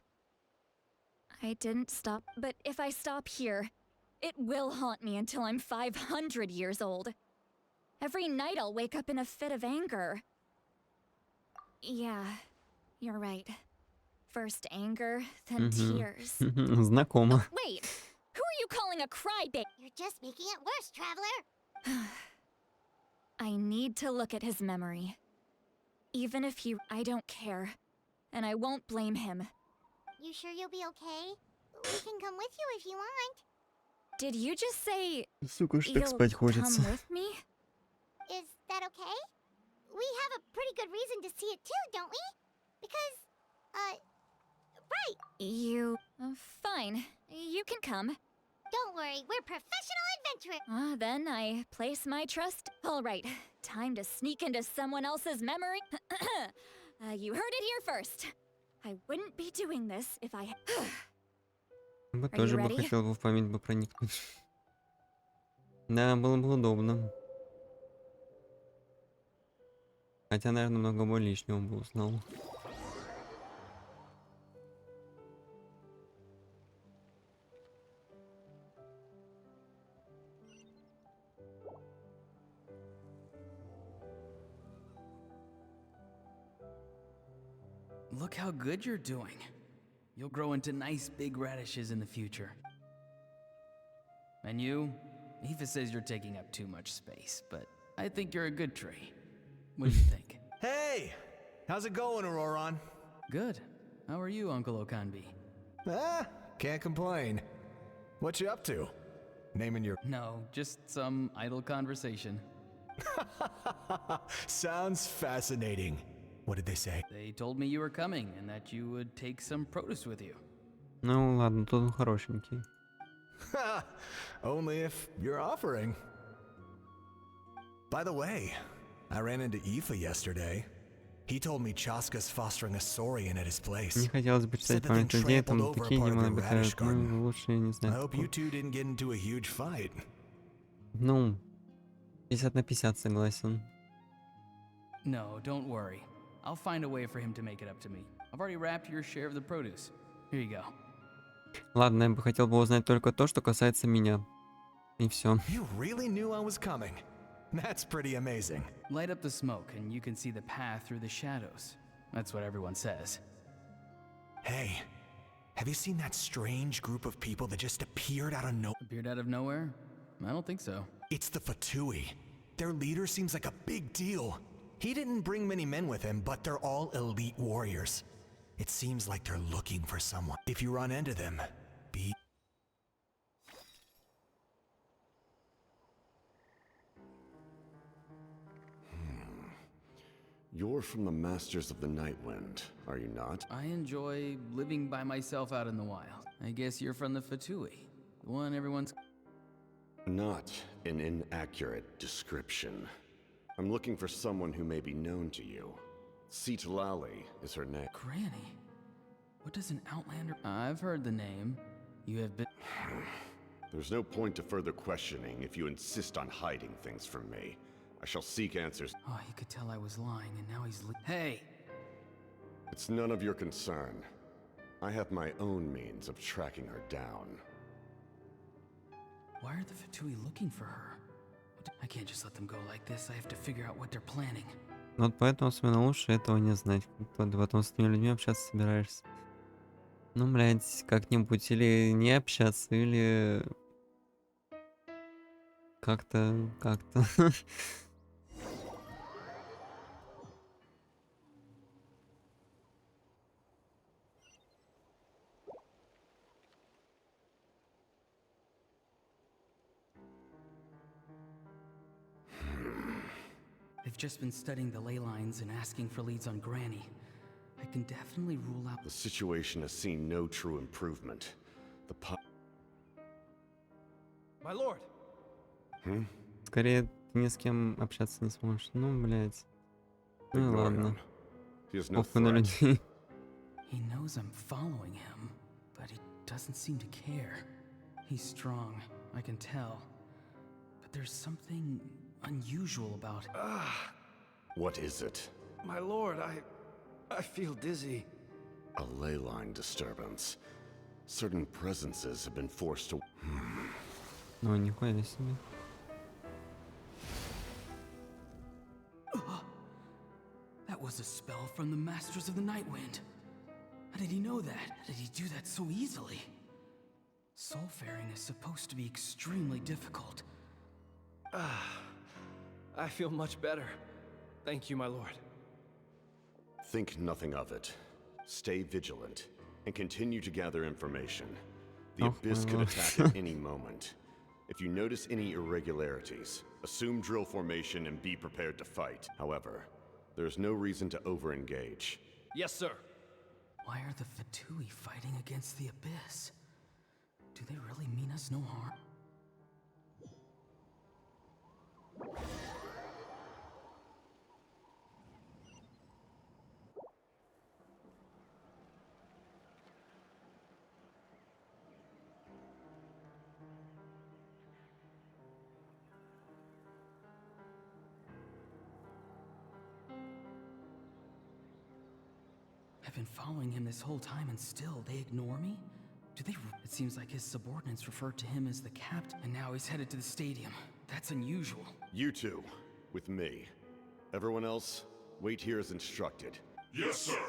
L: I didn't stop, but if I stop here, it will haunt me until I'm 500 years old. Every night I'll wake up in a fit of anger. Yeah, you're right. First anger, then tears.
A: Знакомо.
L: Wait, who are you calling a crybaby?
C: You're just making it worse, Traveler.
L: I need to look at his memory. Even if I don't care. And I won't blame him.
C: You sure you'll be okay? We can come with you if you want.
L: Did you just say
A: Сука, уж так
L: you'll
A: спать
L: come
A: хочется.
L: with me?
C: Is that okay? We have a pretty good reason to see it too, don't we? Because, right.
L: You... fine. You can come.
C: Don't worry, we're professional adventurers.
L: Then I place my trust. All right, time to sneak into someone else's memory. You heard it here first. I wouldn't be doing this if I...
A: Я бы
L: Are you
A: тоже бы
L: ready?
A: хотел бы в память бы проникнуть. Да, было бы удобно. Хотя, наверное, много бы лишнего бы узнал.
J: Look how good you're doing. You'll grow into nice big radishes in the future. And you? Aoife says you're taking up too much space, but I think you're a good tree. What do you think?
K: Hey! How's it going, Auroron?
J: Good. How are you, Uncle Okanbi?
K: Can't complain. What you up to? Naming your...
J: No, just some idle conversation.
K: Sounds fascinating. What did they say?
J: They told me you were coming and that you would take some produce with you.
A: Ну ладно, тут он хорошенький.
K: Only if you're offering. By the way, I ran into Aoife yesterday. He told me Chaska's fostering a saurian at his place.
A: Мне хотелось бы читать память людей, там такие демоны обитают. Ну, лучше, не
K: I
A: знаю.
K: hope you two didn't get into a huge fight.
A: Ну, 50 на 50 согласен.
J: No, don't worry. I'll find a way for him to make it up to me. I've already wrapped your share of the produce. Here you go.
A: Ладно, я бы хотел бы узнать только то, что касается меня. И все.
K: You really knew I was coming. That's pretty amazing.
J: Light up the smoke and you can see the path through the shadows. That's what everyone says.
K: Hey, have you seen that strange group of people that just appeared out of nowhere?
J: Appeared out of nowhere? I don't think so.
K: It's the Fatui. Their leader seems like a big deal. He didn't bring many men with him, but they're all elite warriors. It seems like they're looking for someone. If you run into them, be...
W: You're from the Masters of the Nightwind, are you not?
J: I enjoy living by myself out in the wild. I guess you're from the Fatui, the one everyone's...
W: Not an inaccurate description. I'm looking for someone who may be known to you. Lali is her name.
J: Granny? What does an outlander... I've heard the name. You have been...
W: There's no point to further questioning if you insist on hiding things from me. I shall seek answers.
J: Oh, he could tell I was lying, and now he's... Hey!
W: It's none of your concern. I have my own means of tracking her down.
J: Why are the Fatui looking for her? I can't just let them go like this. I have to figure out what they're planning.
A: Вот поэтому, особенно лучше этого не знать. Кто ты потом с этими людьми общаться собираешься. Ну, блядь, как-нибудь или не общаться, или как-то.
J: They've just been studying the ley lines and asking for leads on Granny. I can definitely rule out...
W: The situation has seen no true improvement. The
H: My lord!
A: Скорее, ты ни с кем общаться не сможешь. Ну, блядь. Ну и
W: Ignore
A: ладно.
W: him. He is no
A: Похуй на
W: threat.
A: людей.
J: He knows I'm following him, but he doesn't seem to care. He's strong, I can tell. But there's something unusual about him.
W: What is it?
H: My lord, I feel dizzy.
W: A ley line disturbance. Certain presences have been forced to...
A: Ну, нихуя себе.
J: That was a spell from the Masters of the Nightwind. How did he know that? How did he do that so easily? Soulfaring is supposed to be extremely difficult.
H: I feel much better. Thank you, my lord.
W: Think nothing of it. Stay vigilant, and continue to gather information. The Abyss could attack at any moment. If you notice any irregularities, assume drill formation and be prepared to fight. However, there is no reason to over-engage.
H: Yes, sir.
J: Why are the Fatui fighting against the Abyss? Do they really mean us no harm? I've been following him this whole time and still they ignore me? Do they? It seems like his subordinates referred to him as the captain, and now he's headed to the stadium. That's unusual.
W: You two, with me. Everyone else, wait here as instructed.
M: Yes, sir.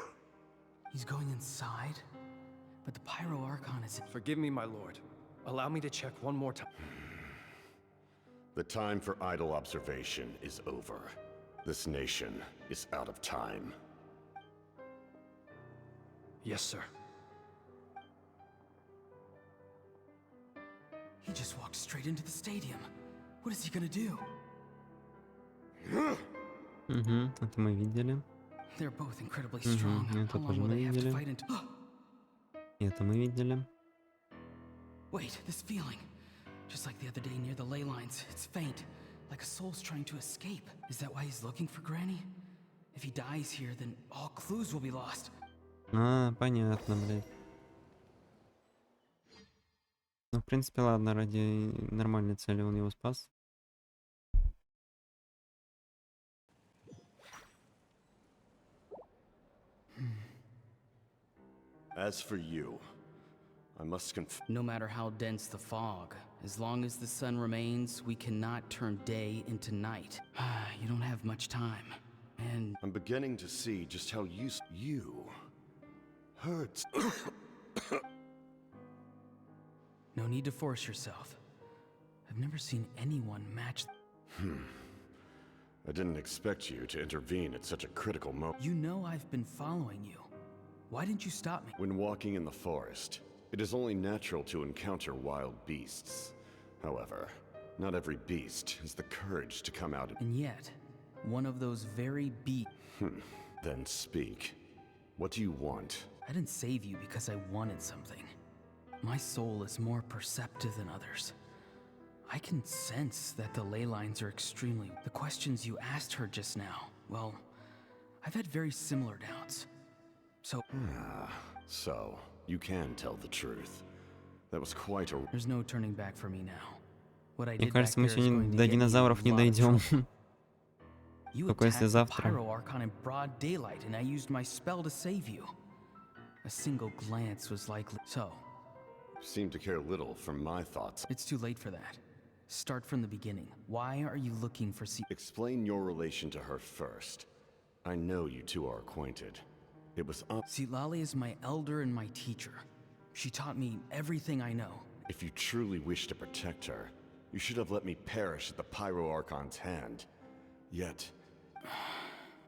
J: He's going inside? But the Pyro Archon is...
H: Forgive me, my lord. Allow me to check one more time.
W: The time for idle observation is over. This nation is out of time.
H: Yes, sir.
J: He just walked straight into the stadium. What is he gonna do?
A: Угу, это мы видели.
J: They're both incredibly strong.
A: Это
J: How long
A: тоже
J: will
A: мы
J: they have to
A: видели.
J: fight into...
A: Это мы видели.
J: Wait, this feeling. Just like the other day near the ley lines. It's faint. Like a soul's trying to escape. Is that why he's looking for Granny? If he dies here, then all clues will be lost.
A: А, понятно, блядь. Ну, в принципе, ладно, ради нормальной цели он его спас.
W: As for you, I must confess...
J: No matter how dense the fog, as long as the sun remains, we cannot turn day into night. You don't have much time, and...
W: I'm beginning to see just how you hurts.
J: No need to force yourself. I've never seen anyone match...
W: I didn't expect you to intervene at such a critical moment.
J: You know I've been following you. Why didn't you stop me?
W: When walking in the forest, it is only natural to encounter wild beasts. However, not every beast has the courage to come out
J: and yet, one of those very
W: Then speak. What do you want?
J: I didn't save you because I wanted something. My soul is more perceptive than others. I can sense that the ley lines are extremely... The questions you asked her just now, well, I've had very similar doubts. So...
W: So, you can tell the truth. That was quite a...
J: There's no turning back for me now. What I
A: Мне
J: did
A: кажется,
J: back
A: мы
J: there is
A: сегодня
J: going to
A: до
J: get you in
A: динозавров
J: a
A: не
J: lot of
A: дойдем.
J: trouble. You
A: Только если
J: attacked the
A: завтра.
J: Pyro Archon in broad daylight, and I used my spell to save you. A single glance was likely... So...
W: Seem to care little for my thoughts.
J: It's too late for that. Start from the beginning. Why are you looking for
W: Explain your relation to her first. I know you two are acquainted. It was
J: Lali is my elder and my teacher. She taught me everything I know.
W: If you truly wish to protect her, you should have let me perish at the Pyro Archon's hand. Yet...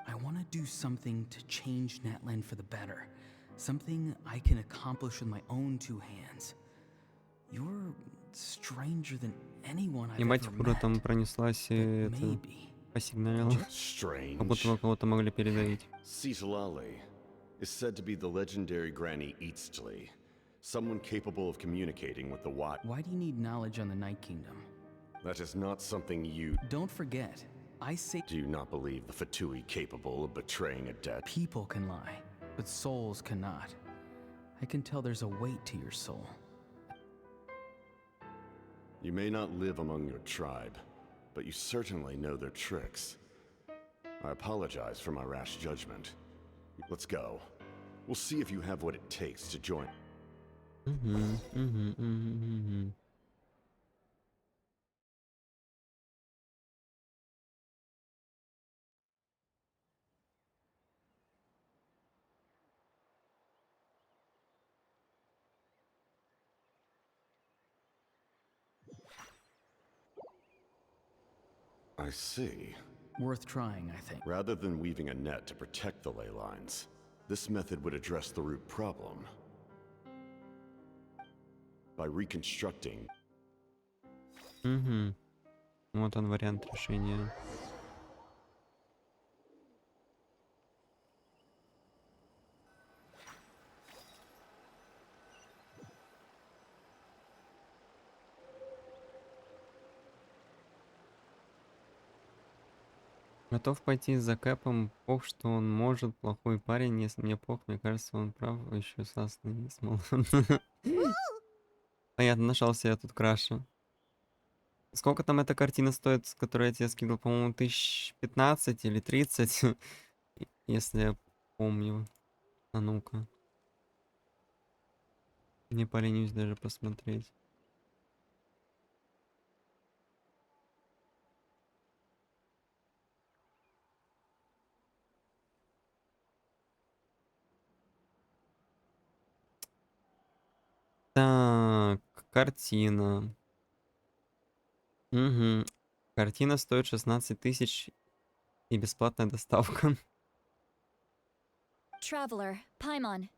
J: I want to do something to change Natlan for the better. Something I can accomplish with my own two hands. You're stranger than anyone I've
A: Ебать,
J: ever
A: куда
J: met.
A: там пронеслась это... Посигналила. Как будто вы кого-то могли передавить.
W: Citlali is said to be the legendary Granny Eastly, someone capable of communicating with the Watt.
J: Why do you need knowledge on the Night Kingdom?
W: That is not something you...
J: Don't forget, I say...
W: Do you not believe the Fatui capable of betraying a debt?
J: People can lie, but souls cannot. I can tell there's a weight to your soul.
W: You may not live among your tribe, but you certainly know their tricks. I apologize for my rash judgment. Let's go. We'll see if you have what it takes to join. I see.
J: Worth trying, I think.
W: Rather than weaving a net to protect the ley lines, this method would address the root problem. By reconstructing...
A: Вот он вариант решения. Готов пойти за Кэпом, пох, что он может, плохой парень, если мне пох, мне кажется, он прав, еще сасный не смол. Понятно, нашелся я тут краша. Сколько там эта картина стоит, с которой я тебе скидывал, по-моему, 1015 или 30, если я помню. А ну-ка. Не поленюсь даже посмотреть. Так, картина. Угу. Картина стоит 16 тысяч и бесплатная доставка.
L: Traveler, Paimon.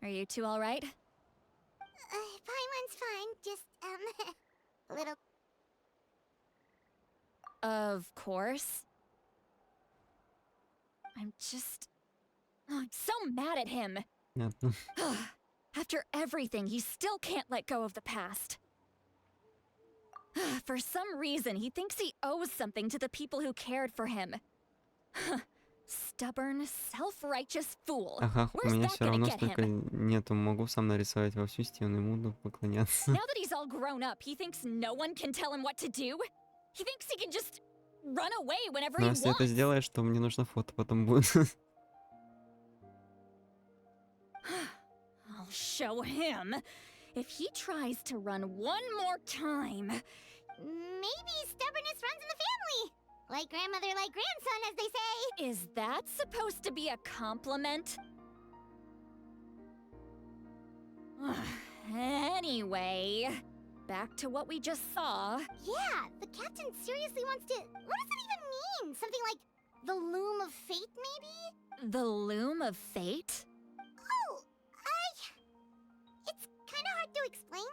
L: Are you two alright?
C: Paimon's fine, just, little...
L: Of course. I'm so mad at him.
A: Понятно.
L: After everything, he still can't let go of the past. For some reason, he thinks he owes something to the people who cared for him. Stubborn, self-righteous fool.
A: Ага, у
L: Where's
A: меня
L: that
A: все
L: gonna
A: равно
L: get
A: столько
L: him?
A: нету, могу сам нарисовать во всю стену и буду поклоняться.
L: Now that he's all grown up, he thinks no one can tell him what to do? He thinks he can just run away whenever
A: Но
L: he
A: если это
L: wants.
A: сделаешь, то мне нужно фото потом будет.
L: I'll show him. If he tries to run one more time...
C: Maybe stubbornness runs in the family! Like grandmother, like grandson, as they say!
L: Is that supposed to be a compliment? Anyway, back to what we just saw.
C: Yeah, the captain seriously wants to... What does it even mean? Something like the loom of fate, maybe?
L: The loom of fate?
C: Oh, it's kind of hard to explain.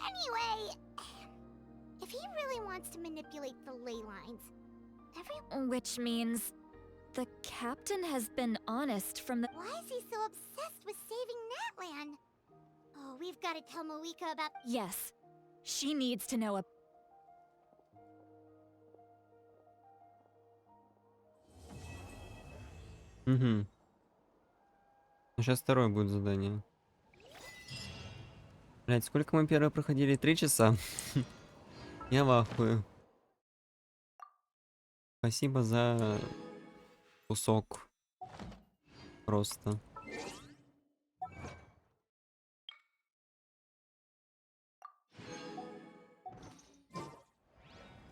C: Anyway, if he really wants to manipulate the ley lines,
L: Which means the captain has been honest from the...
C: Why is he so obsessed with saving Natlan? Oh, we've got to tell Moeka about...
L: Yes, she needs to know a...
A: Угу. Сейчас второе будет задание. Блять, сколько мы первое проходили? 3 часа. Я в ахуе. Спасибо за кусок. Просто.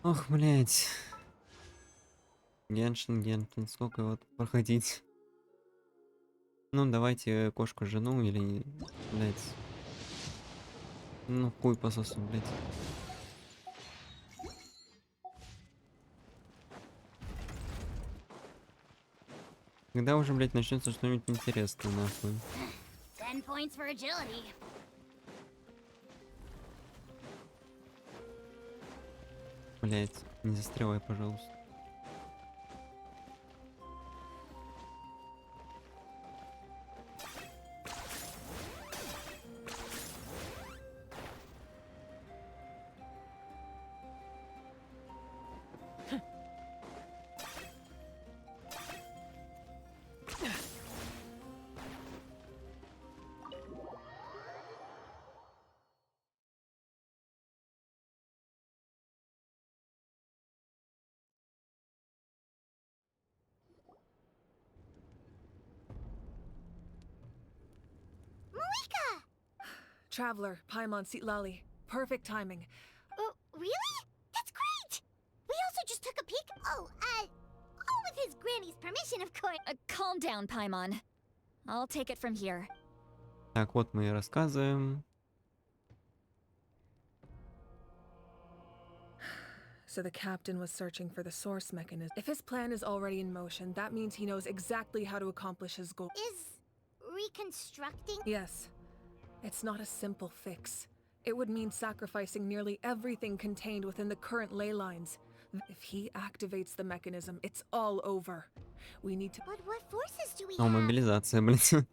A: Ох, блять. Геншин, сколько вот проходить? Ну, давайте кошку жену или, блять. Ну, хуй пососу, блять. Когда уже, блять, начнется что-нибудь интересное, нахуй?
C: 10 points for agility.
A: Блять, не застревай, пожалуйста.
C: Malika!
R: Traveler, Paimon Sitlali. Perfect timing.
C: Oh, really? That's great! We also just took a peek. Oh, with his granny's permission, of course.
L: Calm down, Paimon. I'll take it from here.
A: Так, вот мы и рассказываем.
R: So the captain was searching for the source mechanism. If his plan is already in motion, that means he knows exactly how to accomplish his goal.
C: Is reconstructing?
R: Yes. It's not a simple fix. It would mean sacrificing nearly everything contained within the current ley lines. If he activates the mechanism, it's all over. We need to...
C: But what forces do we
A: О,
C: have?
A: мобилизация, блять.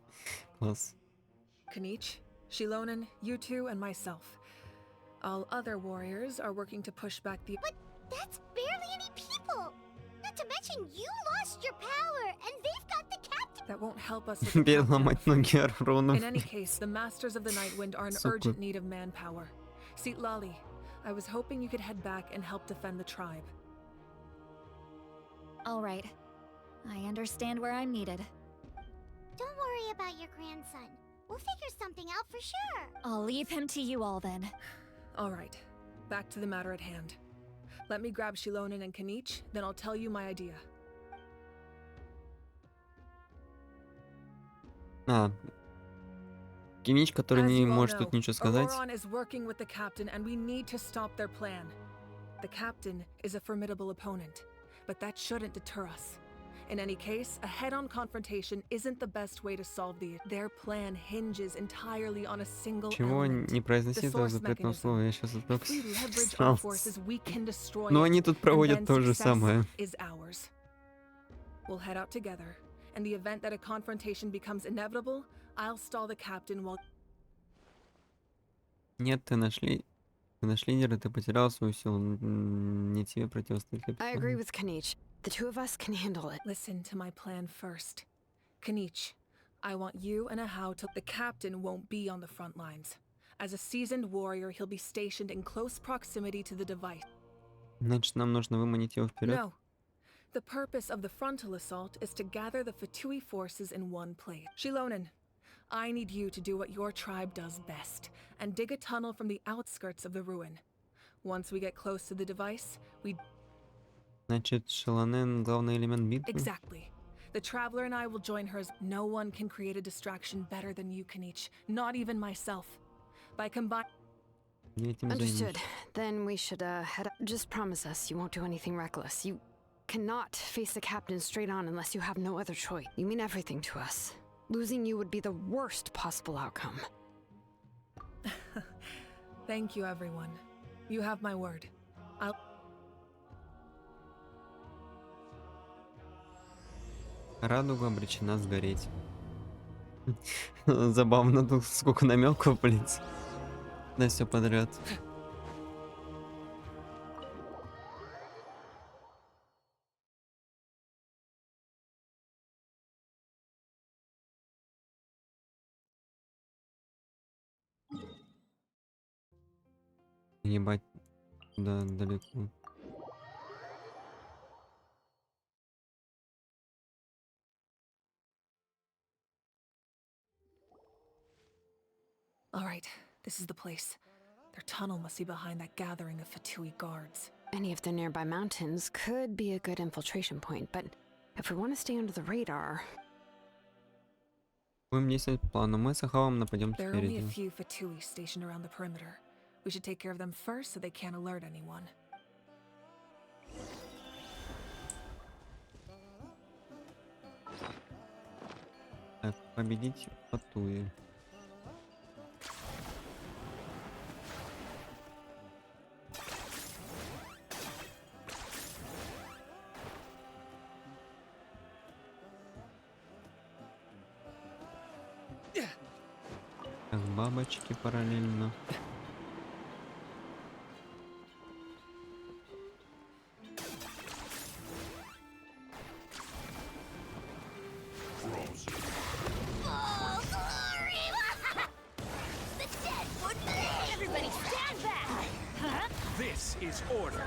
A: Класс.
R: Kanich, Shilonen, you two, and myself. All other warriors are working to push back the...
C: But that's barely any people! Not to mention you lost your power, and they've got the captain!
R: That won't help us with the captain.
A: Переломать ноги Аррону.
R: In any case, the Masters of the Nightwind are in
A: Сука.
R: urgent need of manpower. Sitlali, I was hoping you could head back and help defend the tribe.
L: All right. I understand where I'm needed.
C: Don't worry about your grandson. We'll figure something out for sure.
L: I'll leave him to you all then.
R: All right, back to the matter at hand. Let me grab Shilonen and Kanich, then I'll tell you my idea.
A: А. Кинич, который
R: As
A: не
R: you all
A: может
R: know,
A: тут ничего сказать.
R: Auroron is working with the captain, and we need to stop their plan. The captain is a formidable opponent, but that shouldn't deter us. In any case, a head-on confrontation isn't the best way to solve their plan hinges entirely on a single
A: Чего
R: element.
A: не произноси
R: The
A: этого
R: source
A: запретного
R: mechanism.
A: слова, я сейчас
R: If we leverage our forces, we can destroy
A: Но
R: it,
A: они тут
R: and
A: проводят
R: then
A: то же
R: success
A: самое.
R: is ours. We'll head out together. In the event that a confrontation becomes inevitable, I'll stall the captain while...
A: Нет, ты наш лидер, ты потерял свою силу. Не тебе противостоять
F: I agree
A: капитану.
F: with Kanich. The two of us can handle it.
R: Listen to my plan first. Kanich, I want you and Ahau to... The captain won't be on the front lines. As a seasoned warrior, he'll be stationed in close proximity to the device.
A: Значит, нам нужно выманить его вперед.
R: No. The purpose of the frontal assault is to gather the Fatui forces in one place. Shilonen, I need you to do what your tribe does best, and dig a tunnel from the outskirts of the ruin. Once we get close to the device, we...
A: Значит, Шелонен — главный элемент битвы?
R: Exactly. The Traveler and I will join her as... No one can create a distraction better than you, Kanich. Not even myself. By combining...
A: Я этим
F: Understood.
A: займусь.
F: Then we should head up. Just promise us you won't do anything reckless. You cannot face the captain straight on unless you have no other choice. You mean everything to us. Losing you would be the worst possible outcome.
R: Thank you, everyone. You have my word. I'll...
A: Радуга обречена сгореть. Забавно, тут сколько намеков, блядь. Да все подряд. Ебать, да, далеко.
R: All right, this is the place. Their tunnel must be behind that gathering of Fatui guards.
F: Any of the nearby mountains could be a good infiltration point, but if we want to stay under the radar...
A: Будем действовать по плану. Мы с Ахавом нападем
R: There are only a
A: спереди.
R: few Fatui stationed around the perimeter. We should take care of them first so they can't alert anyone.
A: Так, победить Фатуи. Так, бабочки параллельно.
C: Oh, glory! The dead would live! Everybody stand back! Huh?
V: This is order.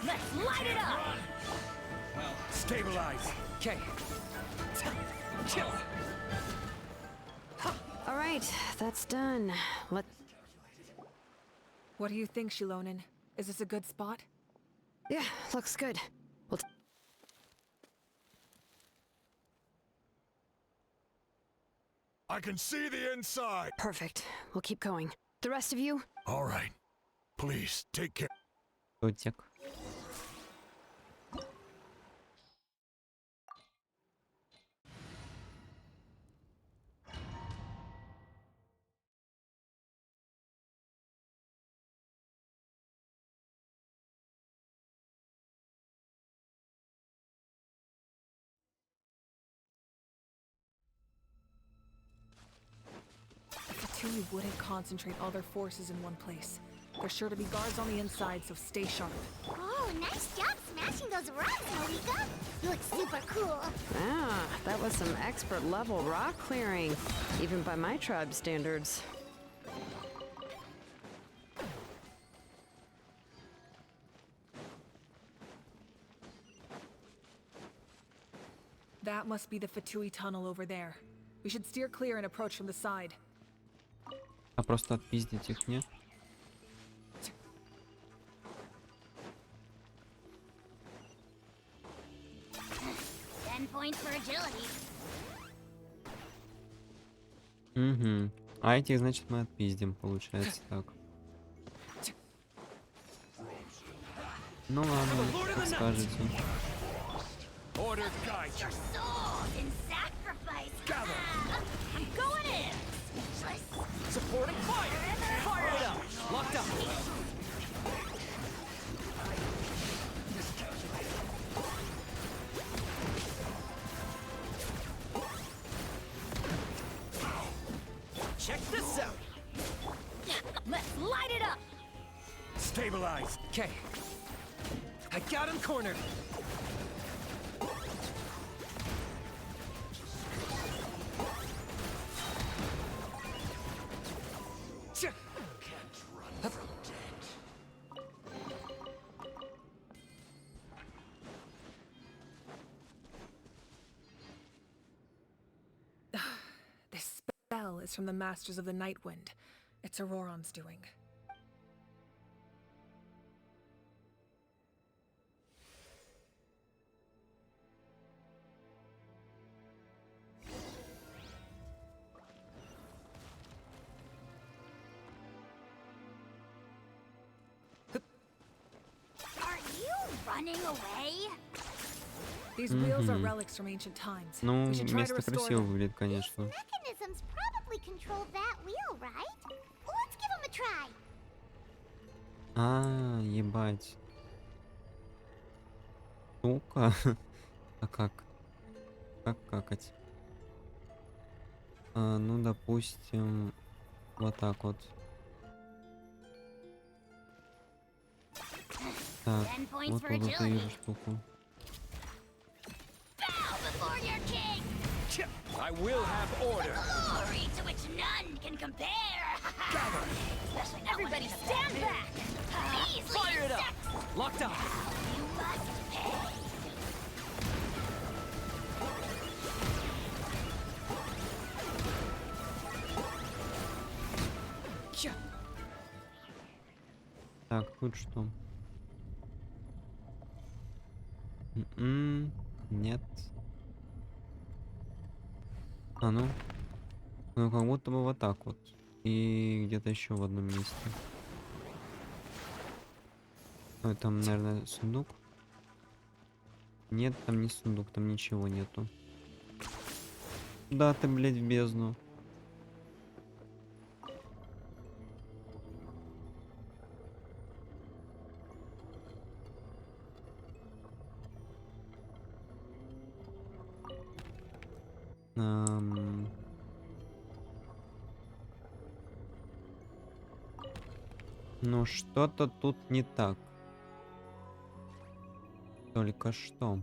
C: Let's light it up!
V: Stabilize.
Q: Okay.
F: All right, that's done.
R: What do you think, Shilonen? Is this a good spot?
F: Yeah, looks good.
V: I can see the inside.
F: Perfect. We'll keep going. The rest of you?
V: All right. Please take care.
A: Котик.
R: The Fatui wouldn't concentrate all their forces in one place. There's sure to be guards on the inside, so stay sharp.
C: Oh, nice job smashing those rocks, Malika! You look super cool!
F: Ah, that was some expert level rock clearing, even by my tribe standards.
R: That must be the Fatui tunnel over there. We should steer clear and approach from the side.
A: А просто отпиздить их, нет?
C: 10 points for agility.
A: Угу. А этих, значит, мы отпиздим, получается так. Ну ладно, как скажете.
V: Order guide you.
C: Your soul in sacrifice!
V: Gather.
C: I'm going in!
N: Supporting fire! Fire it up! Locked up! Check this out!
C: Let's light it up!
V: Stabilize.
Q: Okay. I got him cornered.
R: This spell is from the Masters of the Night Wind. It's Auroron's doing.
C: Are you running away?
R: These wheels are relics from ancient times.
A: Ну,
R: We should try to
A: место
R: restore
A: красиво
R: them.
A: выглядит, конечно.
C: Mechanisms probably control that wheel, right? Let's give them a try.
A: А, ебать. Сука. А как? Как какать? Ну, допустим, вот так вот. Так, вот эту вижу штуку.
C: Bow before your king!
V: I will have order.
C: Glory to which none can compare! Especially everybody stand back! Easily
N: Fire it up!
C: insects!
N: Locked up!
C: You
A: Так, тут что? Нет. А ну. Ну, как будто бы вот так вот. И где-то еще в одном месте. Ой, там, наверное, сундук. Нет, там не сундук, там ничего нету. Да, ты, блядь, в бездну. Ну, что-то тут не так. Только что.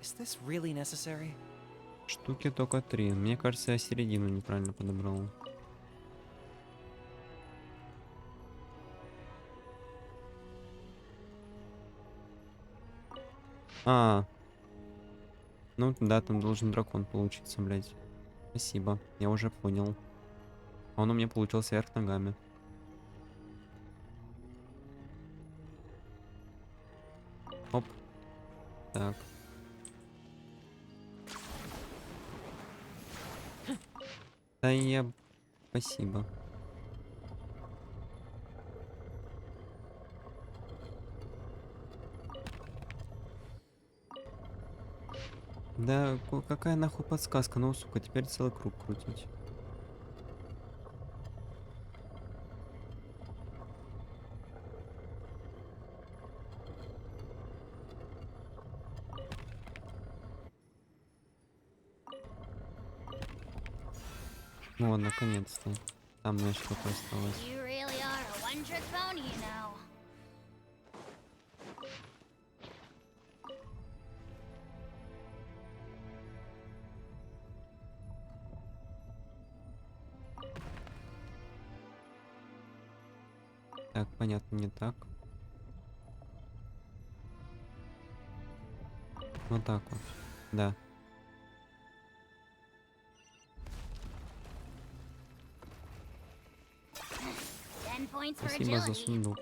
N: Is this really necessary?
A: Штуки только 3. Мне кажется, я середину неправильно подобрал. Ну да, там должен дракон получиться, блядь. Спасибо, я уже понял. Он у меня получился вверх ногами. Оп. Так. Да я... Спасибо. Да, какая нахуй подсказка? Ну, сука, теперь целый круг крутить. Ну, вот, наконец-то. Там, знаешь, что-то осталось.
C: You really are a one-trick pony, you know.
A: Так, понятно, не так. Вот так вот. Да. Спасибо за сундук.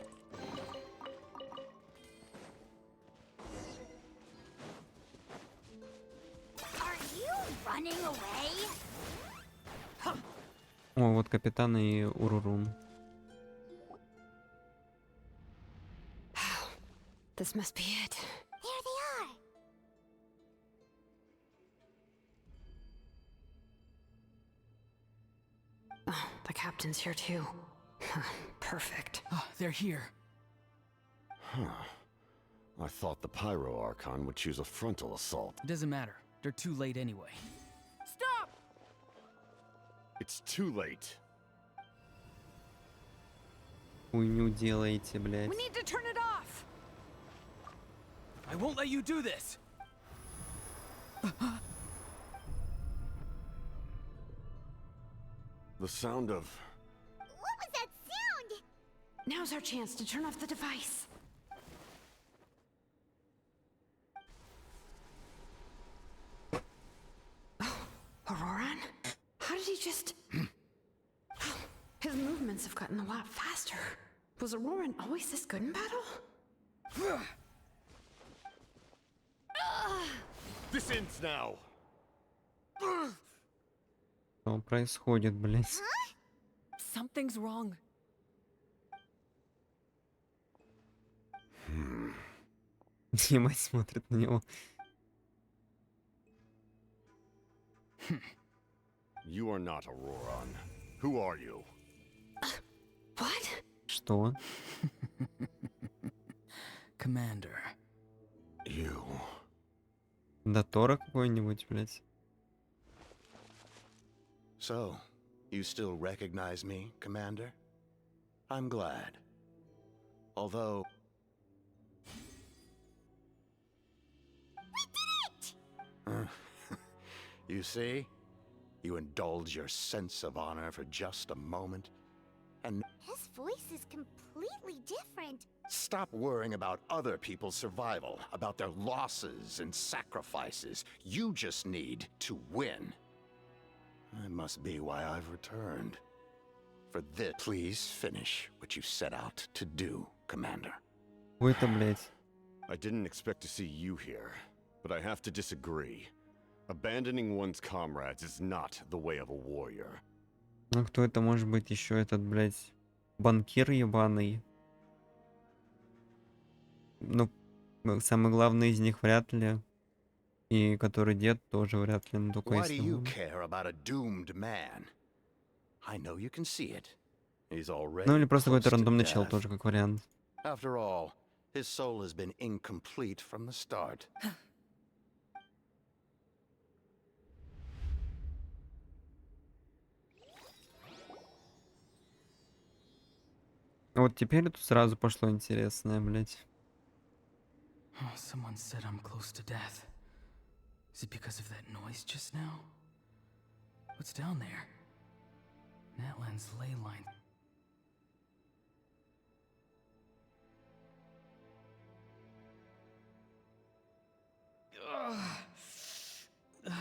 A: О, вот капитан и Урурум.
F: This must be it.
C: Here they are.
F: Oh, the captain's here too. Perfect.
J: Oh, they're here.
W: Huh. I thought the Pyro Archon would choose a frontal assault.
J: It doesn't matter. They're too late anyway.
N: Stop!
W: It's too late.
A: Хуйню делаете, блядь.
T: We need to turn it off.
J: I won't let you do this.
W: The sound of...
C: What was that sound?
F: Now's our chance to turn off the device. Oh, Auroran? How did he just... His movements have gotten a lot faster. Was Auroran always this good in battle?
W: This ends now.
A: Что происходит, блядь?
R: Something's wrong.
A: Ебать смотрит на него.
W: You are not Auroran. Who are you?
F: What?
A: Что?
J: Commander.
W: You.
A: Да Тора какой-нибудь, блядь.
M: So, you still recognize me, Commander? I'm glad. Although...
C: We did it!
M: You see? You indulge your sense of honor for just a moment, and...
C: His voice is completely different.
M: Stop worrying about other people's survival, about their losses and sacrifices. You just need to win.
B: That must be why I've returned. For this, please finish what you set out to do, Commander.
A: Какой-то, блядь.
W: I didn't expect to see you here, but I have to disagree. Abandoning one's comrades is not the way of a warrior.
A: Ну кто это может быть еще этот, блядь, банкир ебаный? Ну, самый главный из них вряд ли. И который дед тоже вряд ли, но только
B: Why do
A: если
B: you
A: он.
B: care about a doomed man? I know you can see it. He's already
A: Ну или просто
B: close
A: какой-то
B: to
A: рандомный чел
B: death.
A: тоже как вариант.
B: After all, his soul has been incomplete from the start.
A: Вот теперь тут сразу пошло интересное, блядь.
J: Oh, someone said I'm close to death. Is it because of that noise just now? What's down there? Natlan's ley line.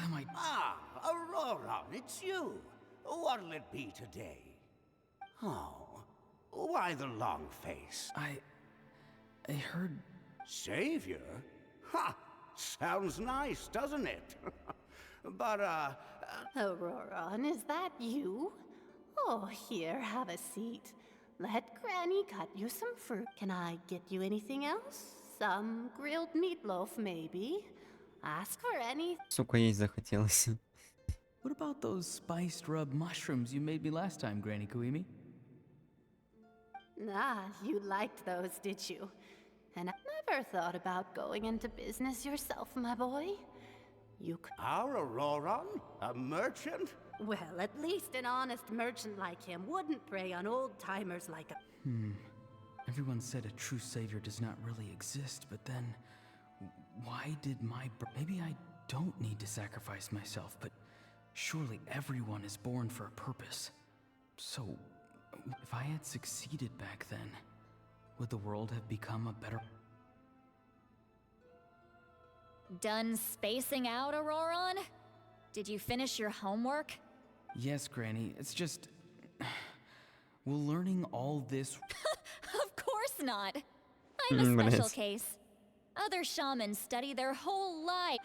J: My...
O: Ah, Aurora, it's you. What'll it be today? Oh, why the long face?
J: I heard...
O: Savior? Ha! Sounds nice, doesn't it? But,
E: Aurora, and is that you? Oh, here, have a seat. Let Granny cut you some fruit. Can I get you anything else? Some grilled meatloaf, maybe? Ask for any.
A: Сука, есть захотелось.
J: What about those spiced rub mushrooms you made me last time, Granny Kuimi?
E: Ah, you liked those, did you? And I never thought about going into business yourself, my boy. You could...
O: Our Auroron? A merchant?
E: Well, at least an honest merchant like him wouldn't prey on old-timers like a...
J: Everyone said a true savior does not really exist, but then... Why did my... Maybe I don't need to sacrifice myself, but surely everyone is born for a purpose. So, if I had succeeded back then, would the world have become a better...
L: Done spacing out, Auroron? Did you finish your homework?
J: Yes, Granny, it's just... Will learning all this...
L: Of course not. I'm a special case. Other shamans study their whole life.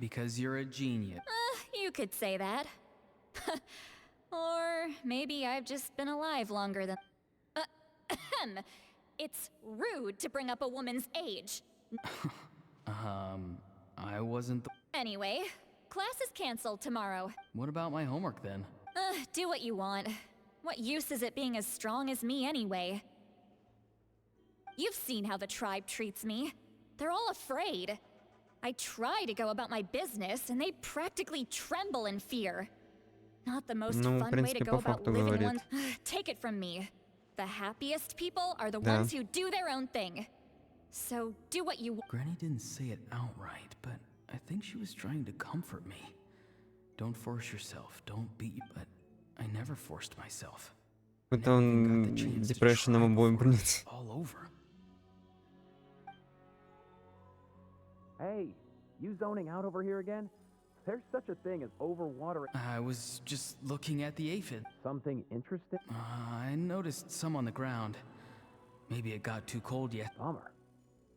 J: Because you're a genius.
L: You could say that. Or maybe I've just been alive longer than... It's rude to bring up a woman's age.
J: I wasn't the...
L: Anyway, class is canceled tomorrow.
J: What about my homework then?
L: Do what you want. What use is it being as strong as me anyway? You've seen how the tribe treats me. They're all afraid. I try to go about my business, and they practically tremble in fear. Not the most fun way to go about living one. Take it from me. The happiest people are the ones who do their own thing. So do what you want.
J: Granny didn't say it outright, but I think she was trying to comfort me. Don't force yourself, don't beat you, but I never forced myself.
A: Это он депрессионным обоим принес.
J: All over.
S: Hey, you zoning out over here again? There's such a thing as overwatering.
J: I was just looking at the aphid.
S: Something interesting?
J: I noticed some on the ground. Maybe it got too cold yet.
S: Bummer.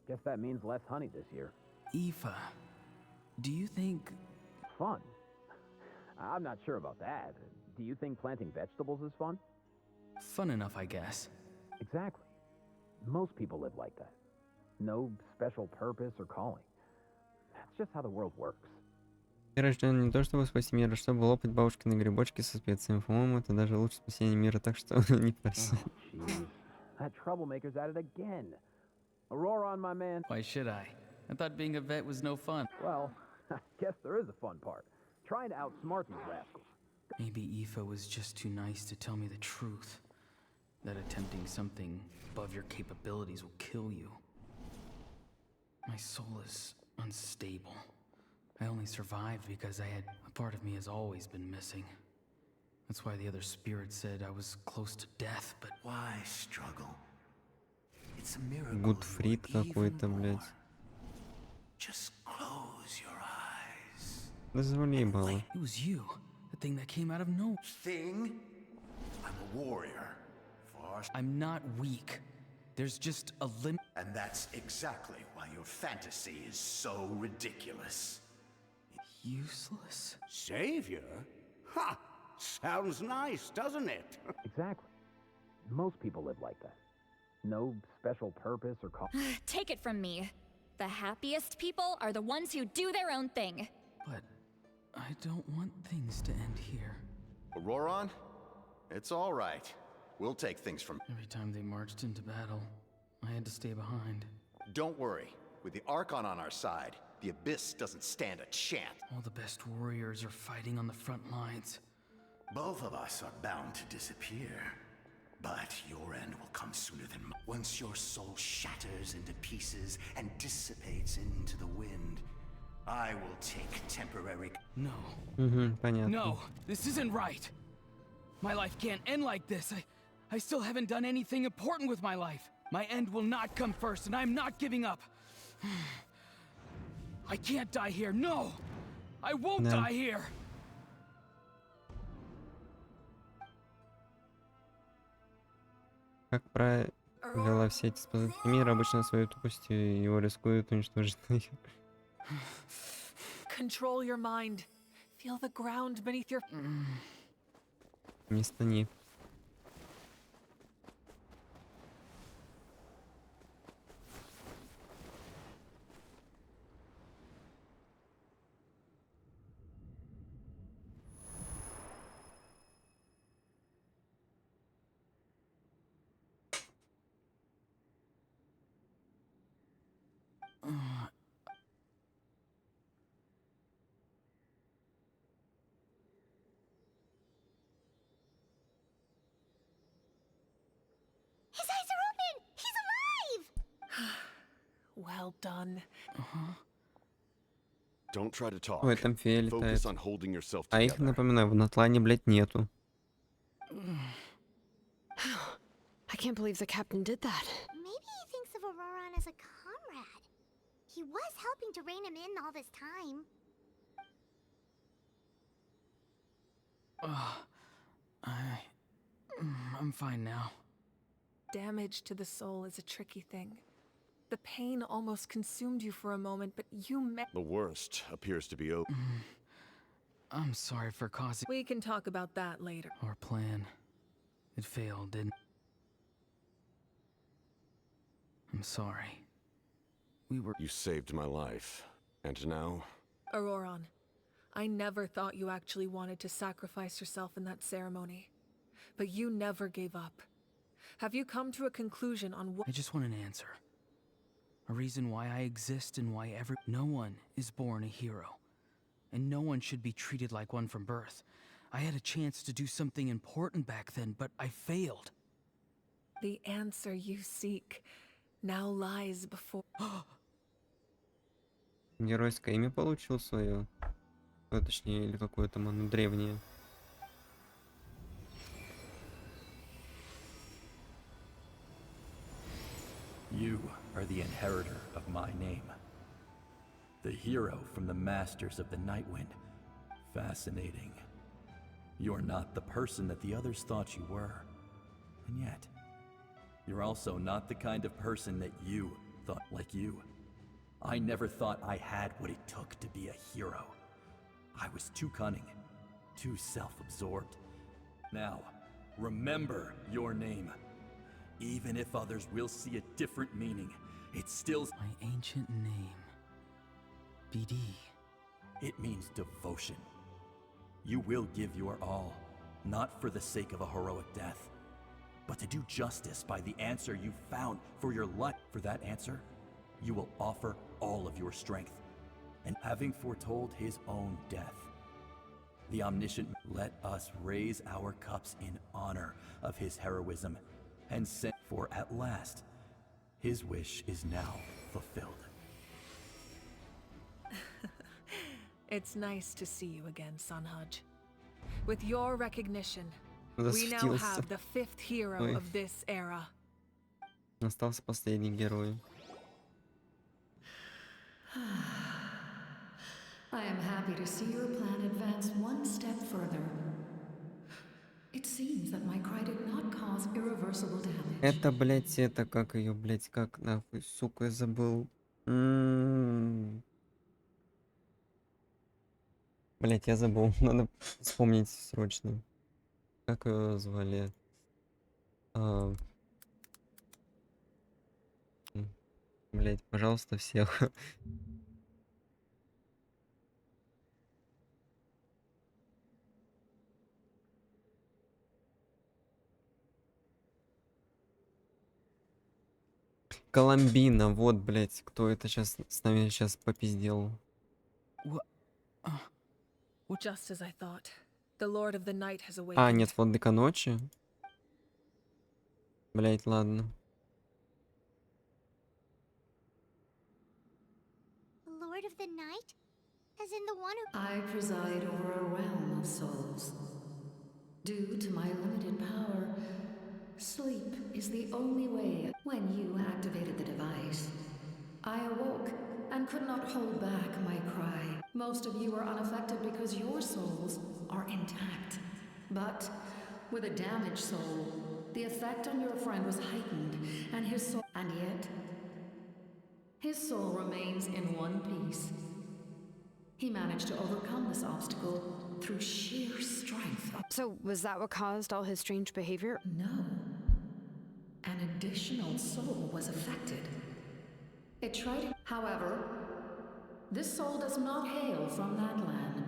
S: Guess that means less honey this year.
J: Aoife, do you think...
S: Fun? I'm not sure about that. Do you think planting vegetables is fun?
J: Fun enough, I guess.
S: Exactly. Most people live like that. No special purpose or calling. That's just how the world works.
A: Я рожден не то чтобы спасти мир, а чтобы лопать бабушкины грибочки со специями. По-моему, это даже лучше спасение мира, так что не парься.
S: That troublemaker's at it again. Auroron, my man.
J: Why should I? I thought being a vet was no fun.
S: Well, I guess there is a fun part. Trying to outsmart these rascals.
J: Maybe Aoife was just too nice to tell me the truth. That attempting something above your capabilities will kill you. My soul is unstable. I only survived because a part of me has always been missing. That's why the other spirit said I was close to death, but...
O: Why struggle? It's a miracle.
A: Гудфрид какой-то, блядь.
O: Just close your eyes.
A: Да завали ебало.
J: It was you. thing that came out of nowhere.
O: Thing? I'm a warrior. Far.
J: I'm not weak. There's just a limit.
O: And that's exactly why your fantasy is so ridiculous.
J: Useless?
O: Savior? Ha! Sounds nice, doesn't it?
S: Exactly. Most people live like that. No special purpose or call.
L: Take it from me. The happiest people are the ones who do their own thing.
J: But I don't want things to end here.
B: Auroron? It's all right. We'll take things from...
J: Every time they marched into battle, I had to stay behind.
B: Don't worry. With the Archon on our side, the Abyss doesn't stand a chance.
J: All the best warriors are fighting on the front lines.
O: Both of us are bound to disappear. But your end will come sooner than once your soul shatters into pieces and dissipates into the wind. I will take temporary...
J: No.
A: Понятно.
J: No, this isn't right. My life can't end like this. I still haven't done anything important with my life. My end will not come first, and I'm not giving up. I can't die here. No! I won't die here!
A: Как правило, все эти спасатели мира обычно своей тупостью его рискуют уничтожить.
R: Control your mind. Feel the ground beneath your...
A: Не стани.
C: His eyes are open! He's alive!
R: Well done.
W: Don't try to talk.
A: Ой, там фея летает.
W: Focus on holding yourself
A: А их,
W: together.
A: напоминаю, в Натлане, блядь, нету.
F: I can't believe the captain did that.
C: Maybe he thinks of Auroron as a comrade. He was helping to rein him in all this time.
J: I'm fine now.
R: Damage to the soul is a tricky thing. The pain almost consumed you for a moment, but you met...
W: The worst appears to be over.
J: I'm sorry for causing...
R: We can talk about that later.
J: Our plan. It failed, didn't... I'm sorry. We were...
W: You saved my life. And now...
R: Auroron, I never thought you actually wanted to sacrifice yourself in that ceremony. But you never gave up. Have you come to a conclusion on what...
J: I just want an answer. A reason why I exist and why no one is born a hero. And no one should be treated like one from birth. I had a chance to do something important back then, but I failed.
R: The answer you seek now lies before...
A: Геройское имя получил свое. Точнее, или какое-то оно древнее.
I: You are the inheritor of my name. The hero from the Masters of the Nightwind. Fascinating. You're not the person that the others thought you were. And yet, you're also not the kind of person that you thought like you. I never thought I had what it took to be a hero. I was too cunning, too self-absorbed. Now, remember your name. Even if others will see a different meaning, it's still
J: my ancient name. BD.
I: It means devotion. You will give your all, not for the sake of a heroic death, but to do justice by the answer you found for your life. For that answer, you will offer all of your strength. And having foretold his own death, the omniscient let us raise our cups in honor of his heroism and sent for at last, his wish is now fulfilled.
R: It's nice to see you again, Sunhudge. With your recognition, we now
A: Засветился.
R: have the fifth hero
A: Ой.
R: of this era.
A: Остался последний герой.
P: I am happy to see your plan advance one step further.
A: Это, блядь, это как ее, блядь, как нахуй, сука, я забыл. Блядь, я забыл. Надо вспомнить срочно. Как ее звали? А, блядь, пожалуйста, всех. Коломбина, вот, блядь, кто это сейчас с нами сейчас попиздел.
R: Just as I thought. The Lord of the Night has
A: А,
R: awakened.
A: нет, владыка ночи. Блядь, ладно.
C: Lord of the Night? As in the one who...
D: I preside over a realm of souls. Due to my limited power, sleep is the only way. When you activated the device, I awoke and could not hold back my cry. Most of you are unaffected because your souls are intact. But with a damaged soul, the effect on your friend was heightened, and his soul. And yet, his soul remains in one piece. He managed to overcome this obstacle through sheer strength.
F: So, was that what caused all his strange behavior?
D: No. An additional soul was affected. It tried. However, this soul does not hail from Natlan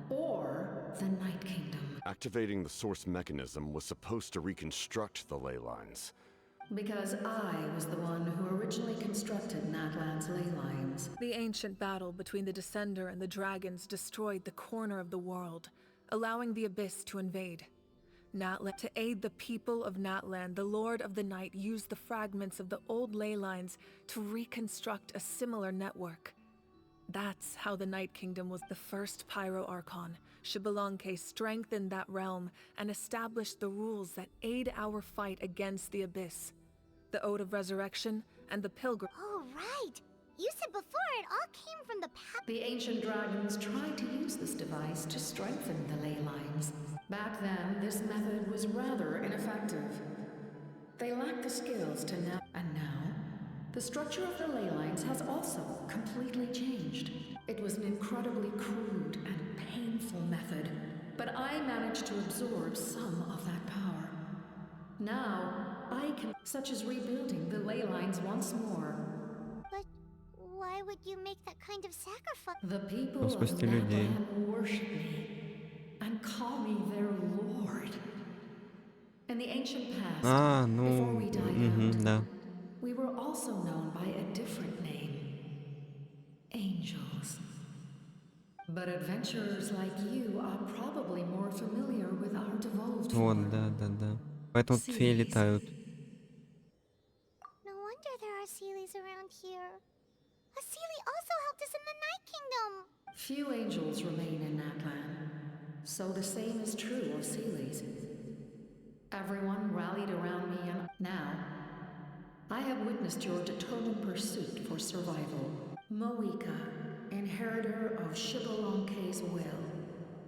D: or the Night Kingdom.
W: Activating the source mechanism was supposed to reconstruct the ley lines.
D: Because I was the one who originally constructed Natlan's ley lines.
R: The ancient battle between the Descender and the dragons destroyed the corner of the world, allowing the Abyss to invade. To aid the people of Natlan, the Lord of the Night used the fragments of the old ley lines to reconstruct a similar network. That's how the Night Kingdom was. The first Pyro Archon, Xbalanque, strengthened that realm and established the rules that aid our fight against the Abyss. The Ode of Resurrection and the Pilgrim.
C: Oh, right! You said before it all came from the past.
D: The ancient dragons tried to use this device to strengthen the ley lines. Back then, this method was rather ineffective. They lacked the skills to now. And now, the structure of the ley lines has also completely changed. It was an incredibly crude and painful method, but I managed to absorb some of that power. Now, I can, such as rebuilding the ley lines once more.
C: But why would you make that kind of sacrifice?
D: The people of
A: Спасти людей.
D: Natlan worship me and call me their lord. In the ancient past,
A: А,
D: before
A: ну,
D: we died out,
A: да.
D: we were also known by a different name. Angels. But adventurers like you are probably more familiar with our devolved
A: Вот,
D: form.
A: да. Поэтому тут феи летают.
C: No wonder there are Seelies around here. A Seelie also helped us in the Night Kingdom.
D: Few angels remain in Natlan, so the same is true of Seelies. Everyone rallied around me, and now I have witnessed your determined pursuit for survival. Moika, inheritor of Xbalanque's will,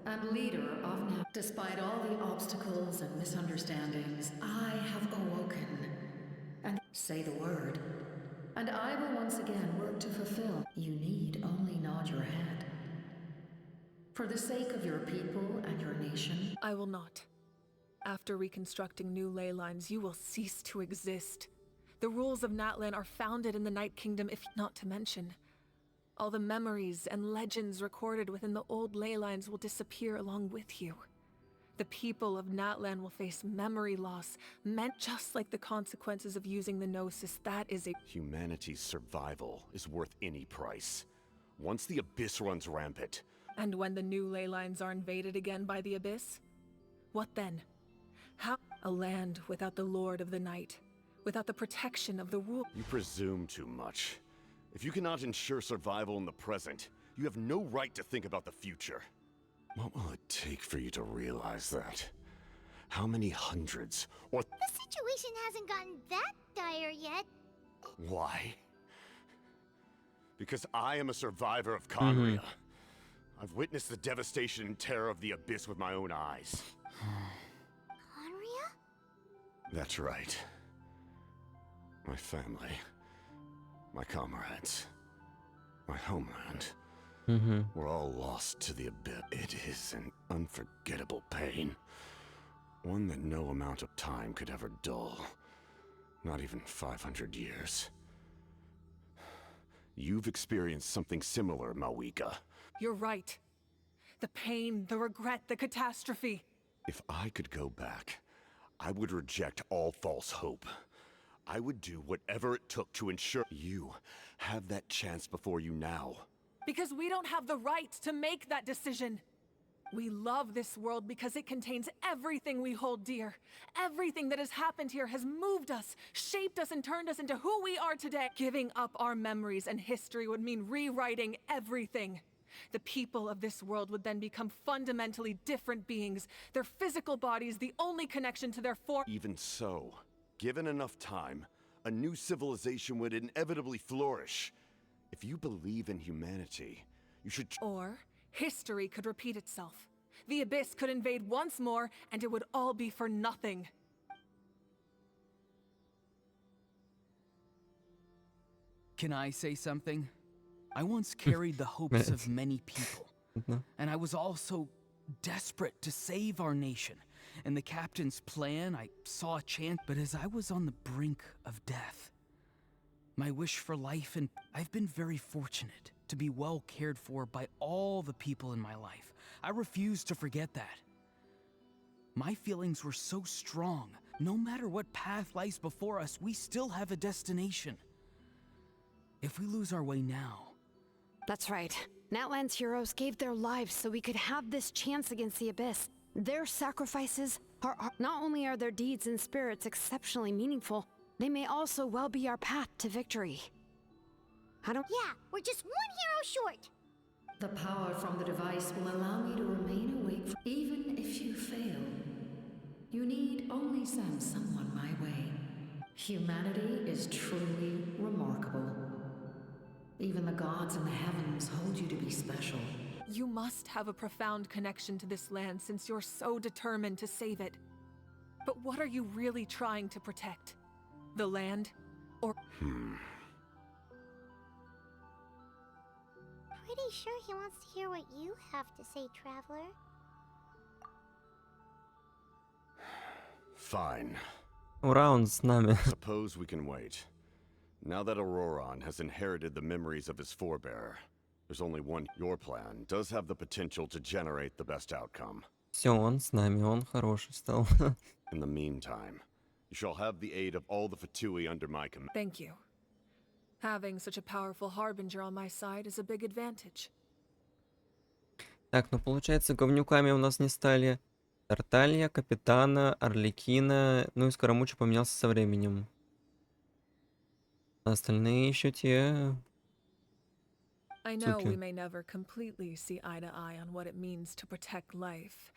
D: and leader of Nat. Despite all the obstacles and misunderstandings, I have awoken. And say the word, and I will once again work to fulfill. You need only nod your head. For the sake of your people and your nation.
R: I will not. After reconstructing new ley lines, you will cease to exist. The rules of Natlan are founded in the Night Kingdom, if not to mention. All the memories and legends recorded within the old ley lines will disappear along with you. The people of Natlan will face memory loss, meant just like the consequences of using the Gnosis. That is a...
W: Humanity's survival is worth any price. Once the Abyss runs rampant...
R: And when the new ley lines are invaded again by the Abyss? What then? How? A land without the Lord of the Night, without the protection of the rule.
W: You presume too much. If you cannot ensure survival in the present, you have no right to think about the future. What will it take for you to realize that? How many hundreds, or...
C: The situation hasn't gotten that dire yet.
W: Why? Because I am a survivor of Conria. I've witnessed the devastation and terror of the Abyss with my own eyes.
C: Conria?
W: That's right. My family, my comrades, my homeland. We're all lost to the abyss. It is an unforgettable pain. One that no amount of time could ever dull. Not even 500 years. You've experienced something similar, Mawika.
R: You're right. The pain, the regret, the catastrophe.
W: If I could go back, I would reject all false hope. I would do whatever it took to ensure you have that chance before you now.
R: Because we don't have the right to make that decision. We love this world because it contains everything we hold dear. Everything that has happened here has moved us, shaped us, and turned us into who we are today. Giving up our memories and history would mean rewriting everything. The people of this world would then become fundamentally different beings, their physical bodies the only connection to their form.
W: Even so, given enough time, a new civilization would inevitably flourish. If you believe in humanity, you should...
R: Or history could repeat itself. The Abyss could invade once more, and it would all be for nothing.
J: Can I say something? I once carried the hopes of many people, and I was also desperate to save our nation. In the captain's plan, I saw a chance, but as I was on the brink of death, my wish for life, and I've been very fortunate to be well cared for by all the people in my life. I refuse to forget that. My feelings were so strong. No matter what path lies before us, we still have a destination. If we lose our way now...
F: That's right. Natlan's heroes gave their lives so we could have this chance against the Abyss. Their sacrifices are not only are their deeds and spirits exceptionally meaningful, they may also well be our path to victory.
C: Yeah, we're just one hero short.
D: The power from the device will allow me to remain awake even if you fail. You need only send someone my way. Humanity is truly remarkable. Even the gods in the heavens hold you to be special.
R: You must have a profound connection to this land since you're so determined to save it. But what are you really trying to protect? The land? Or...
C: Pretty sure he wants to hear what you have to say, Traveler.
W: Fine.
A: Раунд с нами.
W: Suppose we can wait. Now that Auroron has inherited the memories of his forebearer, there's only one. Your plan does have the potential to generate the best outcome.
A: Все, он с нами, он хороший стал.
W: In the meantime, you shall have the aid of all the Fatui under my command.
R: Thank you. Having such a powerful harbinger on my side is a big advantage.
A: Так, ну получается, говнюками у нас не стали Тарталья, Капитана, Арлекина, ну и Скоромуча поменялся со временем. А остальные еще те...
R: I know we
A: Суки.
R: may never completely see eye to eye on what it means to protect life.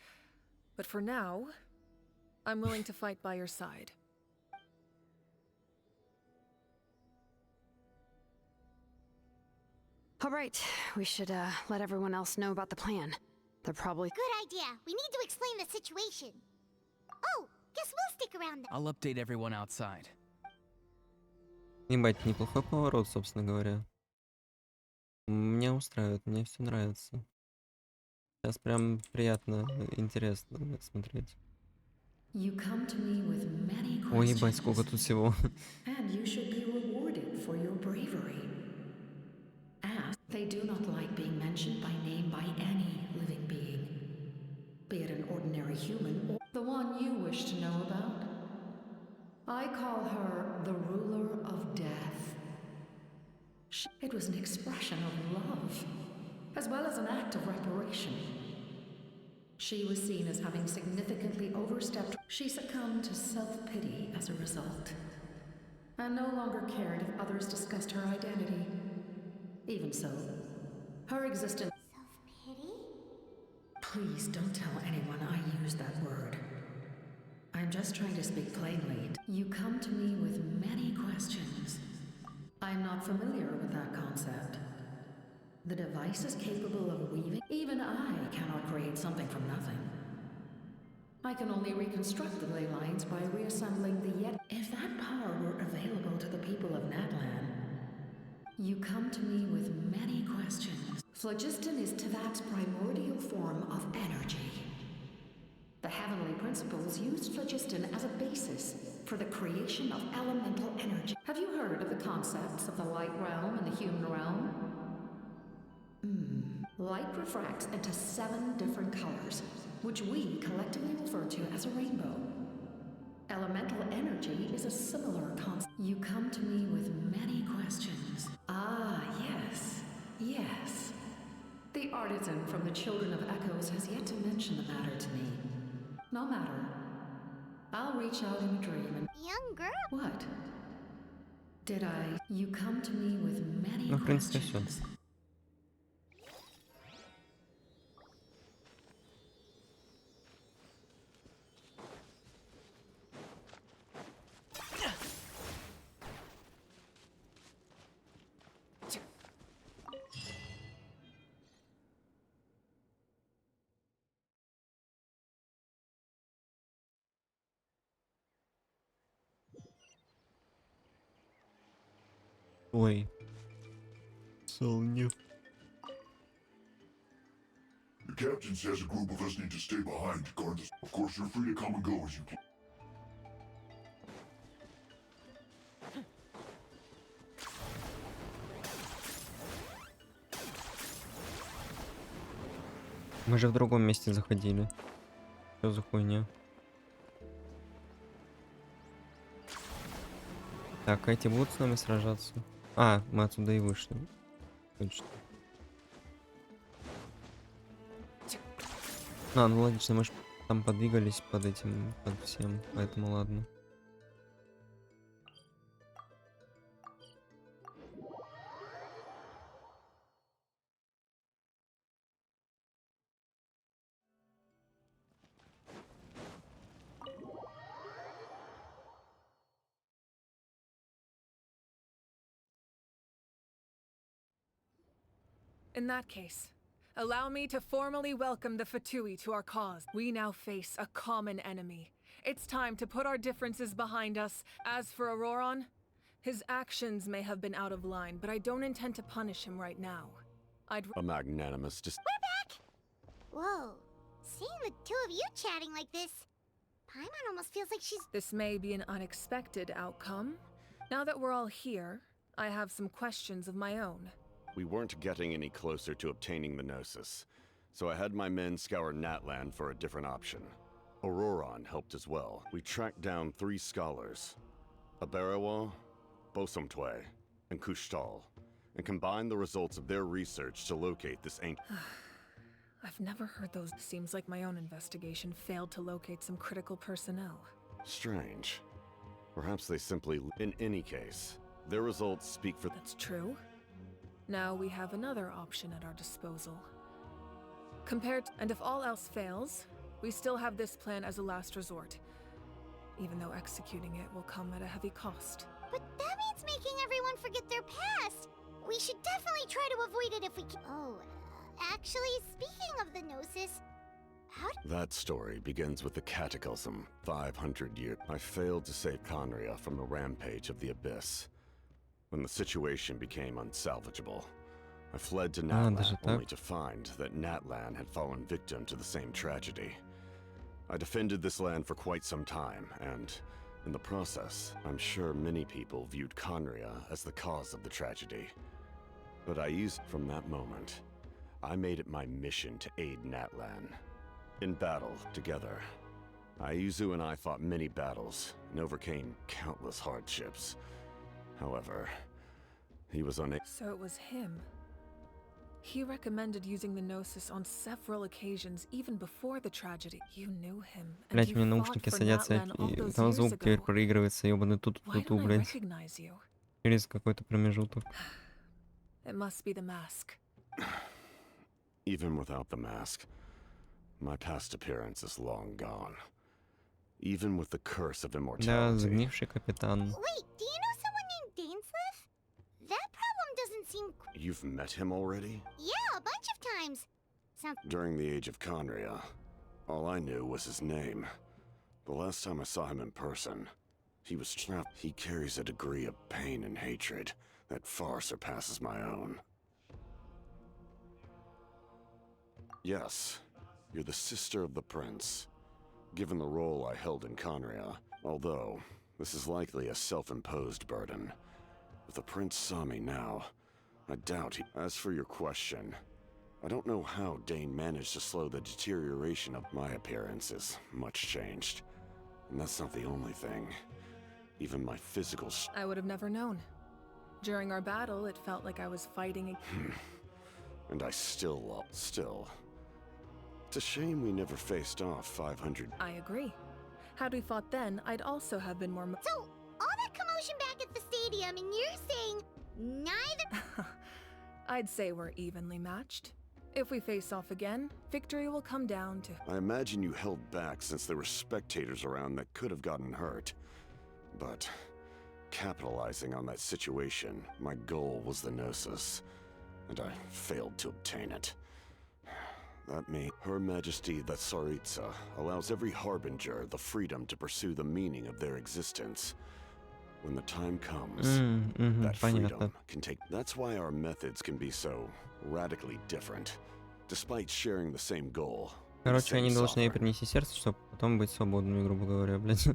R: But for now, I'm willing to fight by your side.
F: All right, we should let everyone else know about the plan. They're probably...
C: Good idea. We need to explain the situation. Oh, guess we'll stick around then.
J: I'll update everyone outside.
A: Ебать, неплохой поворот, собственно говоря. Меня устраивает, мне все нравится. Сейчас прям приятно, интересно смотреть.
D: You come to me with many
A: Ой, ебать,
D: questions,
A: сколько тут всего.
D: and you should be rewarded for your bravery. As they do not like being mentioned by name by any living being, be it an ordinary human or the one you wish to know about. I call her the ruler of death. It was an expression of love, as well as an act of reparation. She was seen as having significantly overstepped. She succumbed to self-pity as a result, and no longer cared if others discussed her identity. Even so, her existence...
C: Self-pity?
D: Please don't tell anyone I used that word. I'm just trying to speak plainly. You come to me with many questions. I'm not familiar with that concept. The device is capable of weaving. Even I cannot create something from nothing. I can only reconstruct the ley lines by reassembling the yet. If that power were available to the people of Natlan, you come to me with many questions. Phlogiston is Teyvat's primordial form of energy. The heavenly principles used phlogiston as a basis for the creation of elemental energy. Have you heard of the concepts of the light realm and the human realm? Light refracts into 7 different colors, which we collectively refer to as a rainbow. Elemental energy is a similar concept. You come to me with many questions. Ah, yes, yes. The artisan from the Children of Echoes has yet to mention the matter to me. No matter. I'll reach out in a dream and...
C: Young girl?
D: What? Did I... You come to me with many
A: Ну, в принципе, все.
D: questions.
A: Ой. Солнце.
M: The captain says a group of us need to stay behind to guard this. Of course, you're free to come and go as you please.
A: Мы же в другом месте заходили. Что за хуйня? Так, эти будут с нами сражаться? А, мы отсюда и вышли. Точно. А, ну логично, мы же там подвигались под этим, под всем, поэтому ладно.
R: In that case, allow me to formally welcome the Fatui to our cause. We now face a common enemy. It's time to put our differences behind us. As for Auroron, his actions may have been out of line, but I don't intend to punish him right now.
W: A magnanimous
C: We're back! Whoa. Seeing the two of you chatting like this, Paimon almost feels like she's...
R: This may be an unexpected outcome. Now that we're all here, I have some questions of my own.
W: We weren't getting any closer to obtaining the Gnosis, so I had my men scour Natlan for a different option. Auroron helped as well. We tracked down 3 scholars, Aberawa, Bosomtwe, and Kushtal, and combined the results of their research to locate this ancient...
R: I've never heard those. Seems like my own investigation failed to locate some critical personnel.
W: Strange. Perhaps they simply... In any case, their results speak for...
R: That's true. Now we have another option at our disposal. And if all else fails, we still have this plan as a last resort. Even though executing it will come at a heavy cost.
C: But that means making everyone forget their past! We should definitely try to avoid it if we can. Oh, actually, speaking of the Gnosis, how did...
W: That story begins with the Cataclysm, 500 years. I failed to save Conria from the rampage of the Abyss. When the situation became unsalvageable, I fled to Natlan only to find that Natlan had fallen victim to the same tragedy. I defended this land for quite some time, and in the process, I'm sure many people viewed Conria as the cause of the tragedy. But from that moment, I made it my mission to aid Natlan. In battle, together, Aizu and I fought many battles and overcame countless hardships. However, he was unable...
R: So it was him. He recommended using the Gnosis on several occasions, even before the tragedy. You knew him, and
A: Блять,
R: you
A: у меня
R: fought
A: наушники
R: for
A: садятся,
R: Natlan all
A: и
R: those
A: там
R: years
A: звук теперь
R: ago.
A: проигрывается, ёбаный
R: Why
A: тут-тут-тут,
R: don't I
A: блядь.
R: recognize you?
A: Через какой-то промежуток.
R: It must be the mask.
W: Even without the mask, my past appearance is long gone. Even with the curse of
A: Да,
W: immortality.
A: загнивший капитан.
C: Wait, do you know someone named Dainsleif? That problem doesn't seem...
W: You've met him already?
C: Yeah, a bunch of times.
W: During the Age of Conria, All I knew was his name. The last time I saw him in person, he was trapped. He carries a degree of pain and hatred that far surpasses my own. Yes, you're the sister of the prince. Given the role I held in Conria, although this is likely a self-imposed burden. If the prince saw me now, I doubt he... As for your question, I don't know how Dane managed to slow the deterioration of my appearance is much changed. And that's not the only thing. Even my physical...
R: I would have never known. During our battle, it felt like I was fighting...
W: And I still... It's a shame we never faced off 500...
R: I agree. Had we fought then, I'd also have been more...
C: So, all that commotion back at the stadium, and you're saying neither...
R: I'd say we're evenly matched. If we face off again, victory will come down to...
W: I imagine you held back since there were spectators around that could have gotten hurt. But, capitalizing on that situation, my goal was the Gnosis, and I failed to obtain it. That means Her Majesty the Tsaritsa allows every harbinger the freedom to pursue the meaning of their existence. When the time comes, that freedom can take... That's why our methods can be so radically different, despite sharing the same goal.
A: Короче, они должны ей принести сердце, чтобы потом быть свободными, грубо говоря, блядь.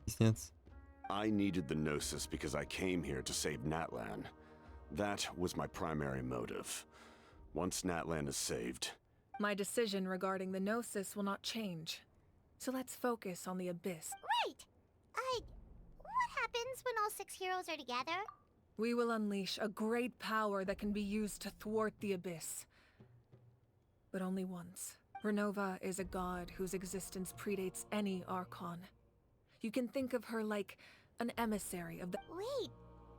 A: Пиздец.
W: I needed the Gnosis because I came here to save Natlan. That was my primary motive. Once Natlan is saved...
R: My decision regarding the Gnosis will not change. So let's focus on the Abyss.
C: Right! What happens when all 6 heroes are together?
R: We will unleash a great power that can be used to thwart the Abyss. But only once. Renova is a god whose existence predates any Archon. You can think of her like an emissary of the...
C: Wait,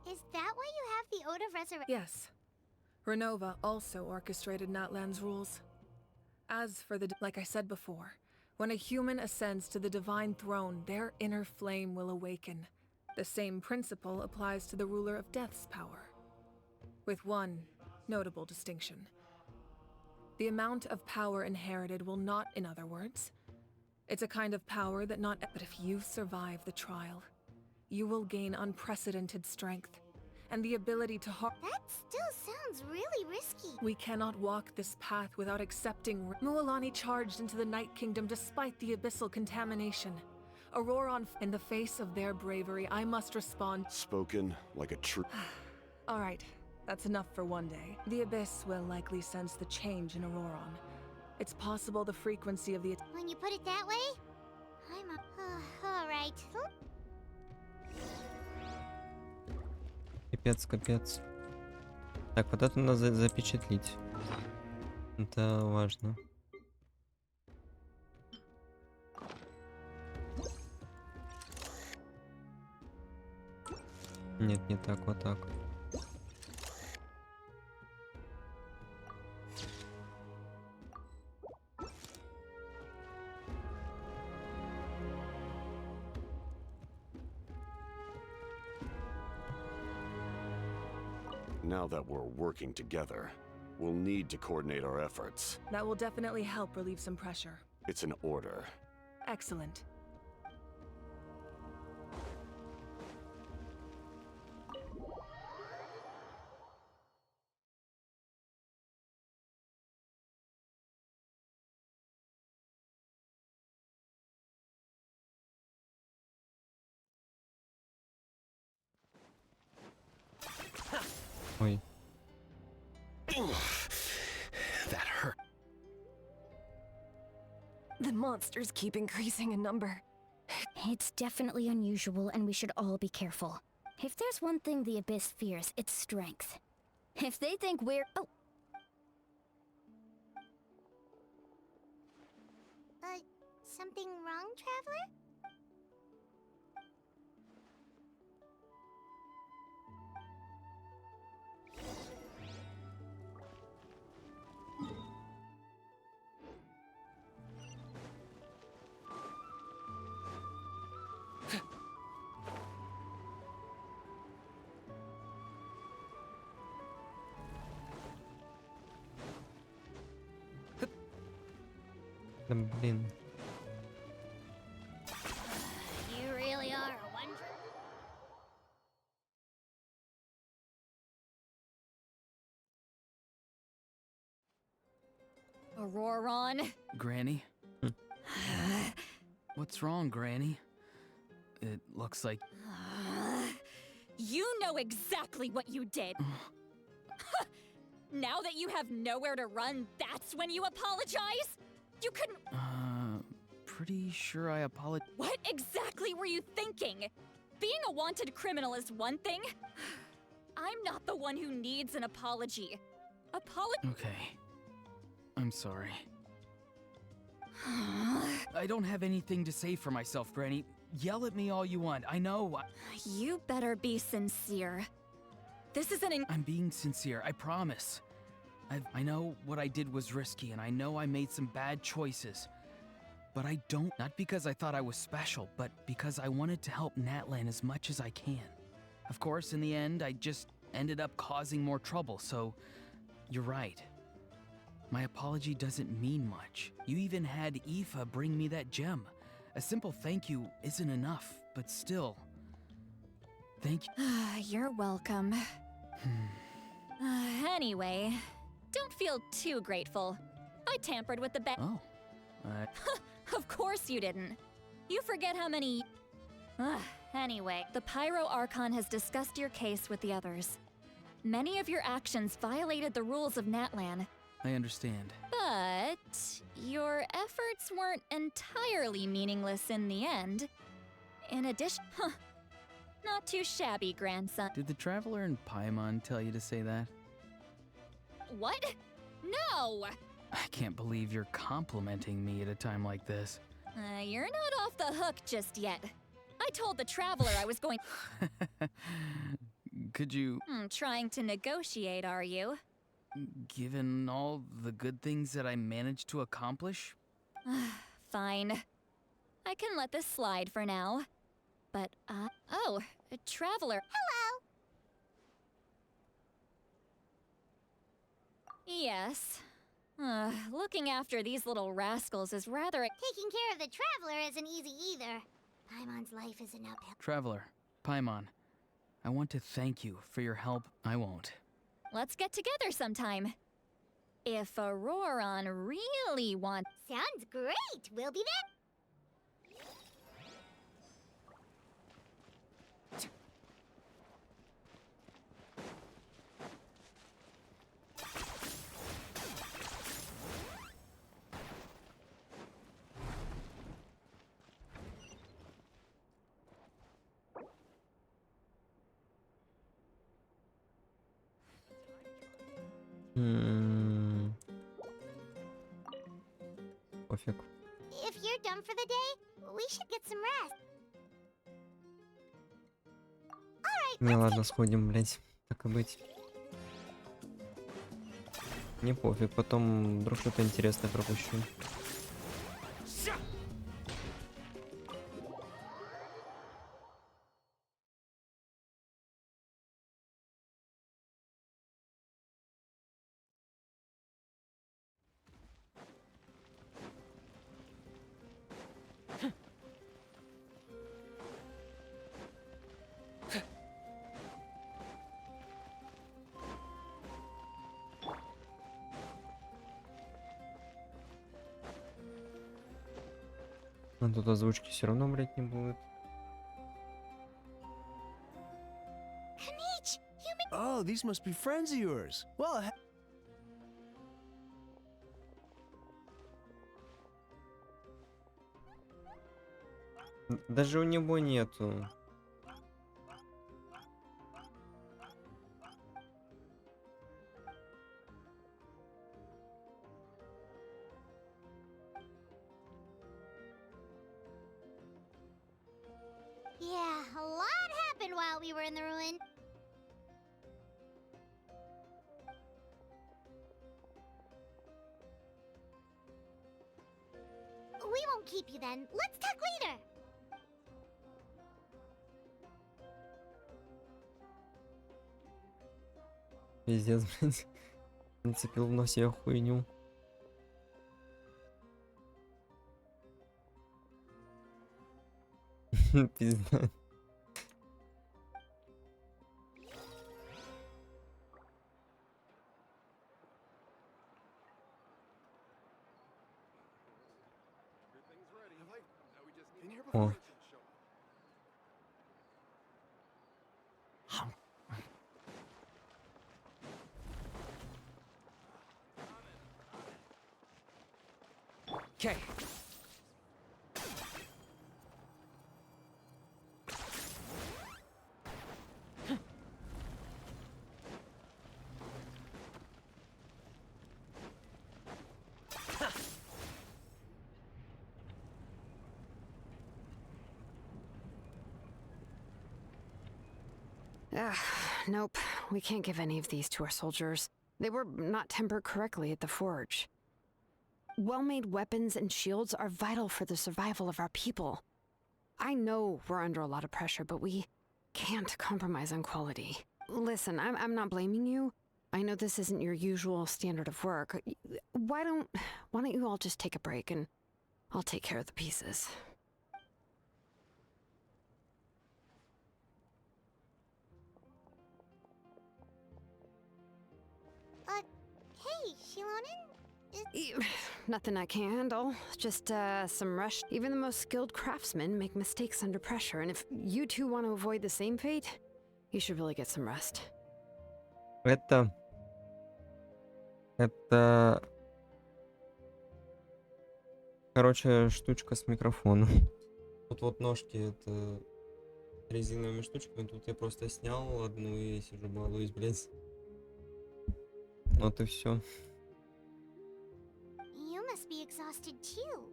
C: is that why you have the Ode of Resurrection?
R: Yes. Renova also orchestrated Natlan's rules. As for the... Like I said before, when a human ascends to the divine throne, their inner flame will awaken. The same principle applies to the ruler of Death's power. With one notable distinction. The amount of power inherited will not, in other words. It's a kind of power that not... But if you survive the trial, you will gain unprecedented strength. And the ability to
C: That still sounds really risky.
R: We cannot walk this path without accepting... Mualani charged into the Night Kingdom despite the abyssal contamination. Auroron... In the face of their bravery, I must respond...
W: Spoken like a true...
R: Alright, that's enough for one day. The Abyss will likely sense the change in Auroron. It's possible the frequency of the...
C: When you put it that way, I'm alright.
A: Капец, капец. Так, вот это надо запечатлить. Это важно. Нет, не так, вот так.
W: Now that we're working together, we'll need to coordinate our efforts.
R: That will definitely help relieve some pressure.
W: It's an order.
R: Excellent.
A: Ой.
N: That hurt.
G: The monsters keep increasing in number.
L: It's definitely unusual, and we should all be careful. If there's one thing the Abyss fears, it's strength. If they think we're... Oh!
C: Something wrong, Traveler?
A: Да блин.
L: Auroron.
J: Granny? What's wrong, Granny? It looks like...
L: You know exactly what you did. Now that you have nowhere to run, that's when you apologize? You couldn't...
J: Pretty sure I apologize.
L: What exactly were you thinking? Being a wanted criminal is one thing. I'm not the one who needs an apology.
J: Okay. I'm sorry. I don't have anything to say for myself, Granny. Yell at me all you want. I know.
L: You better be sincere. This isn't
J: I'm being sincere, I promise. I know what I did was risky, and I know I made some bad choices. But I don't, not because I thought I was special, but because I wanted to help Natlan as much as I can. Of course, in the end, I just ended up causing more trouble, so you're right. My apology doesn't mean much. You even had Aoife bring me that gem. A simple thank you isn't enough, but still. Thank you.
L: You're welcome. Anyway, don't feel too grateful. I tampered with the
J: Oh.
L: Of course you didn't. You forget how many... Anyway, the Pyro Archon has discussed your case with the others. Many of your actions violated the rules of Natlan.
J: I understand.
L: But your efforts weren't entirely meaningless in the end. In addition... Not too shabby, grandson.
J: Did the Traveler in Paimon tell you to say that?
L: What? No!
J: I can't believe you're complimenting me at a time like this.
L: You're not off the hook just yet. I told the Traveler I was going...
J: Could you...
L: Trying to negotiate, are you?
J: Given all the good things that I managed to accomplish?
L: Fine. I can let this slide for now. But, oh, a Traveler.
C: Hello!
L: Yes. Looking after these little rascals is rather...
C: Taking care of the Traveler isn't easy either. Paimon's life is an uphill.
J: Traveler, Paimon, I want to thank you for your help. I won't.
L: Let's get together sometime. If Auroron really wants...
C: Sounds great! We'll be there!
A: Пофиг.
C: If you're done for the day, we should get some rest.
A: Не, ладно, сходим, блять. Так и быть. Не пофиг, потом вдруг что-то интересное пропущу. А тут озвучки все равно, блять, не будет.
K: Oh, these must be friends of yours. Well,
A: Даже у него нету.
C: Yeah, a lot happened while we were in the ruin. We won't keep you then. Let's talk later.
A: Пиздец, блядь. Нацепил в носе хуйню. Пизда. О.
N: Okay.
F: Nope. We can't give any of these to our soldiers. They were not tempered correctly at the forge. Well-made weapons and shields are vital for the survival of our people. I know we're under a lot of pressure, but we can't compromise on quality. Listen, I'm not blaming you. I know this isn't your usual standard of work. Why don't you all just take a break and I'll take care of the pieces.
C: Hey, Shilonen?
F: Nothing I can handle. Just, some rush. Even the most skilled craftsmen make mistakes under pressure, and if you two want to avoid the same fate, you should really get some rest.
A: Это... Короче, штучка с микрофоном. Тут вот ножки, это резиновыми штучками. Тут я просто снял одну и сижу балуюсь, блядь. Вот и все.
C: You must be exhausted too.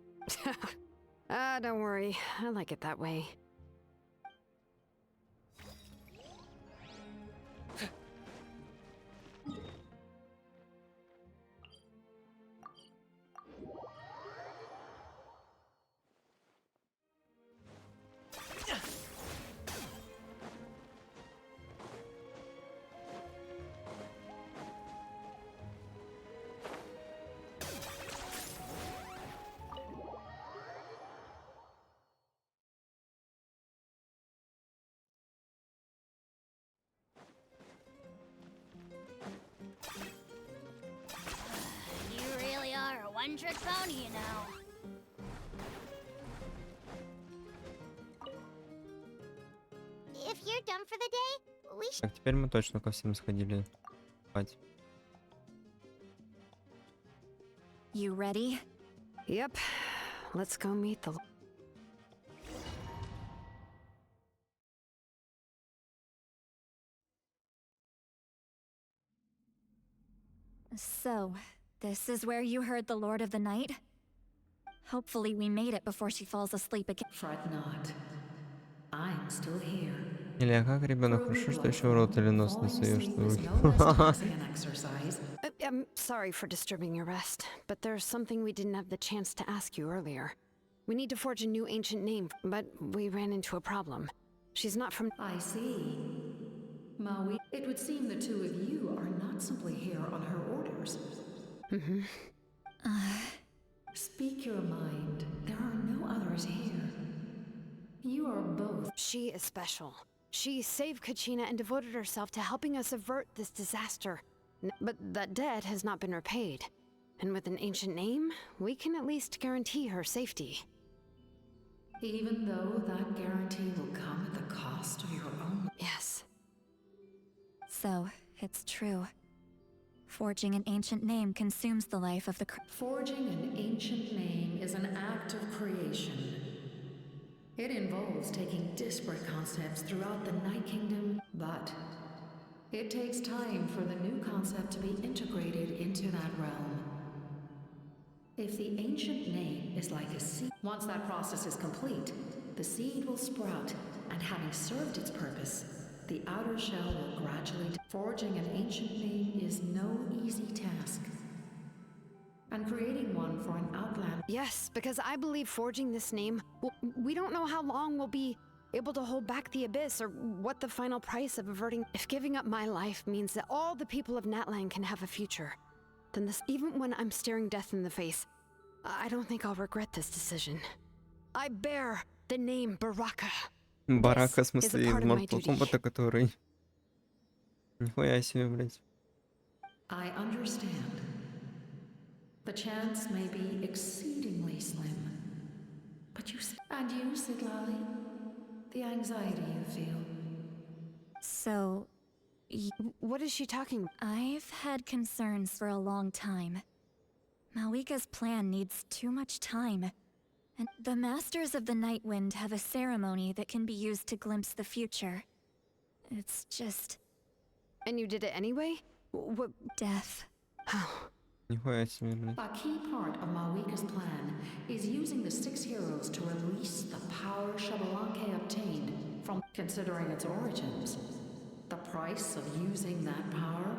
F: Don't worry. I like it that way.
C: You really are a one-trick pony, you know. If you're done for the day, we should...
A: Так, теперь мы точно ко всем сходили спать.
L: You ready?
F: Yep. Let's go meet the...
L: So, this is where you heard the Lord of the Night? Hopefully we made it before she falls asleep again.
D: Fret not. I'm still here.
A: Или а как, ребенок, хорошо, что еще в рот или нос не суешь, что руки.
F: I'm sorry for disturbing your rest, but there's something we didn't have the chance to ask you earlier. We need to forge a new ancient name, but we ran into a problem. She's not from...
D: I see. Maui, it would seem the two of you are not simply here on her orders.
F: Mm-hmm.
D: Speak your mind. There are no others here. You are both...
F: She is special. She saved Kachina and devoted herself to helping us avert this disaster. But that debt has not been repaid. And with an ancient name, we can at least guarantee her safety.
D: Even though that guarantee will come at the cost of your own...
F: Yes.
L: So, it's true. Forging an ancient name consumes the life of the...
D: Forging an ancient name is an act of creation. It involves taking disparate concepts throughout the Night Kingdom, but it takes time for the new concept to be integrated into that realm. If the ancient name is like a seed, once that process is complete, the seed will sprout, and having served its purpose, the outer shell will gradually... Forging an ancient name is no easy task. And creating one for an outland...
F: Yes, because I believe forging this name... we don't know how long we'll be able to hold back the abyss, or what the final price of averting... If giving up my life means that all the people of Natlan can have a future, then this... Even when I'm staring death in the face, I don't think I'll regret this decision. I bear the name Baraka.
A: Барака, в смысле, из Mortal Kombat, который... Нихуя себе, блядь.
D: I understand. The chance may be exceedingly slim. But and you, Siglali? The anxiety you feel.
L: So,
F: what is she talking?
L: I've had concerns for a long time. Malika's plan needs too much time. And the Masters of the Night Wind have a ceremony that can be used to glimpse the future. It's just...
F: And you did it anyway? What?
L: Death.
A: Нихуя себе, блядь.
D: A key part of Malika's plan is using the 6 heroes to release the power Xbalanque obtained from considering its origins. The price of using that power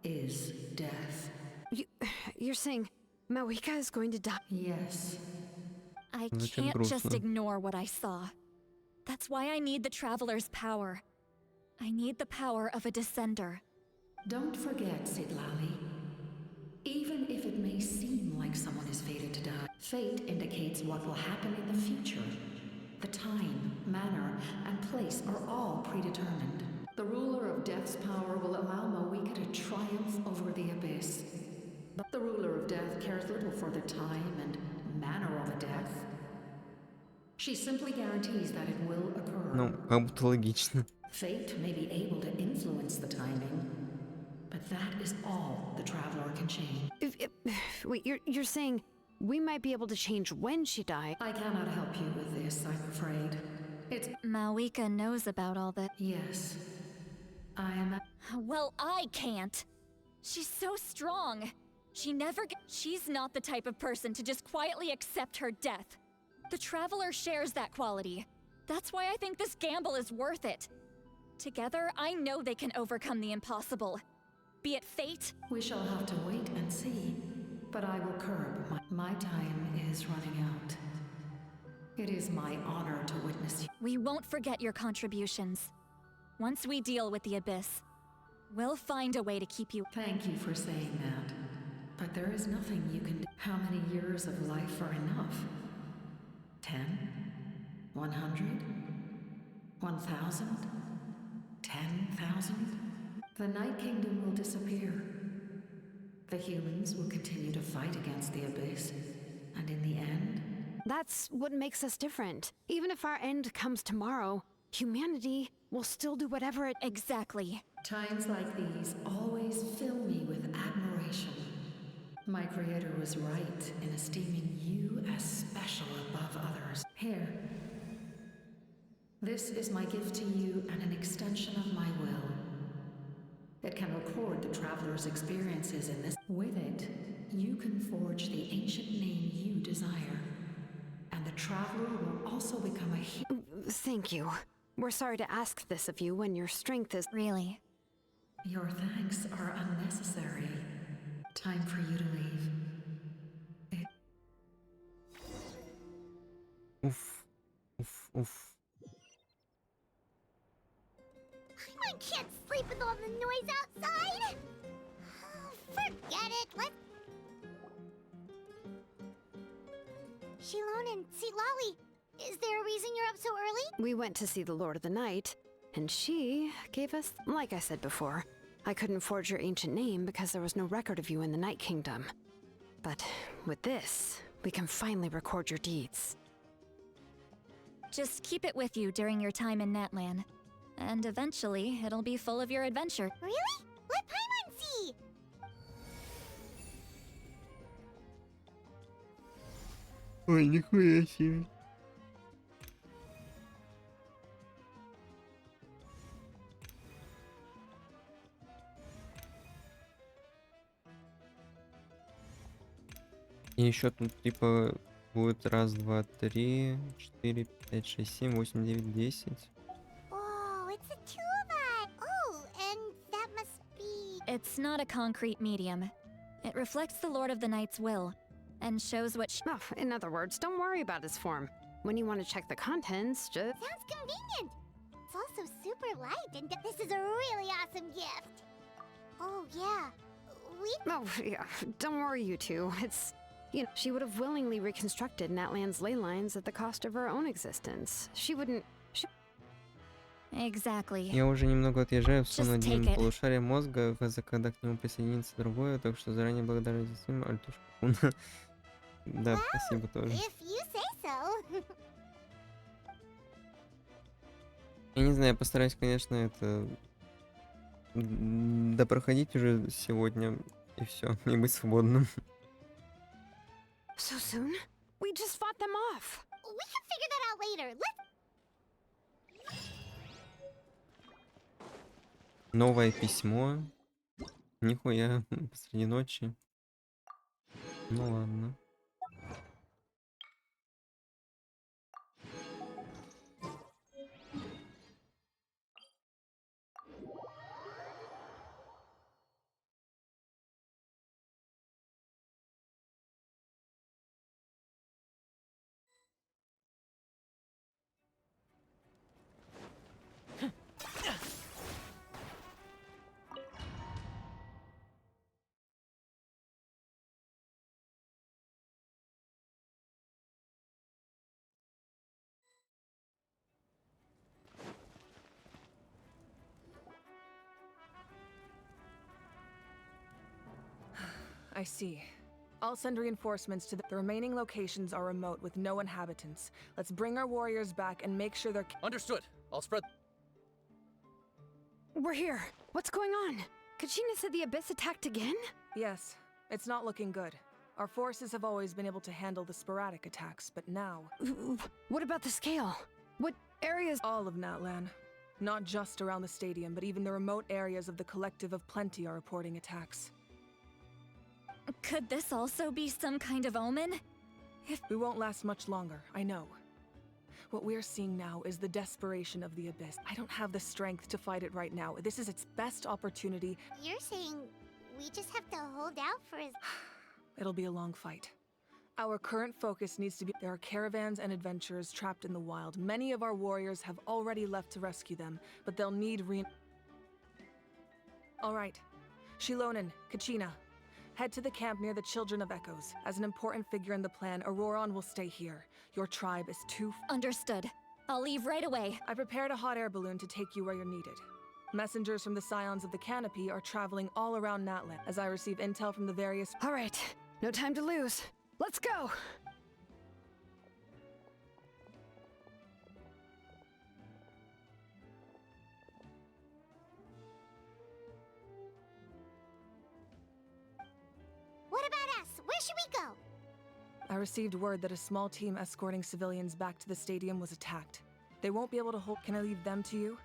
D: is death.
F: You're saying Malika is going to die?
D: Yes.
L: I can't just ignore what I saw. That's why I need the Traveler's power. I need the power of a Descender.
D: Don't forget, Siglali. Even if it may seem like someone is fated to die, fate indicates what will happen in the future. The time, manner, and place are all predetermined. The ruler of Death's power will allow Malika to triumph over the Abyss. But the ruler of Death cares little for the time and manner of a death. She simply guarantees that it will occur.
A: Ну, как будто логично.
D: Fate may be able to influence the timing, but that is all the Traveler can change.
F: Wait, you're saying we might be able to change when she died?
D: I cannot help you with this, I'm afraid. It's...
L: Malika knows about all that.
D: Yes. I am...
L: Well, I can't. She's so strong. She's not the type of person to just quietly accept her death. The Traveler shares that quality. That's why I think this gamble is worth it. Together, I know they can overcome the impossible. Be it fate...
D: We shall have to wait and see. But I will curb. My time is running out. It is my honor to witness you.
L: We won't forget your contributions. Once we deal with the Abyss, we'll find a way to keep you...
D: Thank you for saying that. But there is nothing you can do. How many years of life are enough? 10? 100? 1,000? 10,000? The Night Kingdom will disappear. The humans will continue to fight against the Abyss. And in the end...
F: That's what makes us different. Even if our end comes tomorrow, humanity will still do whatever it...
L: Exactly.
D: Times like these always fill me with admiration. My creator was right in esteeming you as special above others. Here. This is my gift to you and an extension of my will. It can record the Traveler's experiences in this. With it, you can forge the ancient name you desire. And the Traveler will also become a hero.
F: Thank you. We're sorry to ask this of you when your strength is...
L: Really?
D: Your thanks are unnecessary. Time for you to leave.
A: Oof. Oof, oof.
C: I can't sleep with all the noise outside! Forget it, let's... Shilon and Sitlali, is there a reason you're up so early?
F: We went to see the Lord of the Night, and she gave us... Like I said before, I couldn't forge your ancient name because there was no record of you in the Night Kingdom. But with this, we can finally record your deeds.
L: Just keep it with you during your time in Natlan. And eventually, it'll be full of your adventure.
C: Really? Let Paimon see!
A: Ой, нихуя себе. И еще тут типа будет раз, два, три, 4, 5, 6, 7, 8, 9, 10.
C: Oh, it's a two of us! Oh, and that must be...
L: It's not a concrete medium. It reflects the Lord of the Night's will, and shows what
F: Oh, in other words, don't worry about its form. When you want to check the contents, just...
C: Sounds convenient! It's also super light, and this is a really awesome gift! Oh, yeah.
F: Oh, yeah, don't worry, you two. It's... You know, she would have willingly reconstructed Natlan's ley lines at the cost of her own existence. She wouldn't...
L: Exactly.
A: Я уже немного отъезжаю в сторону
L: Just take
A: отделения
L: it.
A: полушария мозга, когда к нему присоединится другое, так что заранее благодарен за Альтушку. Да, спасибо тоже.
C: If you say so.
A: Я не знаю, я постараюсь, конечно, это допроходить уже сегодня и все, и быть свободным.
F: So soon? We just fought them off.
C: We can figure that out later.
A: Новое письмо. Нихуя, посреди ночи. Ну ладно.
R: I see. I'll send reinforcements to the remaining locations are remote with no inhabitants. Let's bring our warriors back and make sure they're...
N: Understood. I'll spread...
F: We're here. What's going on? Kachina said the Abyss attacked again?
R: Yes, it's not looking good. Our forces have always been able to handle the sporadic attacks, but now...
F: What about the scale? What areas?
R: All of Natlan. Not just around the stadium, but even the remote areas of the Collective of Plenty are reporting attacks.
L: Could this also be some kind of omen?
R: We won't last much longer, I know. What we're seeing now is the desperation of the Abyss. I don't have the strength to fight it right now. This is its best opportunity.
C: You're saying we just have to hold out for his...
R: It'll be a long fight. Our current focus needs to be... There are caravans and adventurers trapped in the wild. Many of our warriors have already left to rescue them, but they'll need All right. Shilonen, Kachina. Head to the camp near the Children of Echoes. As an important figure in the plan, Auroron will stay here. Your tribe is too...
L: Understood. I'll leave right away.
R: I prepared a hot air balloon to take you where you're needed. Messengers from the Scions of the Canopy are traveling all around Natlan as I receive intel from the various...
F: All right. No time to lose. Let's go!
C: What about us? Where should we go?
R: I received word that a small team escorting civilians back to the stadium was attacked. They won't be able to hold... Can I leave them to you?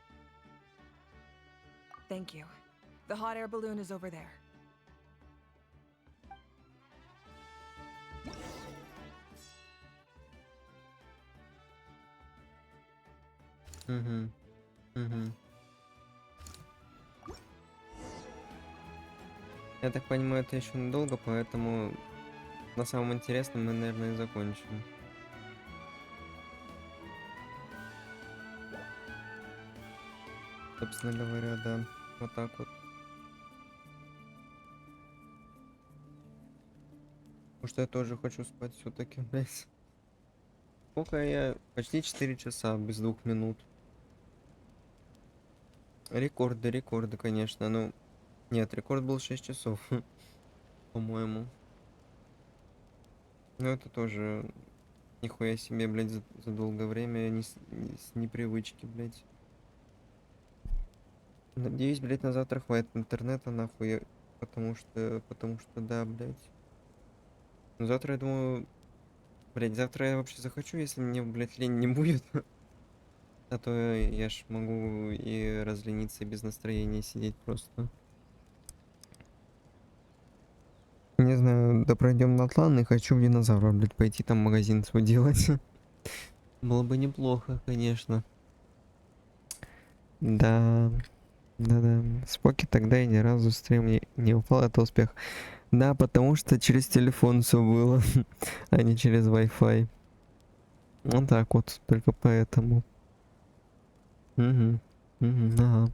R: Thank you. The hot air balloon is over there.
A: Я так понимаю, это еще недолго, поэтому на самом интересном мы, наверное, и закончим. Собственно говоря, да. Вот так вот. Потому что я тоже хочу спать все-таки, блядь. Сколько я? Почти 4 часа, без 2 минут. Рекорды, конечно. Ну, нет, рекорд был 6 часов, по-моему. Но это тоже нихуя себе, блядь, за долгое время, с непривычки, блядь. Надеюсь, блядь, на завтра хватит интернета, нахуй, потому что, да, блядь. Но завтра, я думаю, блядь, завтра я вообще захочу, если мне, блядь, лень не будет. А то я ж могу и разлениться, и без настроения сидеть просто. Не знаю, да пройдем Натлана и хочу в динозавра, блядь, пойти там магазин свой делать. Было бы неплохо, конечно. Да. Да-да. Споки тогда и ни разу стрим не упал, это успех. Да, потому что через телефон все было, а не через Wi-Fi. Вот так вот, только поэтому. Ага.